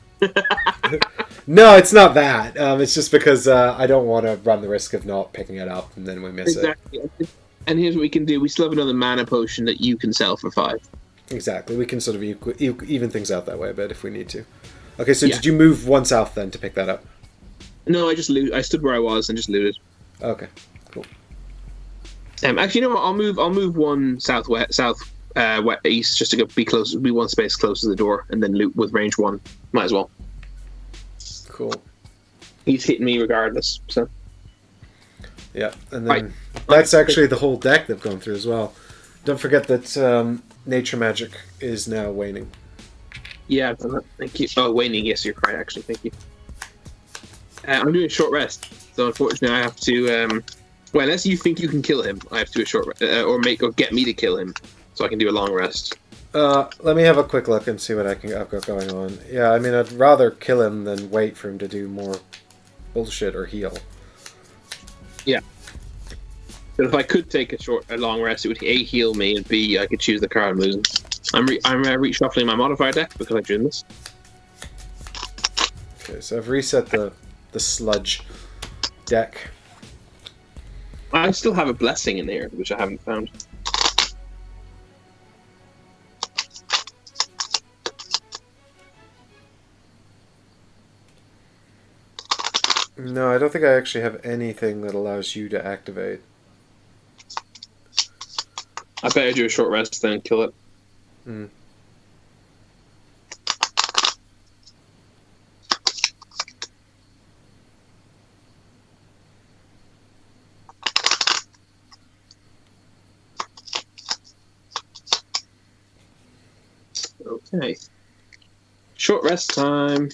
No, it's not that. It's just because I don't want to run the risk of not picking it up and then we miss it. And here's what we can do. We still have another mana potion that you can sell for 5. Exactly. We can sort of even things out that way a bit if we need to. Okay, so did you move 1 south then to pick that up? No, I stood where I was and just looted. Okay, cool. Actually, you know what? I'll move 1 east, just to be close, be 1 space close to the door, and then loot with range 1. Might as well. Cool. He's hitting me regardless. So. Yeah, and then that's actually the whole deck they've gone through as well. Don't forget that nature magic is now waning. Yeah, thank you. Oh, waning. Yes, you're right. Actually, thank you. I'm doing a short rest, so unfortunately I have to. Well, unless you think you can kill him, I have to do a short or get me to kill him, so I can do a long rest. Let me have a quick look and see what I've got going on. Yeah, I mean, I'd rather kill him than wait for him to do more bullshit or heal. Yeah. But if I could take a long rest, it would A, heal me, and B, I could choose the card I'm losing. I'm reshuffling my modifier deck because I'm doing this. Okay, so I've reset the sludge deck. I still have a blessing in there, which I haven't found. No, I don't think I actually have anything that allows you to activate. I better do a short rest then and kill it. Hmm. Okay. Short rest time.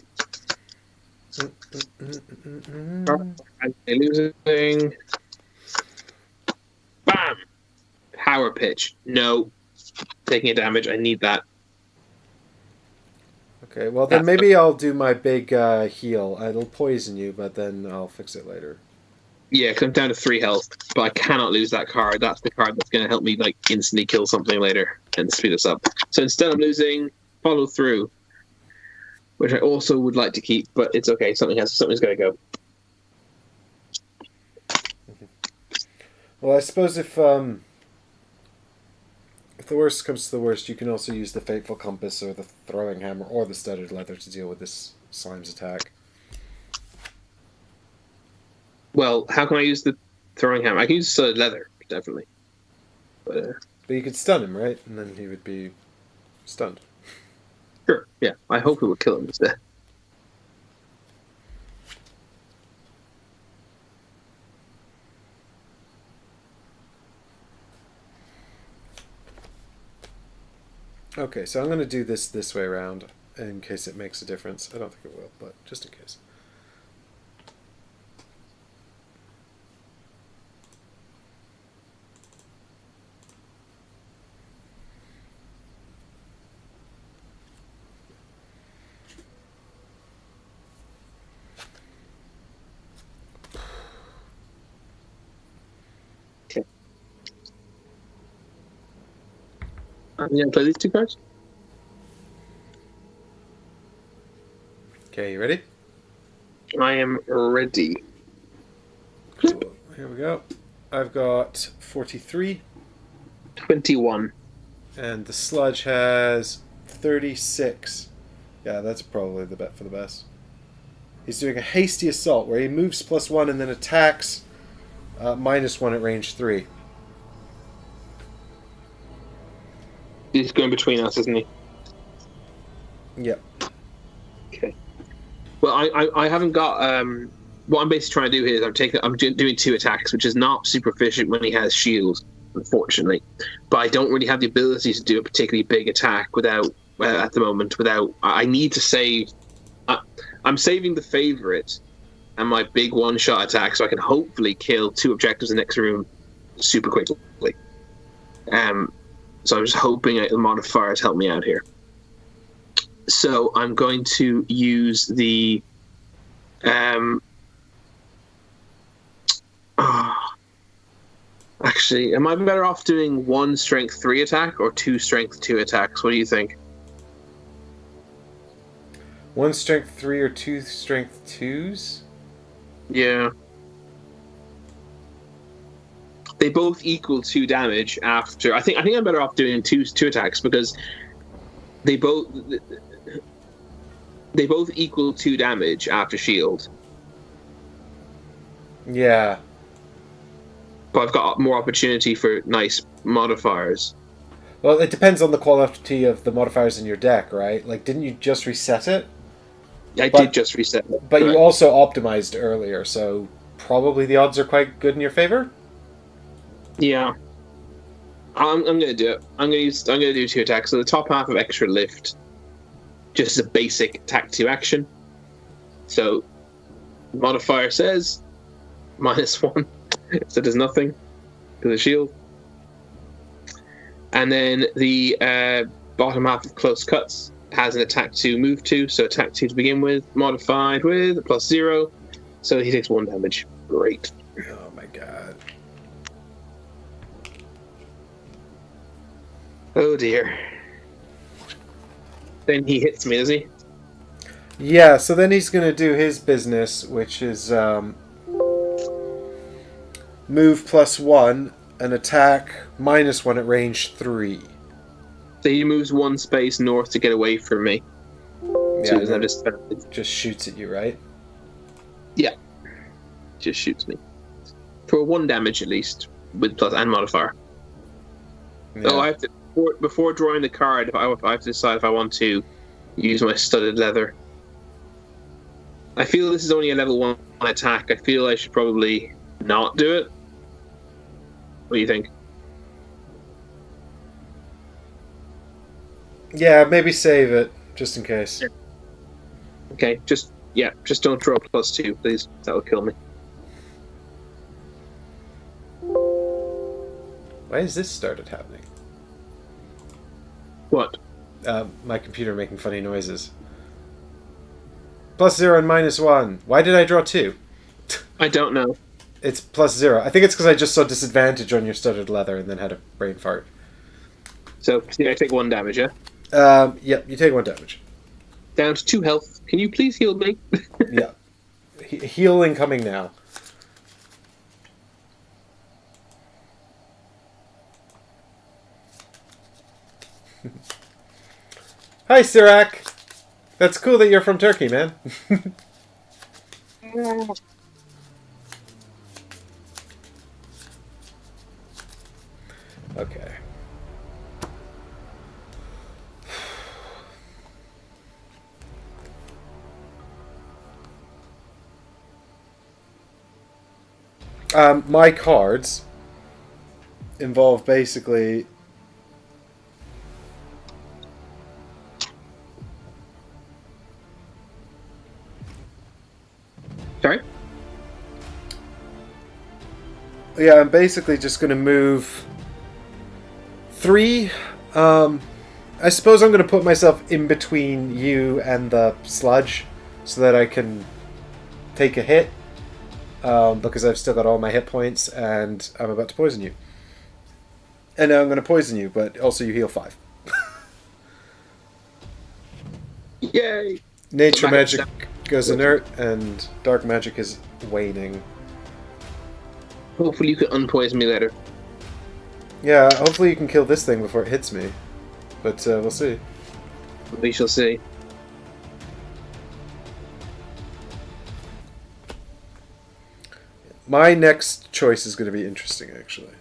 I'm losing. Bam! Power pitch. No. Taking a damage. I need that. Okay, well then maybe I'll do my big heal. It'll poison you, but then I'll fix it later. Yeah, because I'm down to 3 health, but I cannot lose that card. That's the card that's going to help me instantly kill something later and speed us up. So instead, I'm losing follow through, which I also would like to keep, but it's okay. Something's got to go. Well, I suppose if the worst comes to the worst, you can also use the Fateful Compass or the Throwing Hammer or the Studded Leather to deal with this slime's attack. Well, how can I use the Throwing Hammer? I can use Studded Leather, definitely. But you could stun him, right? And then he would be stunned. sure, yeah. I hope it will kill him instead. Okay, so I'm going to do this way around in case it makes a difference. I don't think it will, but just in case. Okay. I'm going to play these 2 cards. Okay, you ready? I am ready. Cool. Here we go. I've got 43. 21. And the sludge has 36. Yeah, that's probably the bet for the best. He's doing a hasty assault where he moves +1 and then attacks -1 at range 3. He's going between us, isn't he? Yep. Okay. Well, I haven't got. What I'm basically trying to do here is I'm doing 2 attacks, which is not super efficient when he has shield, unfortunately. But I don't really have the ability to do a particularly big attack without at the moment. I need to save. I'm saving the favorite and my big one-shot attack, so I can hopefully kill 2 objectives in the next room super quickly. So I'm just hoping the modifiers help me out here. So I'm going to use the actually, am I better off doing 1 strength 3 attack or 2 strength 2 attacks? What do you think? 1 strength 3 or 2 strength 2s? Yeah. They both equal 2 damage after. I think I'm better off doing two attacks because they both equal 2 damage after shield. Yeah. But I've got more opportunity for nice modifiers. Well, it depends on the quality of the modifiers in your deck, right? Like, didn't you just reset it? I did just reset it. But you also optimized earlier, so probably the odds are quite good in your favor? Yeah. I'm going to do it. I'm going to do 2 attacks. So the top half of extra lift, just a basic attack 2 action. So modifier says -1, so there's nothing to the shield. And then the bottom half of close cuts has an attack 2 move 2, so attack 2 to begin with, modified with a +0, so he takes 1 damage. Great. Oh my god. Oh dear. Then he hits me, does he? Yeah, so then he's going to do his business, which is move +1 and attack -1 at range 3. So he moves 1 space north to get away from me. So Yeah, he doesn't have disadvantage. just shoots at you, right? Yeah. Just shoots me. For 1 damage at least, with plus and modifier. Yeah. Oh, I have to before drawing the card. I have to decide if I want to use my studded leather. I feel this is only a level 1 attack. I feel I should probably not do it. What do you think? Yeah, maybe save it, just in case. Okay, just don't draw +2, please. That will kill me. Why has this started happening? What? My computer making funny noises. +0 and -1. Why did I draw 2? I don't know. It's +0. I think it's because I just saw disadvantage on your studded leather and then had a brain fart. So I take 1 damage, yeah? Yep, you take 1 damage. Down to 2 health. Can you please heal me? Yeah. Healing coming now. Hi, Sirac! That's cool that you're from Turkey, man. Okay. My cards involve basically Sorry? yeah, I'm basically just going to move 3. I suppose I'm going to put myself in between you and the sludge so that I can take a hit. Because I've still got all my hit points and I'm about to poison you. And now I'm going to poison you, but also you heal 5. Yay! Nature magic goes inert and dark magic is waning. Hopefully you can unpoison me later. Yeah, hopefully you can kill this thing before it hits me. But we'll see. We shall see. My next choice is going to be interesting, actually.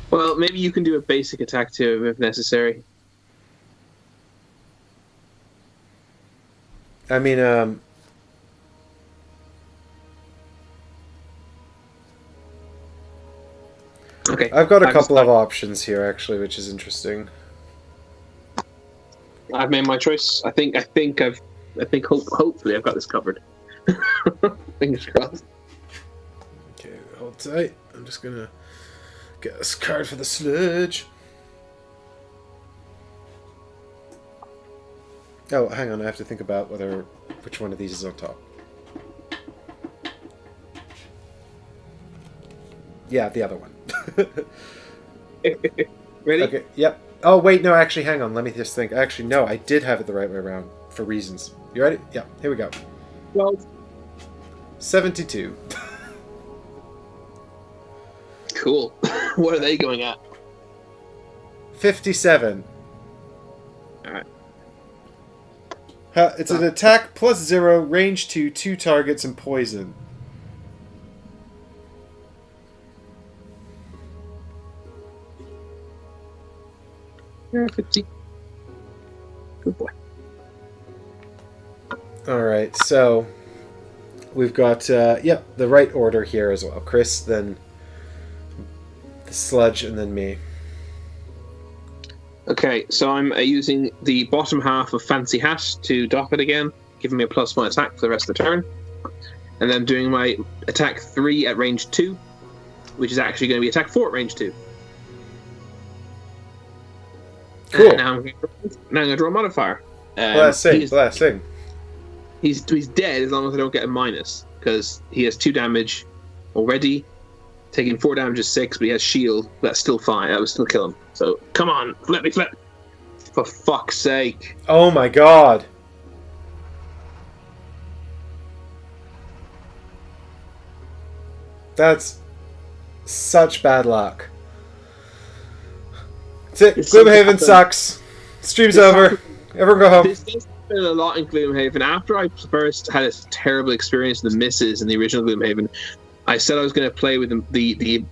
Well, maybe you can do a basic attack too if necessary. I mean, Okay. I've got a couple of options here, actually, which is interesting. I've made my choice. Hopefully I've got this covered. Fingers crossed. Okay, hold tight. I'm just going to get this card for the sludge. Oh, hang on. I have to think about which one of these is on top. Yeah, the other one. Ready? Okay, yep. Oh, wait, no, actually, hang on. Let me just think. Actually, no, I did have it the right way around for reasons. You ready? Yeah, here we go. 12. 72. Cool. What are they going at? 57. Alright. It's an attack plus 0, range 2, 2 targets, and poison. Yeah, 50. Good boy. Alright, so we've got, the right order here as well. Chris, then the sludge, and then me. Okay, so I'm using the bottom half of Fancy Hat to dock it again, giving me a +1 attack for the rest of the turn. And then doing my attack 3 at range 2, which is actually going to be attack 4 at range 2. Cool. And now I'm going to draw a modifier. Blessing. He's dead as long as I don't get a minus, because he has 2 damage already. Taking 4 damage is 6, but he has shield. That's still fine. I would still kill him. So, come on, let me flip. For fuck's sake. Oh my god. That's such bad luck. That's it. Gloomhaven sucks. Stream's over. Everyone go home. This does happen a lot in Gloomhaven. After I first had a terrible experience with the misses in the original Gloomhaven, I said I was going to play with the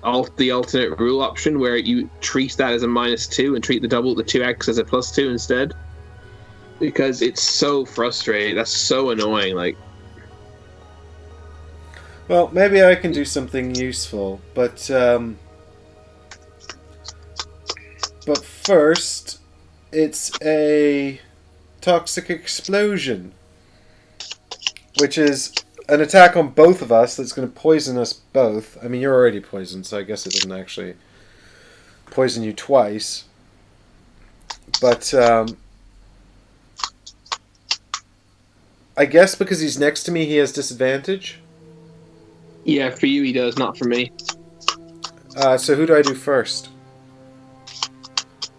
alternate rule option where you treat that as a -2 and treat the 2x as a +2 instead, because it's so frustrating. That's so annoying. Like, well, maybe I can do something useful, but first, it's a toxic explosion, which is an attack on both of us that's going to poison us both. I mean, you're already poisoned, so I guess it doesn't actually poison you twice. But I guess because he's next to me, he has disadvantage. yeah, for you he does, not for me. So who do I do first?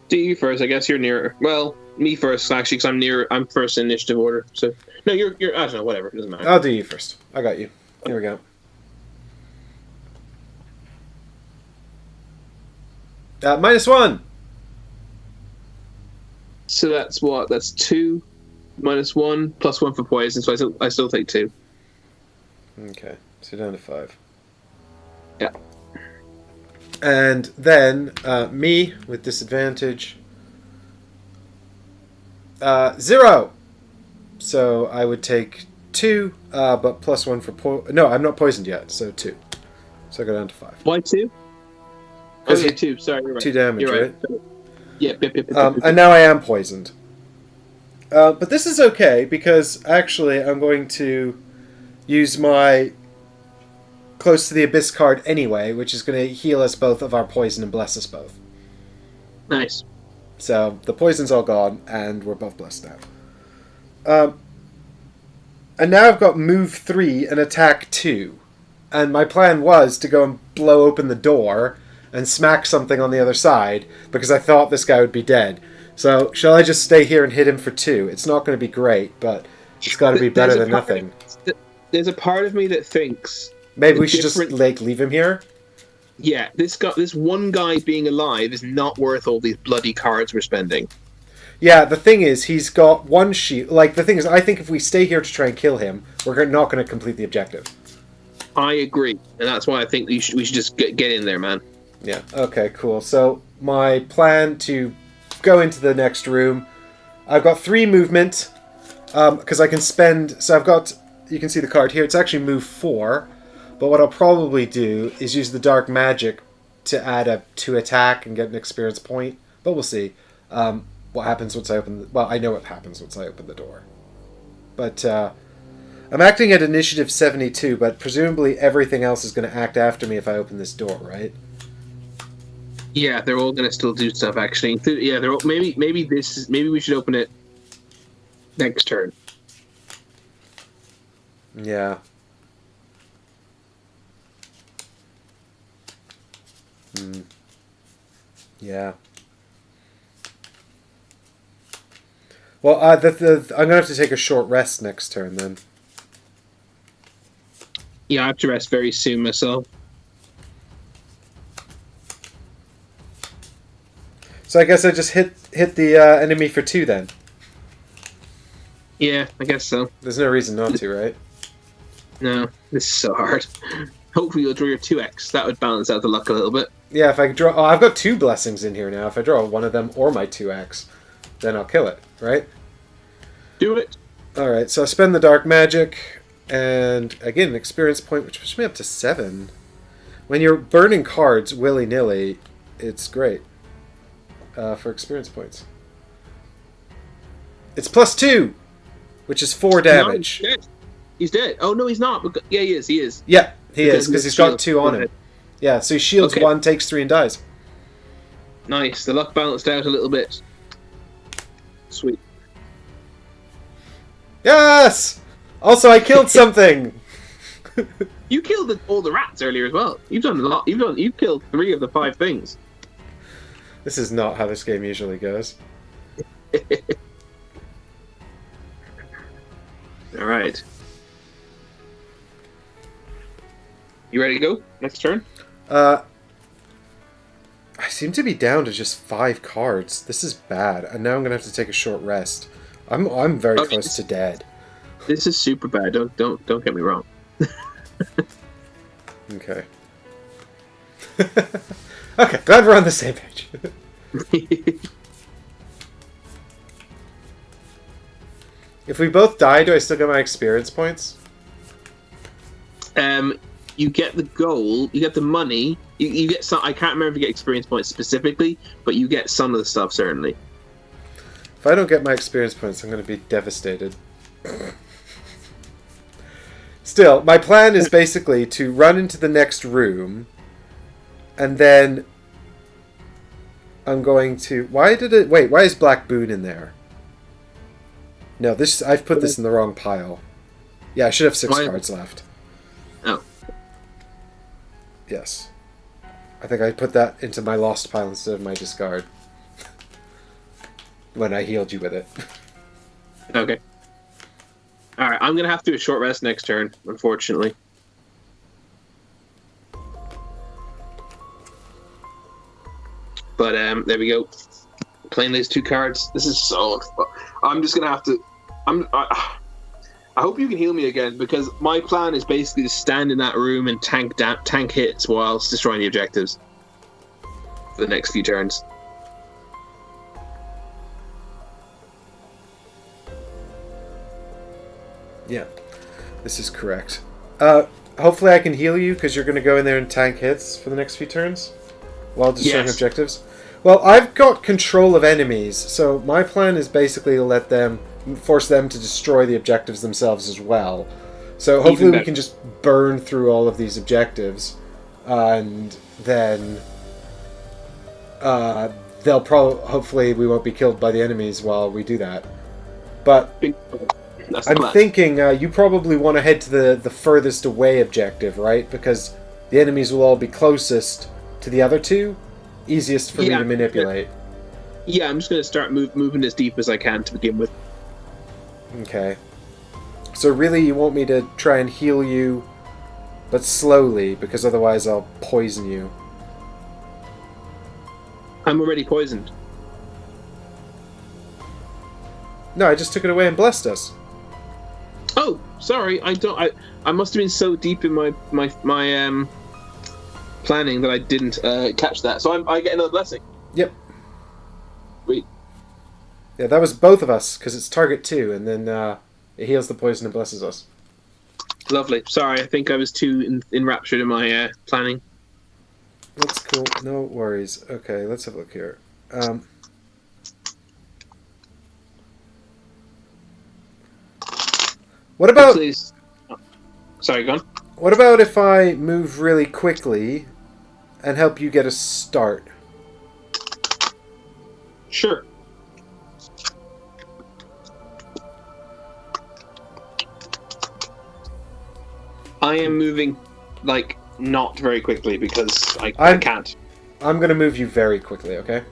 Do you first? I guess you're nearer. Well, me first actually, because I'm near. I'm first in initiative order. So no, you're. I don't know. Whatever. It doesn't matter. I'll do you first. I got you. Here we go. -1. So that's what? That's 2 -1, +1 for poison, so I still take 2. Okay, so down to 5. Yeah. And then me with disadvantage. 0. So I would take 2, but +1 for no, I'm not poisoned yet, so 2. So I go down to 5. Why 2? Oh yeah, 2. Sorry, you're right. 2 damage, You're right? Yeah. And now I am poisoned. But this is okay because actually I'm going to use my Close to the Abyss card anyway, which is going to heal us both of our poison and bless us both. Nice. So the poison's all gone, and we're both blessed now. And now I've got move 3 and attack 2. And my plan was to go and blow open the door and smack something on the other side, because I thought this guy would be dead. So, shall I just stay here and hit him for 2? It's not going to be great, but it's got to be better than nothing. There's a part of me that thinks... Maybe we should just, leave him here? Yeah, this one guy being alive is not worth all these bloody cards we're spending. Yeah, the thing is, he's got 1 shield. Like, the thing is, I think if we stay here to try and kill him, we're not going to complete the objective. I agree, and that's why I think we should just get in there, man. Yeah, okay, cool. So, my plan to go into the next room, I've got 3 movement, because I can spend... So I've got... You can see the card here. It's actually move 4, but what I'll probably do is use the dark magic to add a 2 attack and get an experience point, but we'll see. What happens once I open... Well, I know what happens once I open the door. But, I'm acting at initiative 72, but presumably everything else is going to act after me if I open this door, right? Yeah, they're all going to still do stuff, actually. Yeah, they're all, maybe we should open it next turn. Yeah. Yeah. Well, I'm going to have to take a short rest next turn, then. Yeah, I have to rest very soon myself. So I guess I just hit the enemy for 2, then. Yeah, I guess so. There's no reason not to, right? No, this is so hard. Hopefully you'll draw your 2x. That would balance out the luck a little bit. Yeah, if I draw... Oh, I've got 2 blessings in here now. If I draw one of them or my 2x, then I'll kill it, right? Do it. Alright, so I spend the dark magic, and again, an experience point, which pushes me up to 7. When you're burning cards willy-nilly, it's great for experience points. It's +2, which is 4 damage. No, he's dead. Oh, no, he's not. Yeah, he is. Yeah, he is, because he's got 2 on him. Yeah, so he shields 1, takes 3, and dies. Nice. The luck balanced out a little bit. Sweet. Yes! Also, I killed something! You killed all the rats earlier as well. You've done a lot. You've killed 3 of the 5 things. This is not how this game usually goes. All right. You ready to go? Next turn? I seem to be down to just 5 cards. This is bad, and now I'm gonna have to take a short rest. I'm very close to dead. This is super bad. Don't get me wrong. Okay. Okay, glad we're on the same page. If we both die, do I still get my experience points? You get the gold, you get the money, you get some. I can't remember if you get experience points specifically, but you get some of the stuff certainly. If I don't get my experience points, I'm going to be devastated. Still, my plan is basically to run into the next room, and then I'm going to... Why is Black Boon in there? No, I've put this in the wrong pile. Yeah, I should have 6 cards left. Oh. Yes. I think I put that into my lost pile instead of my discard. When I healed you with it. Okay. Alright, I'm going to have to do a short rest next turn, unfortunately. But, there we go. Playing these 2 cards. This is so... I'm just going to have to I hope you can heal me again, because my plan is basically to stand in that room and tank hits whilst destroying the objectives for the next few turns. Yeah, this is correct. Hopefully I can heal you, because you're going to go in there and tank hits for the next few turns while destroying objectives. Well, I've got control of enemies, so my plan is basically to force them to destroy the objectives themselves as well. So hopefully we can just burn through all of these objectives, and then hopefully we won't be killed by the enemies while we do that. But I'm thinking you probably want to head to the furthest away objective, right? Because the enemies will all be closest to the other two, easiest for me to manipulate. Yeah, I'm just going to start moving as deep as I can to begin with. Okay. So really you want me to try and heal you, but slowly, because otherwise I'll poison you. I'm already poisoned. No, I just took it away and blessed us. Oh, sorry. I must have been so deep in my planning that I didn't catch that. So I get another blessing. Yep. Sweet. Yeah, that was both of us, because it's target 2, and then it heals the poison and blesses us. Lovely. Sorry, I think I was too enraptured in my planning. That's cool. No worries. Okay, let's have a look here. What about... Please. Oh, sorry, go on. What about if I move really quickly and help you get a start? Sure. I am moving, like, not very quickly because I can't. I'm going to move you very quickly, okay?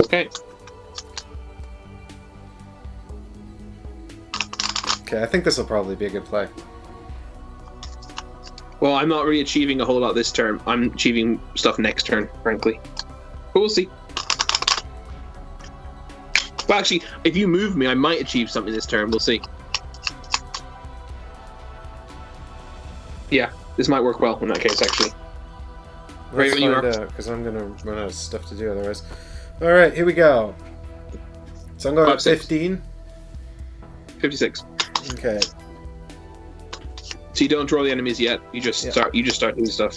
Okay. Okay, I think this will probably be a good play. Well, I'm not really achieving a whole lot this turn. I'm achieving stuff next turn, frankly. But we'll see. Well, actually, if you move me, I might achieve something this turn. We'll see. Yeah, this might work well in that case, actually. Let's find out, because I'm going to run out of stuff to do otherwise. Alright, here we go. So I'm going at 15. 56. Okay. So you don't draw the enemies yet. You just start doing stuff.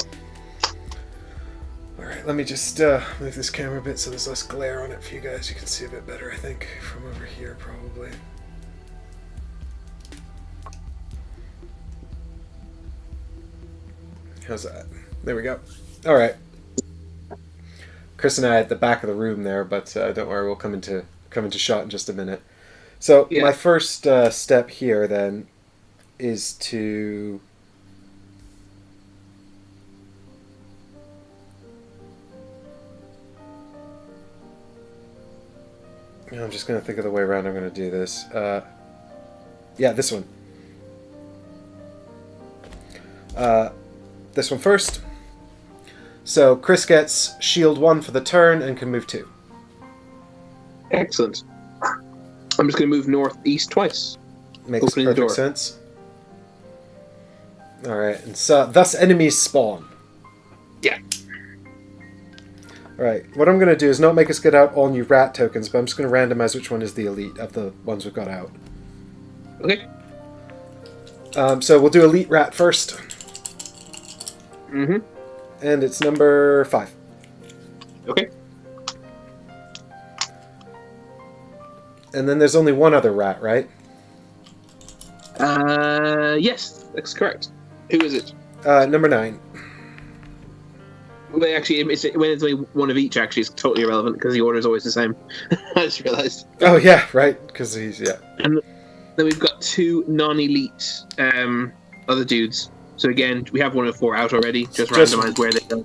Alright, let me just move this camera a bit so there's less glare on it for you guys. You can see a bit better, I think, from over here, probably. How's that? There we go. Alright. Chris and I at the back of the room there, but don't worry, we'll come into shot in just a minute. So, my first step here, then, is to... I'm just going to think of the way around I'm going to do this. Yeah, this one. This one first. So, Chris gets shield 1 for the turn and can move 2. Excellent. I'm just going to move northeast twice. Makes perfect sense. Alright, and so thus enemies spawn. Yeah. Alright, what I'm going to do is not make us get out all new rat tokens, but I'm just going to randomize which one is the elite of the ones we've got out. Okay. So we'll do elite rat first. Mm-hmm. And it's number 5. Okay. And then there's only one other rat, right? Yes, that's correct. Who is it? Number 9. Well, actually, when it's only one of each, actually, it's totally irrelevant because the order is always the same. I just realised. Oh yeah, right. Because he's And then we've got 2 non-elite other dudes. So again, we have 1 of 4 out already. Just randomise where they go.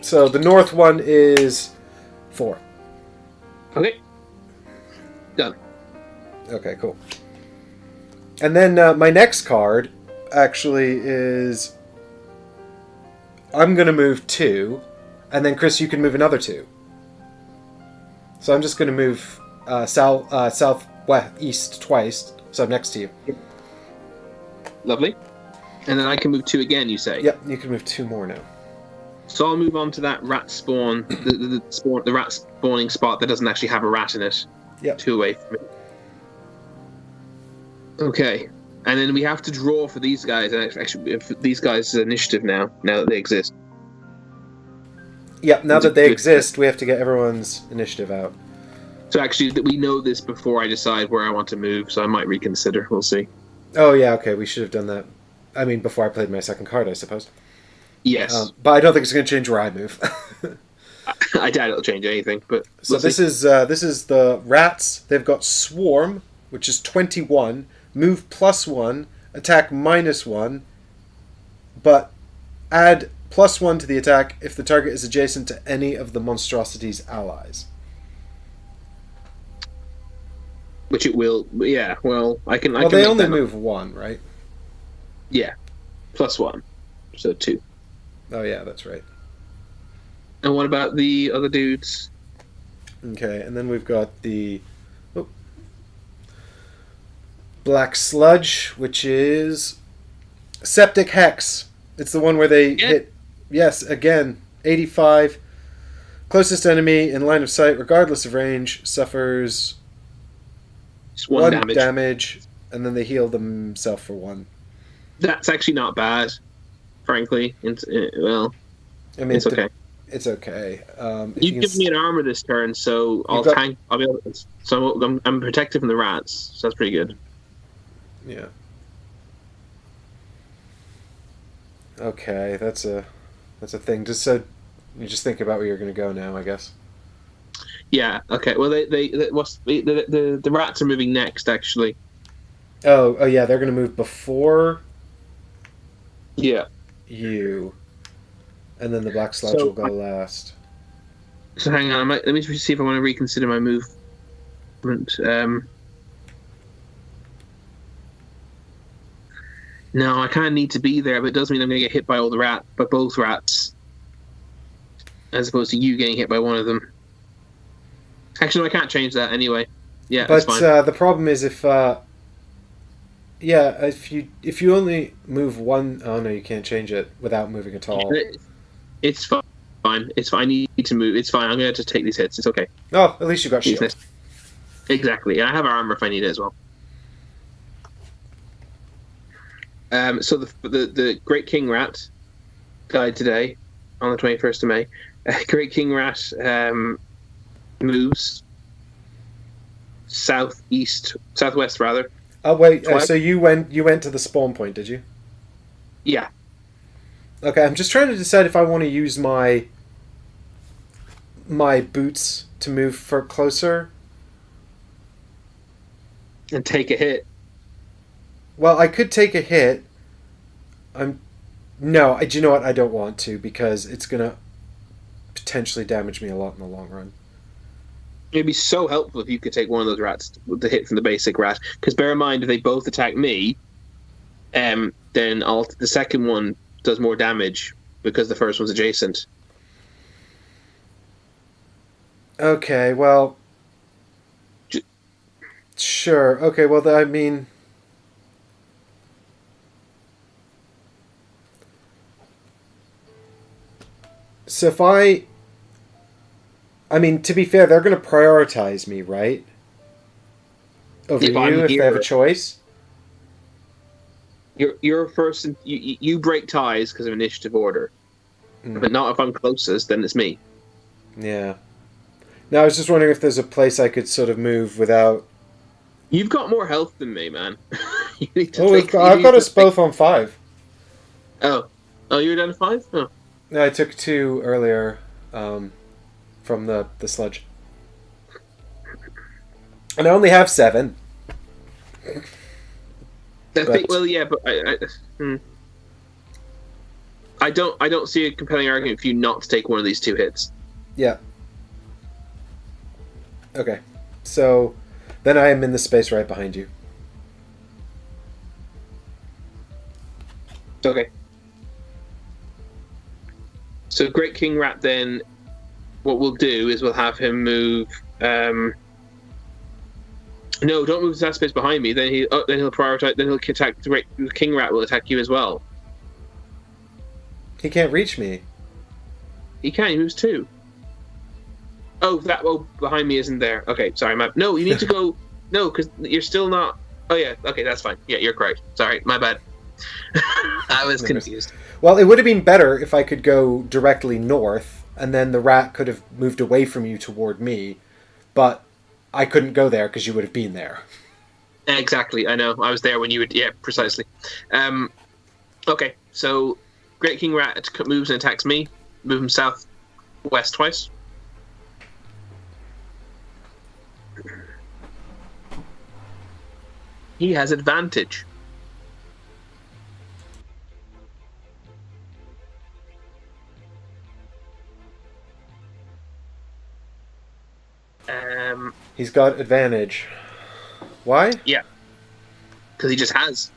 So the north one is 4. Okay. Done. Okay, cool. And then my next card actually is... I'm going to move 2, and then Chris, you can move another 2. So I'm just going to move east twice, so I'm next to you. Lovely. And then I can move 2 again, you say? Yep, you can move 2 more now. So I'll move on to that rat spawn, the rat spawning spot that doesn't actually have a rat in it. Yep. 2 away from me. Okay. And then we have to draw for these guys. Actually, for these guys' initiative now that they exist. Yep, now that they exist, we have to get everyone's initiative out. So actually, we know this before I decide where I want to move, so I might reconsider. We'll see. Oh, yeah, okay, we should have done that. I mean, before I played my second card, I suppose. Yes. But I don't think it's going to change where I move. I doubt it'll change anything, but so this is the rats. They've got Swarm, which is 21, move +1, attack -1, but add +1 to the attack if the target is adjacent to any of the monstrosity's allies. Which it will, yeah. Well, I can. Well, they only move 1, right? Yeah, +1, so 2. Oh yeah, that's right. And what about the other dudes? Okay, and then we've got the Black Sludge, which is Septic Hex. It's the one where they hit. Yes, again, 85. Closest enemy in line of sight, regardless of range, suffers Just 1 damage, and then they heal themselves for 1. That's actually not bad, frankly. Well, I mean, it's okay. It's okay. You give me an armor this turn, so I'll tank. I'll be able to, so I'm protected from the rats, so that's pretty good. Yeah. Okay, that's a thing. Just so you just think about where you're going to go now, I guess. Yeah. Okay. Well, the rats are moving next, actually. Oh yeah, they're going to move before. Yeah. You. And then the Black Sludge will go last. So hang on, let me see if I want to reconsider my movement. No, I kind of need to be there, but it does mean I'm going to get hit by both rats, as opposed to you getting hit by one of them. Actually, no, I can't change that anyway. Yeah, but that's fine. The problem is if you only move 1, oh no, you can't change it without moving at all. It's fine. It's fine. I need to move. It's fine. I'm going to just take these hits. It's okay. Oh, at least you got shield. Exactly. I have armor if I need it as well. So the Great King Rat died today on the 21st of May. Great King Rat moves southwest rather. Oh wait, so you went to the spawn point, did you? Yeah. Okay, I'm just trying to decide if I want to use my boots to move for closer and take a hit. Well, I could take a hit. Do you know what? I don't want to because it's gonna potentially damage me a lot in the long run. It'd be so helpful if you could take one of those rats with the hit from the basic rat. Because bear in mind, if they both attack me, then the second one does more damage because the first one's adjacent. Okay, well, sure. Okay, well, I mean, so if I mean, to be fair, they're going to prioritize me, right? Over you if they have a choice. You're first. You break ties because of initiative order, but not if I'm closest. Then it's me. Yeah. Now I was just wondering if there's a place I could sort of move without. You've got more health than me, man. I've got us both on 5. Oh, you were down to 5? Oh. No, I took 2 earlier, from the sludge, and I only have 7. Well, yeah, but I don't see a compelling argument for you not to take one of these 2 hits. Yeah. Okay, so then I am in the space right behind you. Okay. So Great King Rat then, what we'll do is we'll have him move No, don't move to that space behind me. Then he'll prioritize. Then he'll attack. The king rat will attack you as well. He can't reach me. He can. He moves 2. Oh, that behind me isn't there. Okay, sorry, no, you need to go. No, because you're still not. Oh yeah, okay, that's fine. Yeah, you're correct. Sorry, my bad. I was confused. Well, it would have been better if I could go directly north, and then the rat could have moved away from you toward me, but I couldn't go there because you would have been there. Exactly, I know. I was there when you would. Yeah, precisely. Okay, so Great King Rat moves and attacks me. Move him southwest twice. He has advantage. He's got advantage. Why? Yeah. Because he just has.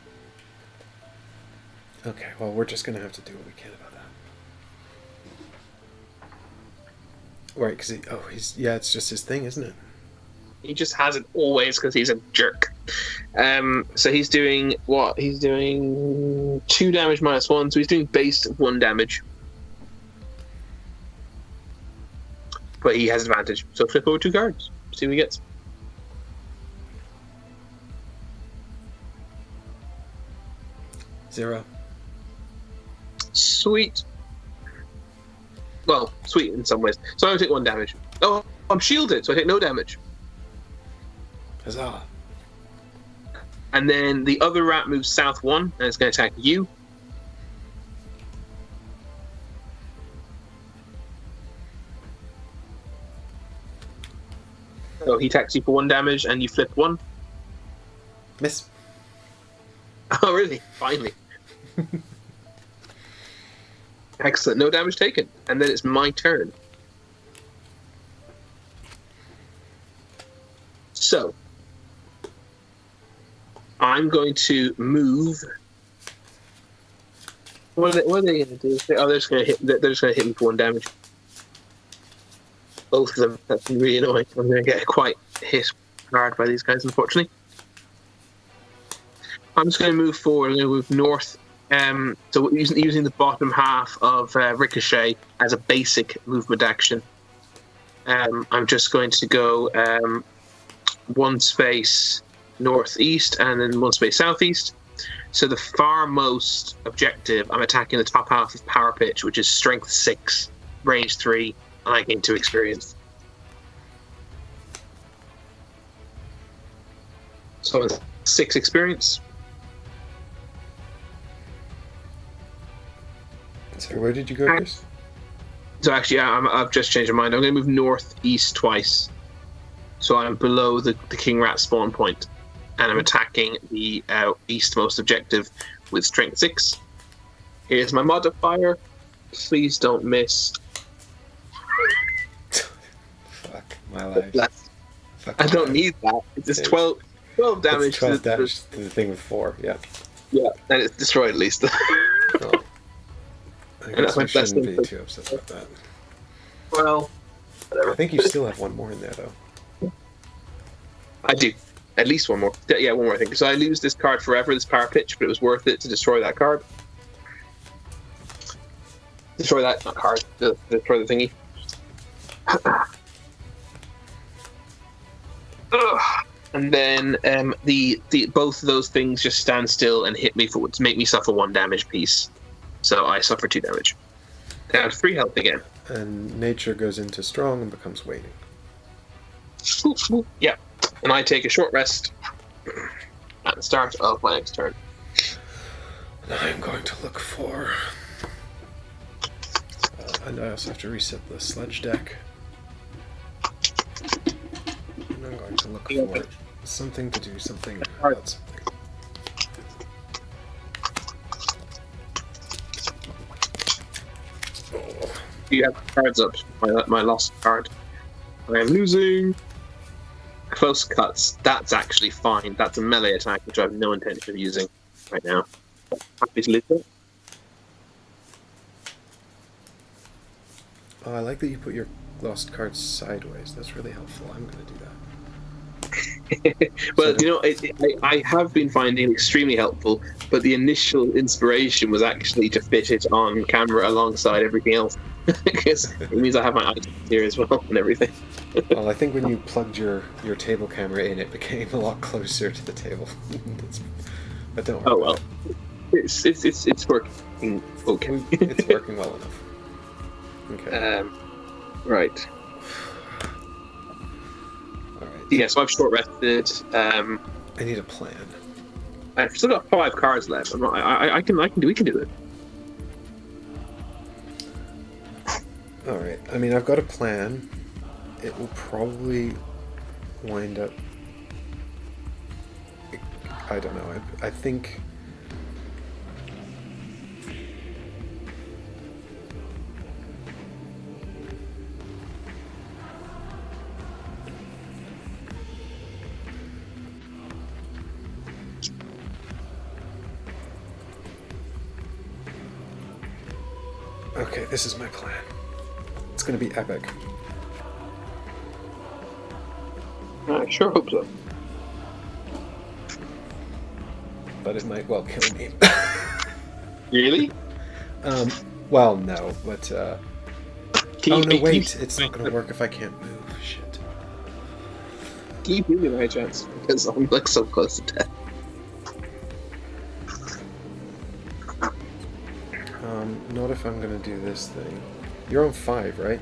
Okay, well, we're just going to have to do what we can about that. Right, because it's just his thing, isn't it? He just has it always because he's a jerk. So he's doing what? He's doing 2 damage minus 1, so he's doing base 1 damage. But he has advantage. So flip over 2 cards. See what he gets. Zero. Sweet. Well, sweet in some ways. So I only take 1 damage. Oh, I'm shielded, so I take no damage. Huzzah. And then the other rat moves south 1, and it's going to attack you. So he attacks you for 1 damage, and you flip 1. Miss. Oh, really? Finally. Excellent. No damage taken. And then it's my turn. So, I'm going to move. What are they going to do? Oh, they're just going to hit. They're just going to hit me for 1 damage. Both of them. That's really annoying. I'm going to get quite hit hard by these guys, unfortunately. I'm just going to move forward. I'm going to move north. So using the bottom half of Ricochet as a basic movement action. I'm just going to go 1 space northeast and then 1 space southeast. So the farmost objective, I'm attacking the top half of Power Pitch, which is Strength 6, Range 3, and I gain 2 experience. So 6 experience. So where did you go, Chris? So actually, yeah, I've just changed my mind. I'm going to move northeast twice. So I'm below the King Rat spawn point. And I'm attacking the eastmost objective with Strength 6. Here's my modifier. Please don't miss. Fuck my life. I don't need that. It's just 12 damage. It's 12 damage to the thing with 4, yeah. Yeah, and it's destroyed at least. Oh. I guess I shouldn't be too upset about that. Well, whatever. I think you still have 1 more in there, though. I do. At least 1 more. Yeah, 1 more, I think. So I lose this card forever, this Power Pitch, but it was worth it to destroy that card. Destroy that, not card. Destroy the thingy. And then the both of those things just stand still and hit me to make me suffer 1 damage piece. So I suffer 2 damage. Down to 3 health again. And nature goes into strong and becomes waiting. Yeah. And I take a short rest at the start of my next turn. I'm going to look for... and I also have to reset the sledge deck. And I'm going to look for something to do something about something. You have cards up. My lost card. I am losing. Close cuts. That's actually fine. That's a melee attack, which I have no intention of using right now. Happy to lose it. Oh, I like that you put your lost cards sideways. That's really helpful. I'm going to do that. Well, I have been finding it extremely helpful, but the initial inspiration was actually to fit it on camera alongside everything else, because it means I have my items here as well and everything. Well, I think when you plugged your table camera in, it became a lot closer to the table. But don't worry. Oh well, it's working. Okay, It's working well enough. Okay. Right. All right. Yeah, so I've short rested. I need a plan. I've still got 5 cards left. We can do it. All right. I mean, I've got a plan. It will probably wind up. I don't know. I think. Okay, this is my plan. It's gonna be epic. I sure hope so. But it might well kill me. Really? Well, no, but oh no, wait! It's not going gonna work if I can't move. Shit. Can you give me my chance? Because I'm like so close to death. Not if I'm gonna do this thing. You're on 5, right?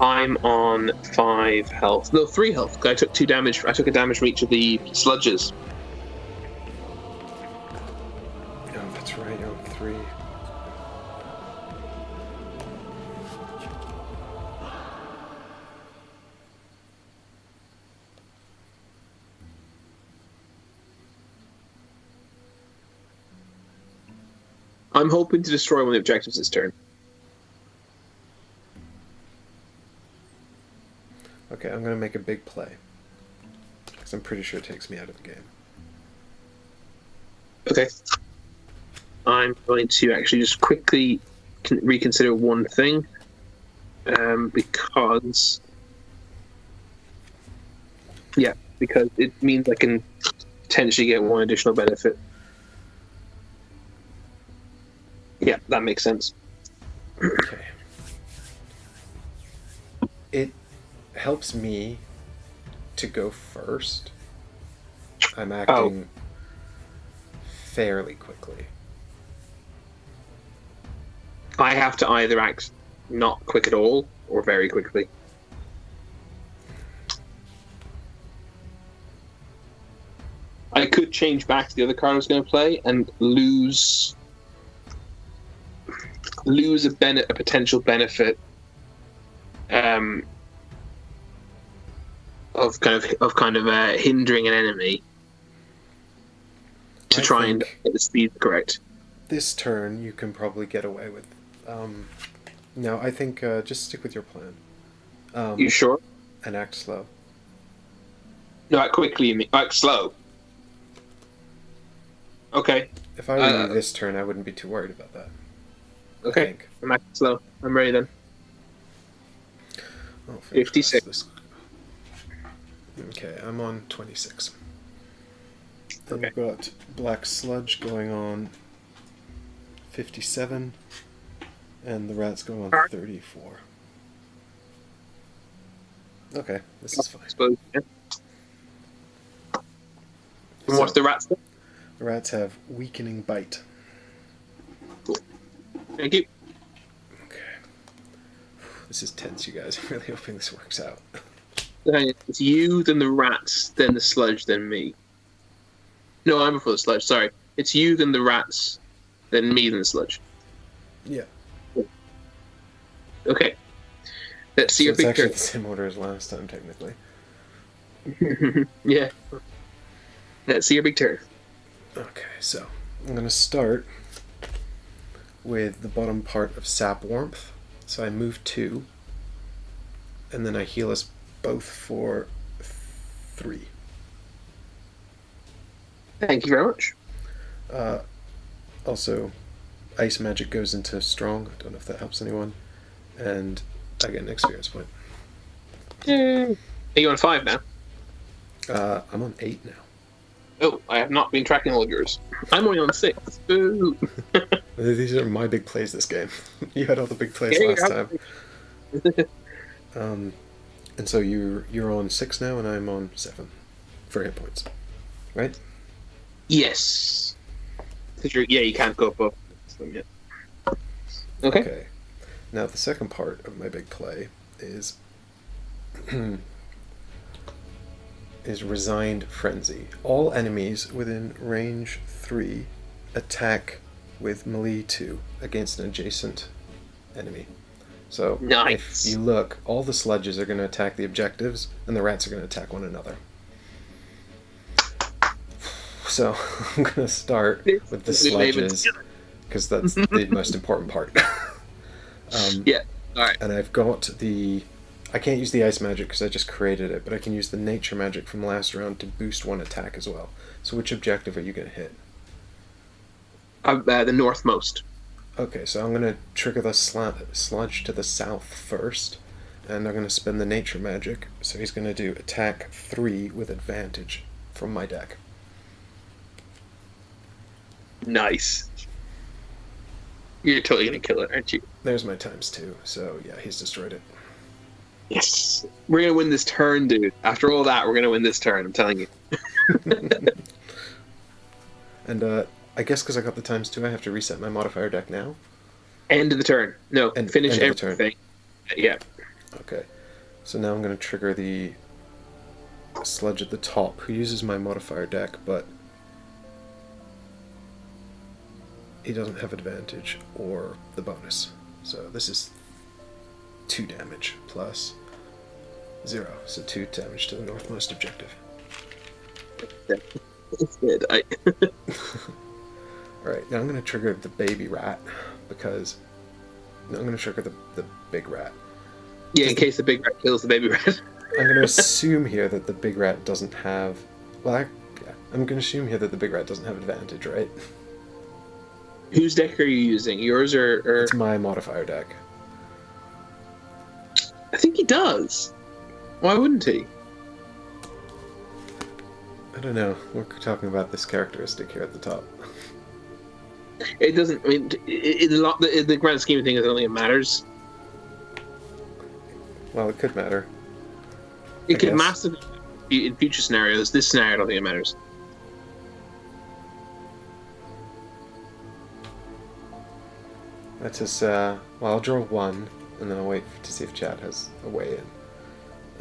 I'm on 5 health. No, 3 health. I took 2 damage. I took a damage from each of the sludges. Oh, that's right. You're on 3. I'm hoping to destroy one of the objectives this turn. Okay, I'm gonna make a big play. Because I'm pretty sure it takes me out of the game. Okay. I'm going to actually just quickly reconsider one thing. Because it means I can potentially get 1 additional benefit. Yeah, that makes sense. Okay. It helps me to go first. I'm acting fairly quickly. I have to either act not quick at all or very quickly. I could change back to the other card I was going to play and lose a potential benefit of kind of hindering an enemy to try and get the speed correct. This turn you can probably get away with. No, I think just stick with your plan. You sure? And act slow. No, act quickly. You mean act slow? Okay. If I were you this turn, I wouldn't be too worried about that. Okay, I'm acting slow. I'm ready then. Oh, 56. Okay, I'm on 26. Then Okay. we've got Black Sludge going on 57, and the Rat's going on 34. Okay, this is fine. I suppose, yeah. And what's the Rats? The Rats have Weakening Bite. Cool. Thank you. Okay. This is tense, you guys. I'm really hoping this works out. It's you, then the Rats, then the Sludge, then me. No, I'm before the Sludge, sorry. It's you, then the Rats, then me, then the Sludge. Yeah. Okay. Let's see your It's actually picture. the same order as last time, technically. Yeah. Let's see your big turn. Okay, so I'm going to start with the bottom part of Sap Warmth. So I move 2, and then I heal us both for 3. Thank you very much. Also, Ice Magic goes into Strong. I don't know if that helps anyone. And I get an experience point. Are you on 5 now? I'm on 8 now. Oh, I have not been tracking all of yours. I'm only on 6. Ooh. These are my big plays this game. You had all the big plays Yeah, last time. And so you're on 6 now, and I'm on 7 for hit points, right? Yes. Because you can't go above them yet. Okay. Now the second part of my big play is is Resigned Frenzy. All enemies within range 3 attack with melee 2 against an adjacent enemy. So nice. If you look, all the sludges are going to attack the objectives, and the rats are going to attack one another. So I'm going to start with the sludges, because that's the most important part. Yeah, alright. And I've got the... I can't use the ice magic because I just created it, but I can use the nature magic from last round to boost one attack as well. So which objective are you going to hit? The northmost. Okay, so I'm going to trigger the sludge to the south first, and I'm going to spend the nature magic. So he's going to do attack 3 with advantage from my deck. Nice. You're totally going to kill it, aren't you? There's my _2, so yeah, he's destroyed it. Yes. We're going to win this turn, dude. After all that, we're going to win this turn, I'm telling you. And I guess because I got the ×2, I have to reset my modifier deck now? End of the turn. No, finish end of the everything. Yeah. Okay. So now I'm going to trigger the sludge at the top, who uses my modifier deck, but he doesn't have advantage or the bonus. So this is 2 damage plus 0. So 2 damage to the northmost objective. It's dead. Alright, now I'm going to trigger the baby rat, because... No, I'm going to trigger the big rat. Yeah, in case the big rat kills the baby rat. I'm going to assume here that the big rat doesn't have... Well, I'm going to assume here that the big rat doesn't have advantage, right? Whose deck are you using? Yours or... It's my modifier deck. I think he does. Why wouldn't he? I don't know. We're talking about this characteristic here at the top. It doesn't... I mean, in the grand scheme of things, I don't think it matters. Well, it could matter. It could massively be in future scenarios. This scenario, I don't think it matters. Let's just, well, I'll draw 1, and then I'll wait to see if chat has a way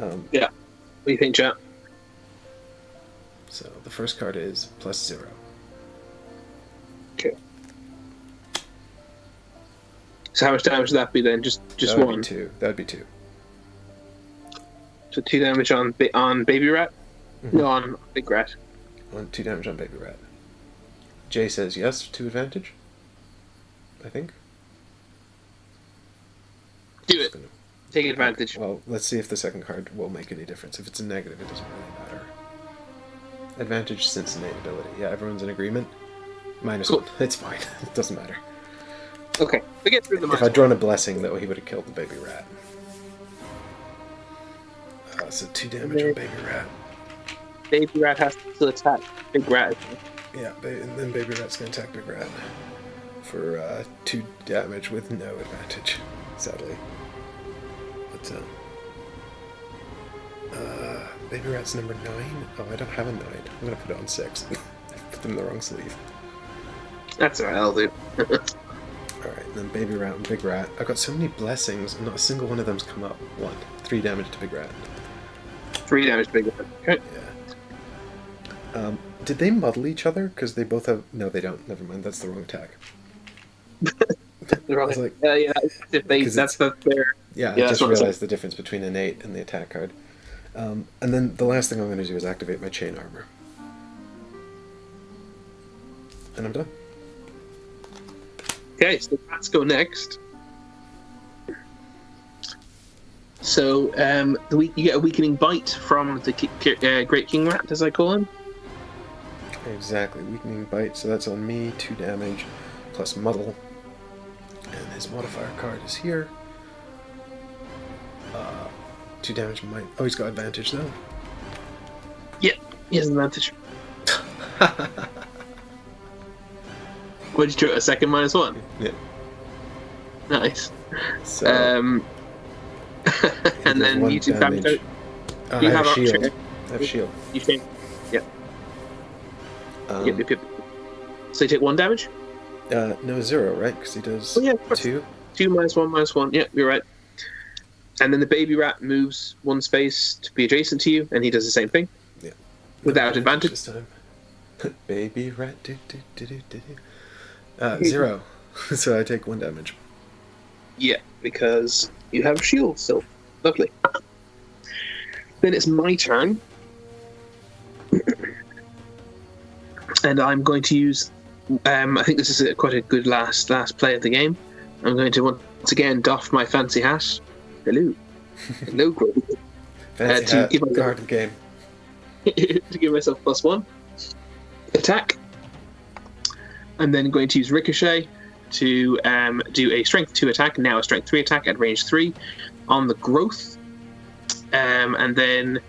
in. Yeah. What do you think, chat? So, the first card is +0. Okay. So how much damage would that be then? Just that would 1? Be 2. That would be 2. So 2 damage on baby rat? Mm-hmm. No, on big rat. 2 damage on baby rat. Jay says yes to advantage, I think. Do it. Take advantage. Okay. Well, let's see if the second card will make any difference. If it's a negative, it doesn't really matter. Advantage since innate ability. Yeah, everyone's in agreement. -1. It's fine. It doesn't matter. Okay. We get through the If I'd drawn a blessing, though, he would have killed the baby rat. So 2 damage on baby rat. Baby rat has to still attack big rat. Yeah, and then baby rat's going to attack big rat for 2 damage with no advantage, sadly. But baby rat's number 9. Oh, I don't have a 9. I'm going to put it on 6. I put them in the wrong sleeve. That's alright, I'll do. Alright, then baby rat and big rat. I've got so many blessings, and not a single one of them's come up. 3 damage to big rat. 3 damage to big rat. Okay. Yeah. Did they muddle each other? Because they both have... No, they don't. Never mind. That's the wrong attack. They're all like, yeah, that's fair. Yeah, I just realized the difference between innate and the attack card. And then the last thing I'm going to do is activate my chain armor. And I'm done. Okay, so let's go next. So, you get a weakening bite from the Great King Rat, as I call him. Exactly, weakening bite, so that's on me, 2 damage, plus muddle. And his modifier card is here. 2 damage might... Oh, he's got advantage, though. Yeah, he has an advantage. What did you do? A second -1? Yeah. Nice. So And then one you do damage. damage. You I have have a shield. Archer. I have shield. You change. Yep. Um, Yep. So you take 1 damage? No, 0, right? Because he does Oh, yeah, of course. 2. 2 -1 -1. Yep, you're right. And then the baby rat moves 1 space to be adjacent to you, and he does the same thing. Yeah. Without advantage. This time. Baby rat. 0. So I take 1 damage. Yeah, because you have shield still. Lovely. Then it's my turn. And I'm going to use... I think this is quite a good last play of the game. I'm going to once again doff my fancy hat. Hello. Hello, Gro. Fancy to hat, give myself- card of game. to give myself +1 attack. And then going to use Ricochet to do a Strength 2 attack, now a Strength 3 attack at range 3 on the growth. And then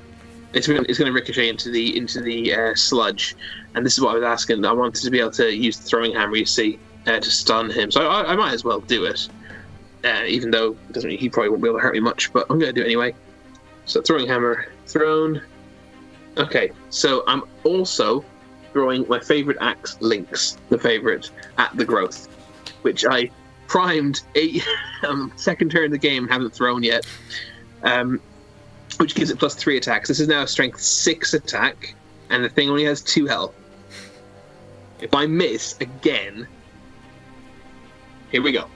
it's going to ricochet into the sludge. And this is what I was asking. I wanted to be able to use the throwing hammer, you see, to stun him. So I might as well do it. Even though he probably won't be able to hurt me much, but I'm going to do it anyway. So throwing hammer thrown. Okay, so I'm also throwing my favourite axe, Lynx, the favourite, at the growth, which I primed second turn of the game, haven't thrown yet, which gives it +3 attacks. This is now a strength 6 attack, and the thing only has 2 health. If I miss again, here we go.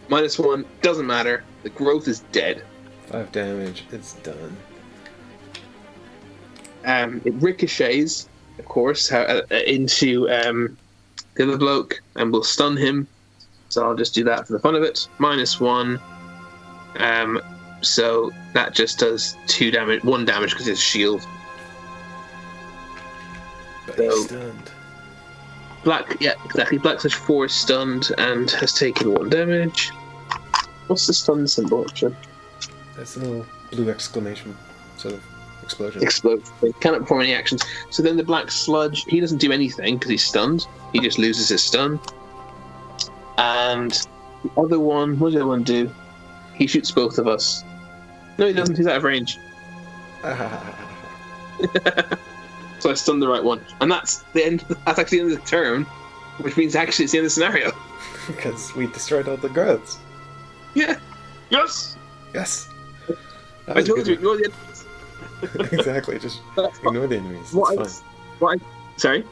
-1, doesn't matter. The growth is dead. 5 damage. It's done. It ricochets, of course, into the other bloke, and will stun him. So I'll just do that for the fun of it. -1. So that just does 2 damage, 1 damage because it's shield. But So- he's stunned. Black, yeah, exactly. Black/4 is stunned and has taken 1 damage. What's the stun symbol, actually? That's a little blue exclamation sort of explosion. Explode. They cannot perform any actions. So then the black sludge, he doesn't do anything because he's stunned. He just loses his stun. And the other one, what does the other one do? He shoots both of us. No, he doesn't. He's out of range. So I stunned the right one, and that's the end. That's actually the end of the turn, which means actually it's the end of the scenario. Because we destroyed all the growths. Yeah. Yes. Yes. I told you, ignore the enemies. Exactly. Just That's fine. ignore the enemies. What It's fine. Sorry.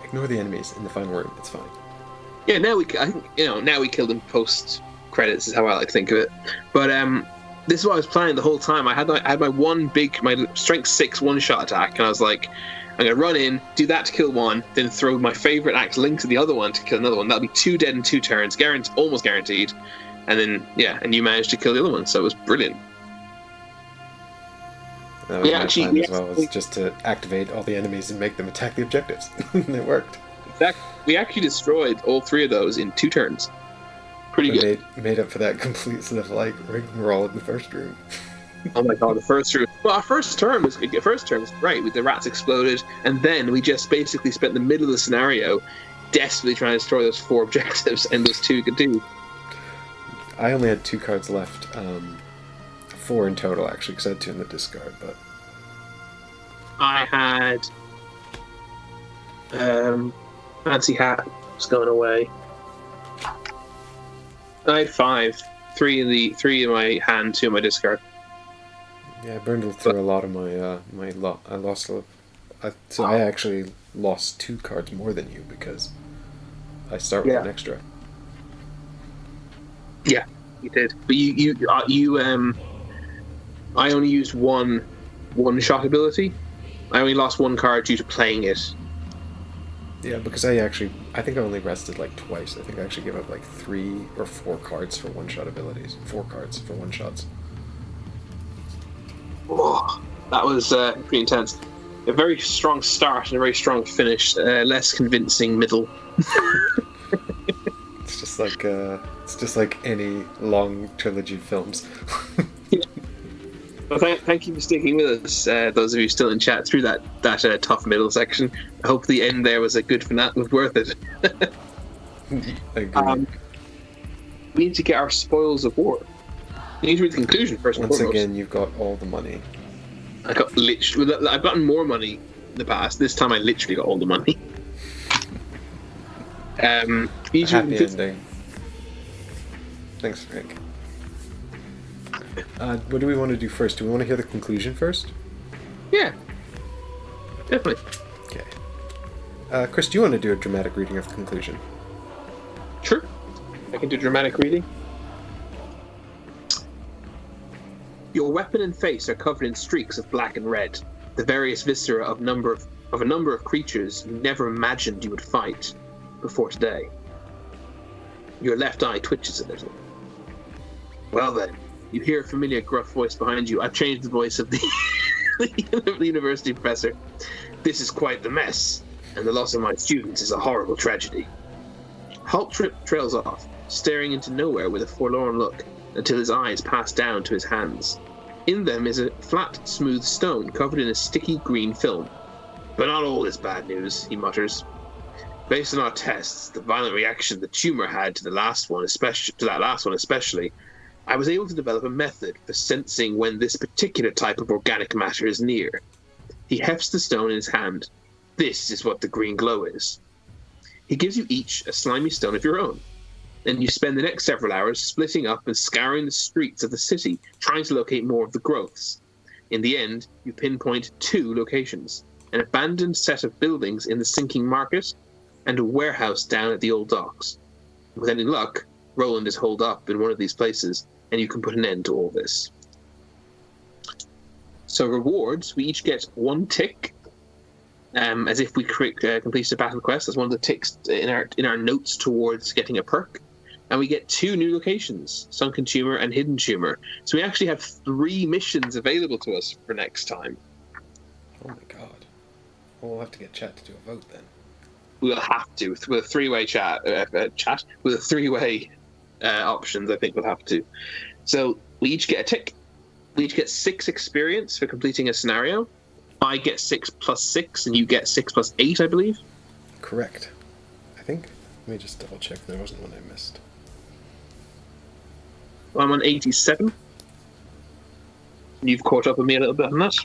Ignore the enemies in the final room. It's fine. Yeah. Now I think now we kill them post credits is how I like to think of it. But this is what I was planning the whole time. I had my strength 6 1-shot attack, and I was like, I'm gonna run in, do that to kill one, then throw my favorite axe Link to the other one to kill another one. That'll be 2 dead in 2 turns, almost guaranteed. And then and you managed to kill the other one, so it was brilliant. That was We my actually- plan we as well, was just to activate all the enemies and make them attack the objectives. And it worked. In fact, we actually destroyed all 3 of those in 2 turns. Pretty We good. made up for that complete sort of like rigmarole in the first room. Oh my god, the first room. Well, our first term was great. With the rats exploded, and then we just basically spent the middle of the scenario desperately trying to destroy those 4 objectives, and those 2 could do. I only had 2 cards left. 4 in total, actually, because I had 2 in the discard. But I had fancy hat was going away. I had 5, 3 in my hand, 2 in my discard. yeah, I burned through a lot of my I lost so I actually lost 2 cards more than you because I start with Yeah. an extra. Yeah, you did. But you I only used one shot ability. I only lost 1 card due to playing it. Yeah, because I think I only rested like twice. I think I actually gave up like 3 or 4 cards for 1-shot abilities. 4 cards for 1-shots. Oh, that was pretty intense. A very strong start and a very strong finish. Less convincing middle. It's just like any long trilogy films. Well, thank you for sticking with us, those of you still in chat through that tough middle section. I hope the end there was was worth it. I agree. We need to get our spoils of war. We need to read the conclusion first. Once again, you've got all the money. I've gotten more money in the past. This time I literally got all the money. Happy ending. Thanks, Frank. What do we want to do first? Do we want to hear the conclusion first? Yeah, definitely. Okay. Chris, do you want to do a dramatic reading of the conclusion? Sure. I can do dramatic reading. Your weapon and face are covered in streaks of black and red, the various viscera of a number of creatures you never imagined you would fight before today. Your left eye twitches a little. Well then, you hear a familiar gruff voice behind you. I've changed the voice of the university professor. This is quite the mess, and the loss of my students is a horrible tragedy. Halt trails off, staring into nowhere with a forlorn look, until his eyes pass down to his hands. In them is a flat, smooth stone covered in a sticky green film. But not all is bad news, he mutters. Based on our tests, the violent reaction the tumor had to that last one especially, I was able to develop a method for sensing when this particular type of organic matter is near. He hefts the stone in his hand. This is what the green glow is. He gives you each a slimy stone of your own. Then you spend the next several hours splitting up and scouring the streets of the city, trying to locate more of the growths. In the end, you pinpoint 2 locations: an abandoned set of buildings in the sinking market, and a warehouse down at the old docks. With any luck, Roland is holed up in one of these places, and you can put an end to all this. So rewards, we each get 1 tick, as if we complete a battle quest. That's one of the ticks in our notes towards getting a perk. And we get 2 new locations, Sunken Tumor and Hidden Tumor. So we actually have 3 missions available to us for next time. Oh my god. Well, we'll have to get chat to do a vote then. We'll have to, with a 3-way with a 3-way options, I think we'll have to. So we each get a tick. We each get 6 experience for completing a scenario. I get 6 plus 6, and you get 6 plus 8, I believe. Correct. I think. Let me just double check. There wasn't one I missed. Well, I'm on 87. You've caught up with me a little bit on that.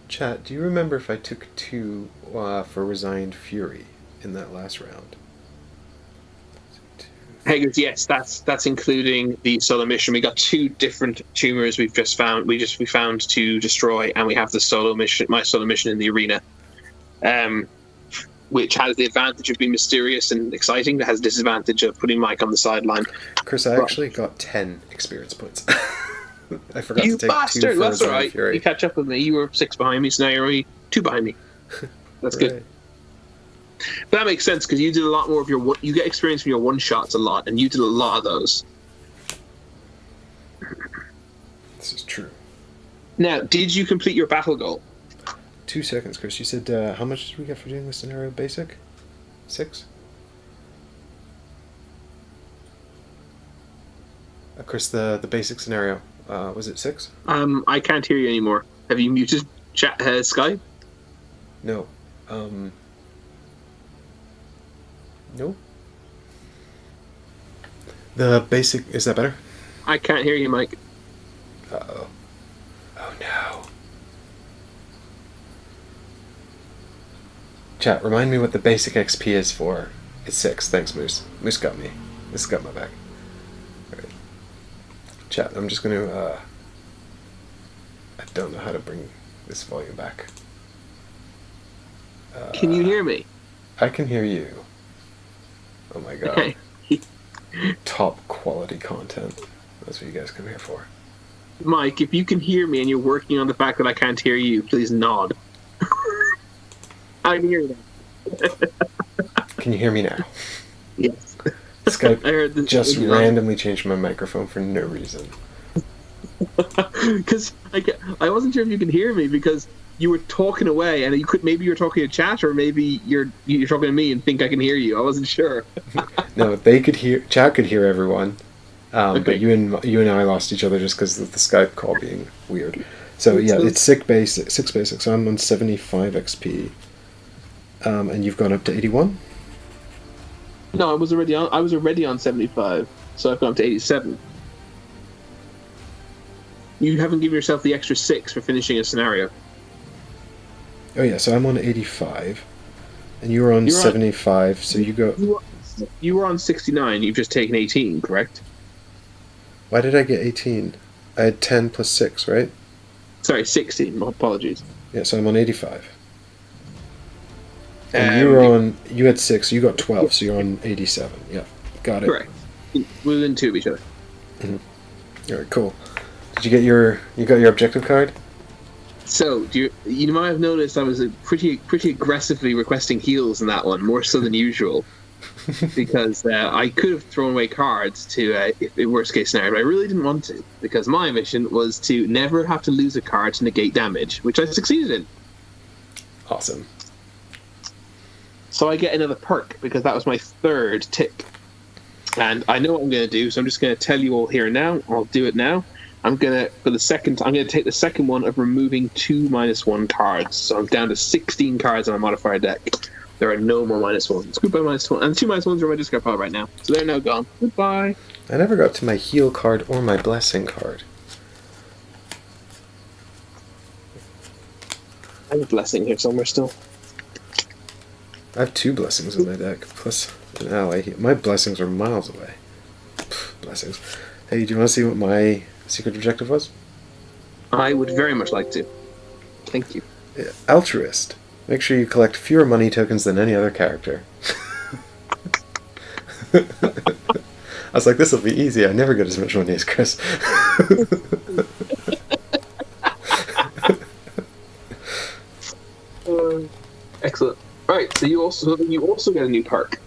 Chat, do you remember if I took 2 for Resigned Fury in that last round? Haggard, yes, that's including the solo mission. We got 2 different tumors we've just found. We found to destroy, and we have the solo mission, my solo mission in the arena, which has the advantage of being mysterious and exciting. That has the disadvantage of putting Mike on the sideline. Chris, I actually got 10 experience points. I forgot you to take bastard! 2 for That's all Resigned right. Fury. You catch up with me. You were 6 behind me, so now you're only 2 behind me. That's Right. good. But that makes sense because you did a lot more of your. You get experience from your one shots a lot, and you did a lot of those. This is true. Now, did you complete your battle goal? 2 seconds, Chris. You said how much did we get for doing the scenario basic? 6? Chris, the basic scenario, was it 6? I can't hear you anymore. Have you muted chat Skype? No. No. The basic, is that better? I can't hear you, Mike. Uh-oh. Oh no. Chat, remind me what the basic XP is for. It's 6. Thanks, Moose. Moose got me. Moose got my back. Alright. Chat, I'm just gonna, I don't know how to bring this volume back. Can you hear me? I can hear you. Oh my god. Okay. Top quality content. That's what you guys come here for. Mike, if you can hear me and you're working on the fact that I can't hear you, please nod. I can hear you. Can you hear me now? Yes. Skype I heard this just randomly changed my microphone for no reason. Because I wasn't sure if you could hear me because you were talking away, and maybe you're talking to chat, or maybe you're talking to me and think I can hear you. I wasn't sure. No, they could hear. Chat could hear everyone, But Okay. you and I lost each other just because of the Skype call being weird. So yeah, it's six basic. So I'm on 75 XP, and you've gone up to 81. No, I was already on 75, so I've gone up to 87. You haven't given yourself the extra 6 for finishing a scenario. Oh yeah, so I'm on 85, and you were on 75. So you go. You were on 69. You've just taken 18, correct? Why did I get 18? I had 10 plus 6, right? Sorry, 16. My apologies. Yeah, so I'm on 85. And you had 6, so you got 12, so you're on 87. Yeah, got it. Correct. Within 2 of each other. All right, cool. Did you got your objective card? So, you might have noticed I was pretty aggressively requesting heals in that one, more so than usual, because I could have thrown away cards to worst case scenario, but I really didn't want to, because my mission was to never have to lose a card to negate damage, which I succeeded in. Awesome. So I get another perk, because that was my 3rd tick. And I know what I'm going to do, so I'm just going to tell you all here now. I'll do it now. I'm going to take the second one of removing 2 -1 cards. So I'm down to 16 cards on my modifier deck. There are no more -1s. Goodbye -1. And 2 -1s are in my discard pile right now. So they're now gone. Goodbye. I never got to my heal card or my blessing card. I have a blessing here somewhere still. I have 2 blessings in my deck, plus an ally. My blessings are miles away. Blessings. Hey, do you want to see what my secret objective was? I would very much like to. Thank you. Yeah, altruist. Make sure you collect fewer money tokens than any other character. I was like, this will be easy. I never get as much money as Chris. Excellent. All right, so you also get a new perk.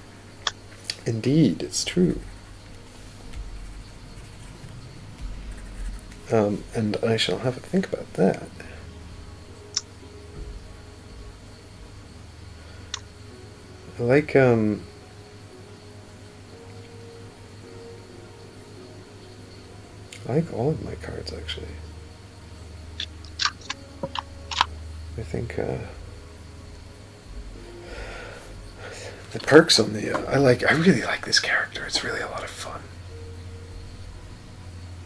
Indeed, it's true. And I shall have a think about that. I like all of my cards actually. I think the perks on the I really like this character. It's really a lot of fun.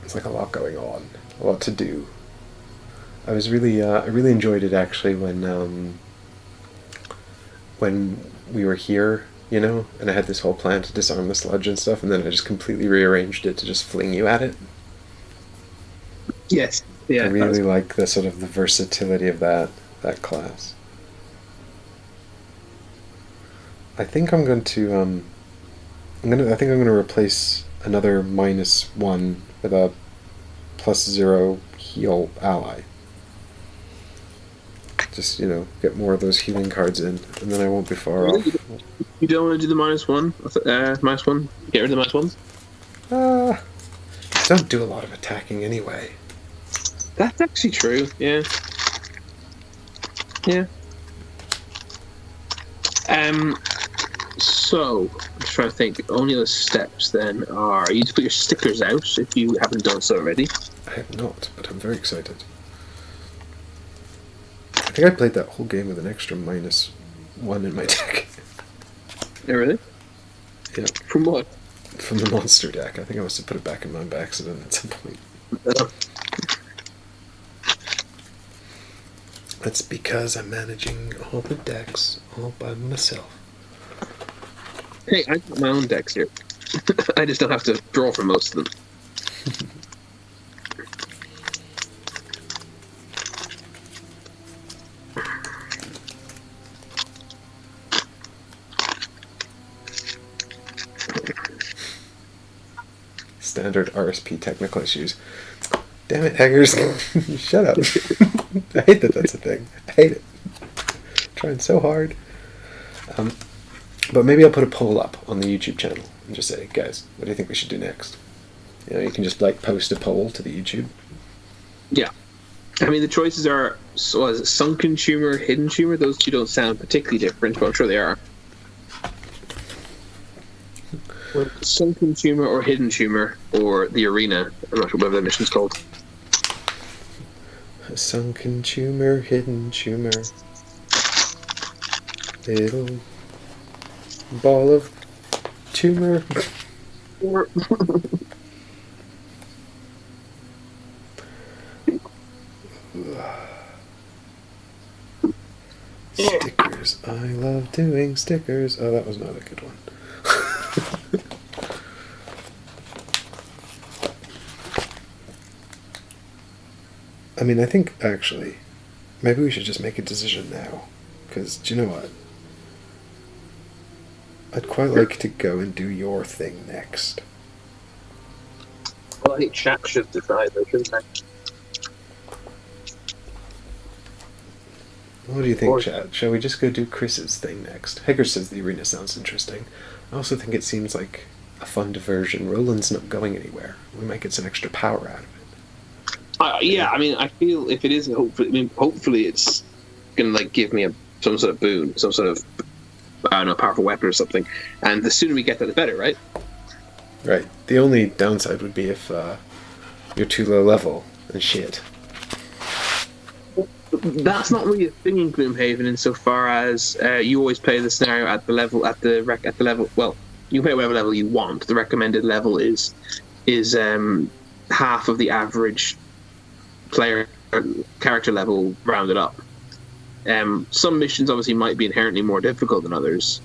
It's like a lot going on, a lot to do. I really enjoyed it actually when we were here, you know, and I had this whole plan to disarm the sludge and stuff, and then I just completely rearranged it to just fling you at it. Yes. Yeah. I really like the sort of the versatility of that class. I think I'm going to I think I'm going to replace another -1 with a +0 heal ally. Just, you know, get more of those healing cards in, and then I won't be far off. You don't want to do the -1? -1? Get rid of the -1s? Don't do a lot of attacking anyway. That's actually true, yeah. Yeah. So, I'm just trying to think. Only other steps then are you to put your stickers out if you haven't done so already. I have not, but I'm very excited. I think I played that whole game with an extra -1 in my deck. Oh, really? Yeah. From what? From the monster deck. I think I must have put it back in mine by accident at some point. That's because I'm managing all the decks all by myself. Hey, I got my own decks here. I just don't have to draw from most of them. Standard RSP technical issues. Damn it, hackers. Shut up. I hate that that's a thing. I hate it. I'm trying so hard. But maybe I'll put a poll up on the YouTube channel and just say, guys, what do you think we should do next? You know, you can just like post a poll to the YouTube. Yeah. I mean, the choices are sunken tumor, hidden tumor. Those two don't sound particularly different, but I'm sure they are. Well, sunken tumor or hidden tumor or the arena. I'm not sure what the mission's called. A sunken tumor, hidden tumor. Little ball of tumor. Stickers. I love doing stickers. Oh, that was not a good one. I mean, I think, actually, maybe we should just make a decision now. Because, do you know what? I'd quite like to go and do your thing next. Well, I think chat should decide, though, shouldn't they? What do you think, chat? Shall we just go do Chris's thing next? Hager says the arena sounds interesting. I also think it seems like a fun diversion. Roland's not going anywhere. We might get some extra power out of it. Yeah, I mean, I feel if it is, hopefully it's going to, like, give me some sort of boon, some sort of, I don't know, powerful weapon or something. And the sooner we get that, the better, right? Right. The only downside would be if you're too low level and shit. That's not really a thing in Gloomhaven, insofar as you always play the scenario at the level, well, you play whatever level you want. The recommended level is half of the average player character level rounded up. Some missions obviously might be inherently more difficult than others,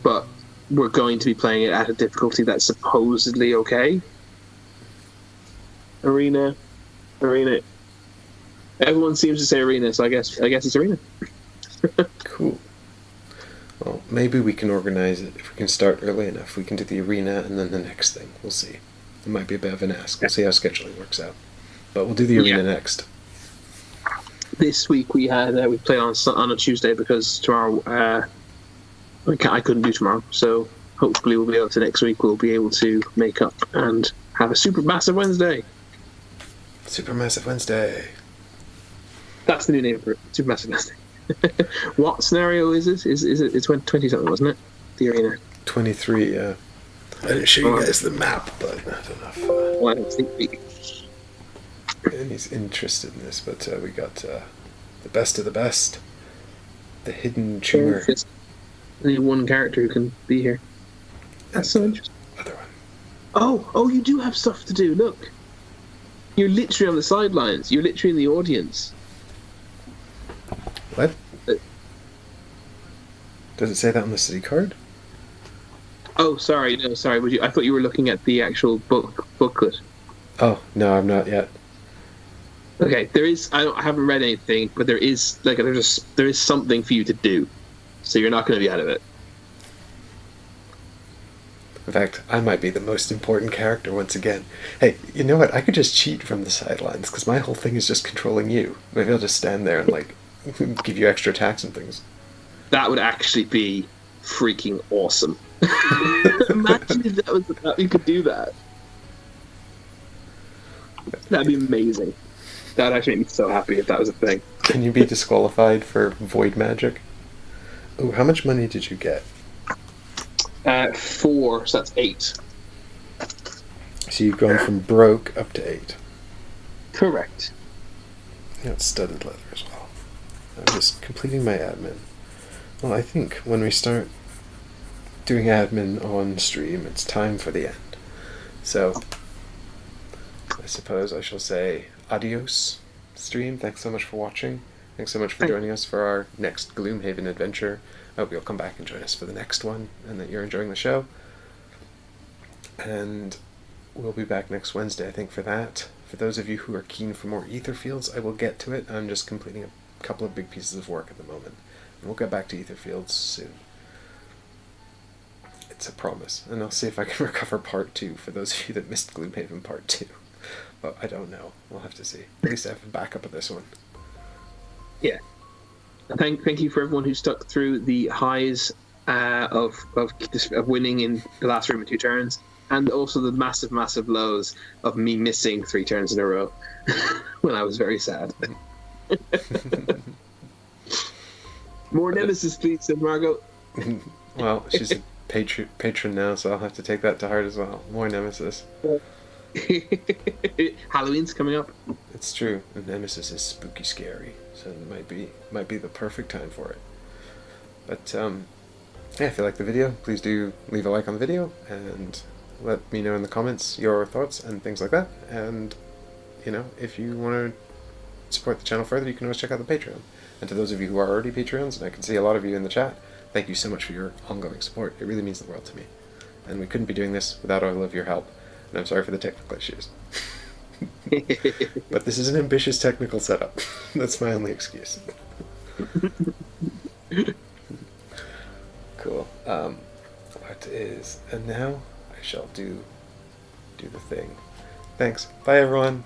but we're going to be playing it at a difficulty that's supposedly okay. Arena. Everyone seems to say arena, so I guess it's arena. Cool. Well, maybe we can organize it if we can start early enough. We can do the arena and then the next thing. We'll see. It might be a bit of an ask. We'll see how scheduling works out. But we'll do the arena next. This week we played on a Tuesday because tomorrow I couldn't do tomorrow. So hopefully we'll be able to next week. We'll be able to make up and have a super massive Wednesday. Supermassive Wednesday. That's the new name for it. Supermassive Wednesday. What scenario is it? Is it? It's 20 something, wasn't it? The arena. 23. Yeah. I didn't show you guys the map, but I don't know if Well, I don't think we... he's interested in this. But we got the best of the best. The hidden tumor. Only one character who can be here. That's so interesting. Other one. Oh, you do have stuff to do. Look. You're literally on the sidelines. You're literally in the audience. What? Does it say that on the city card? Oh, sorry. No, sorry. I thought you were looking at the actual booklet. Oh, no, I'm not yet. Okay, there is. I haven't read anything, but there is something for you to do, so you're not going to be out of it. In fact, I might be the most important character once again. Hey, you know what? I could just cheat from the sidelines, because my whole thing is just controlling you. Maybe I'll just stand there and, like, give you extra attacks and things. That would actually be freaking awesome. Imagine if you could do that. That'd be amazing. That'd actually make me so happy if that was a thing. Can you be disqualified for void magic? Oh, how much money did you get? 4, so that's 8. So you've gone from broke up to 8. Correct. You got studded leather as well. I'm just completing my admin. Well, I think when we start doing admin on stream, it's time for the end. So, I suppose I shall say adios, stream. Thanks so much for watching. Thanks so much for joining us for our next Gloomhaven adventure. I hope you'll come back and join us for the next one, and that you're enjoying the show. And we'll be back next Wednesday, I think, for that. For those of you who are keen for more ether fields, I will get to it. I'm just completing a couple of big pieces of work at the moment. And we'll get back to ether fields soon. It's a promise. And I'll see if I can recover part 2 for those of you that missed Gloomhaven part 2. But I don't know. We'll have to see. At least I have a backup of this one. Yeah. Thank you for everyone who stuck through the highs of winning in the last room in 2 turns, and also the massive lows of me missing 3 turns in a row when I was very sad. More nemesis, please, said Margot. Well, patron now, so I'll have to take that to heart as well. More Nemesis. Halloween's coming up. It's true. And Nemesis is spooky scary, so it might be the perfect time for it. But yeah, if you like the video, please do leave a like on the video and let me know in the comments your thoughts and things like that. And you know, if you want to support the channel further, you can always check out the Patreon. And to those of you who are already Patreons, and I can see a lot of you in the chat, thank you so much for your ongoing support. It really means the world to me. And we couldn't be doing this without all of your help. And I'm sorry for the technical issues. But this is an ambitious technical setup. That's my only excuse. Cool. And now I shall do the thing. Thanks. Bye, everyone.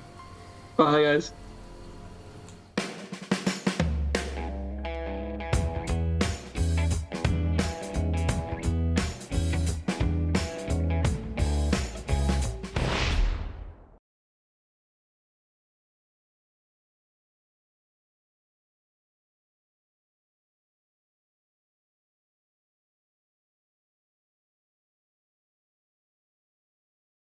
Bye, guys.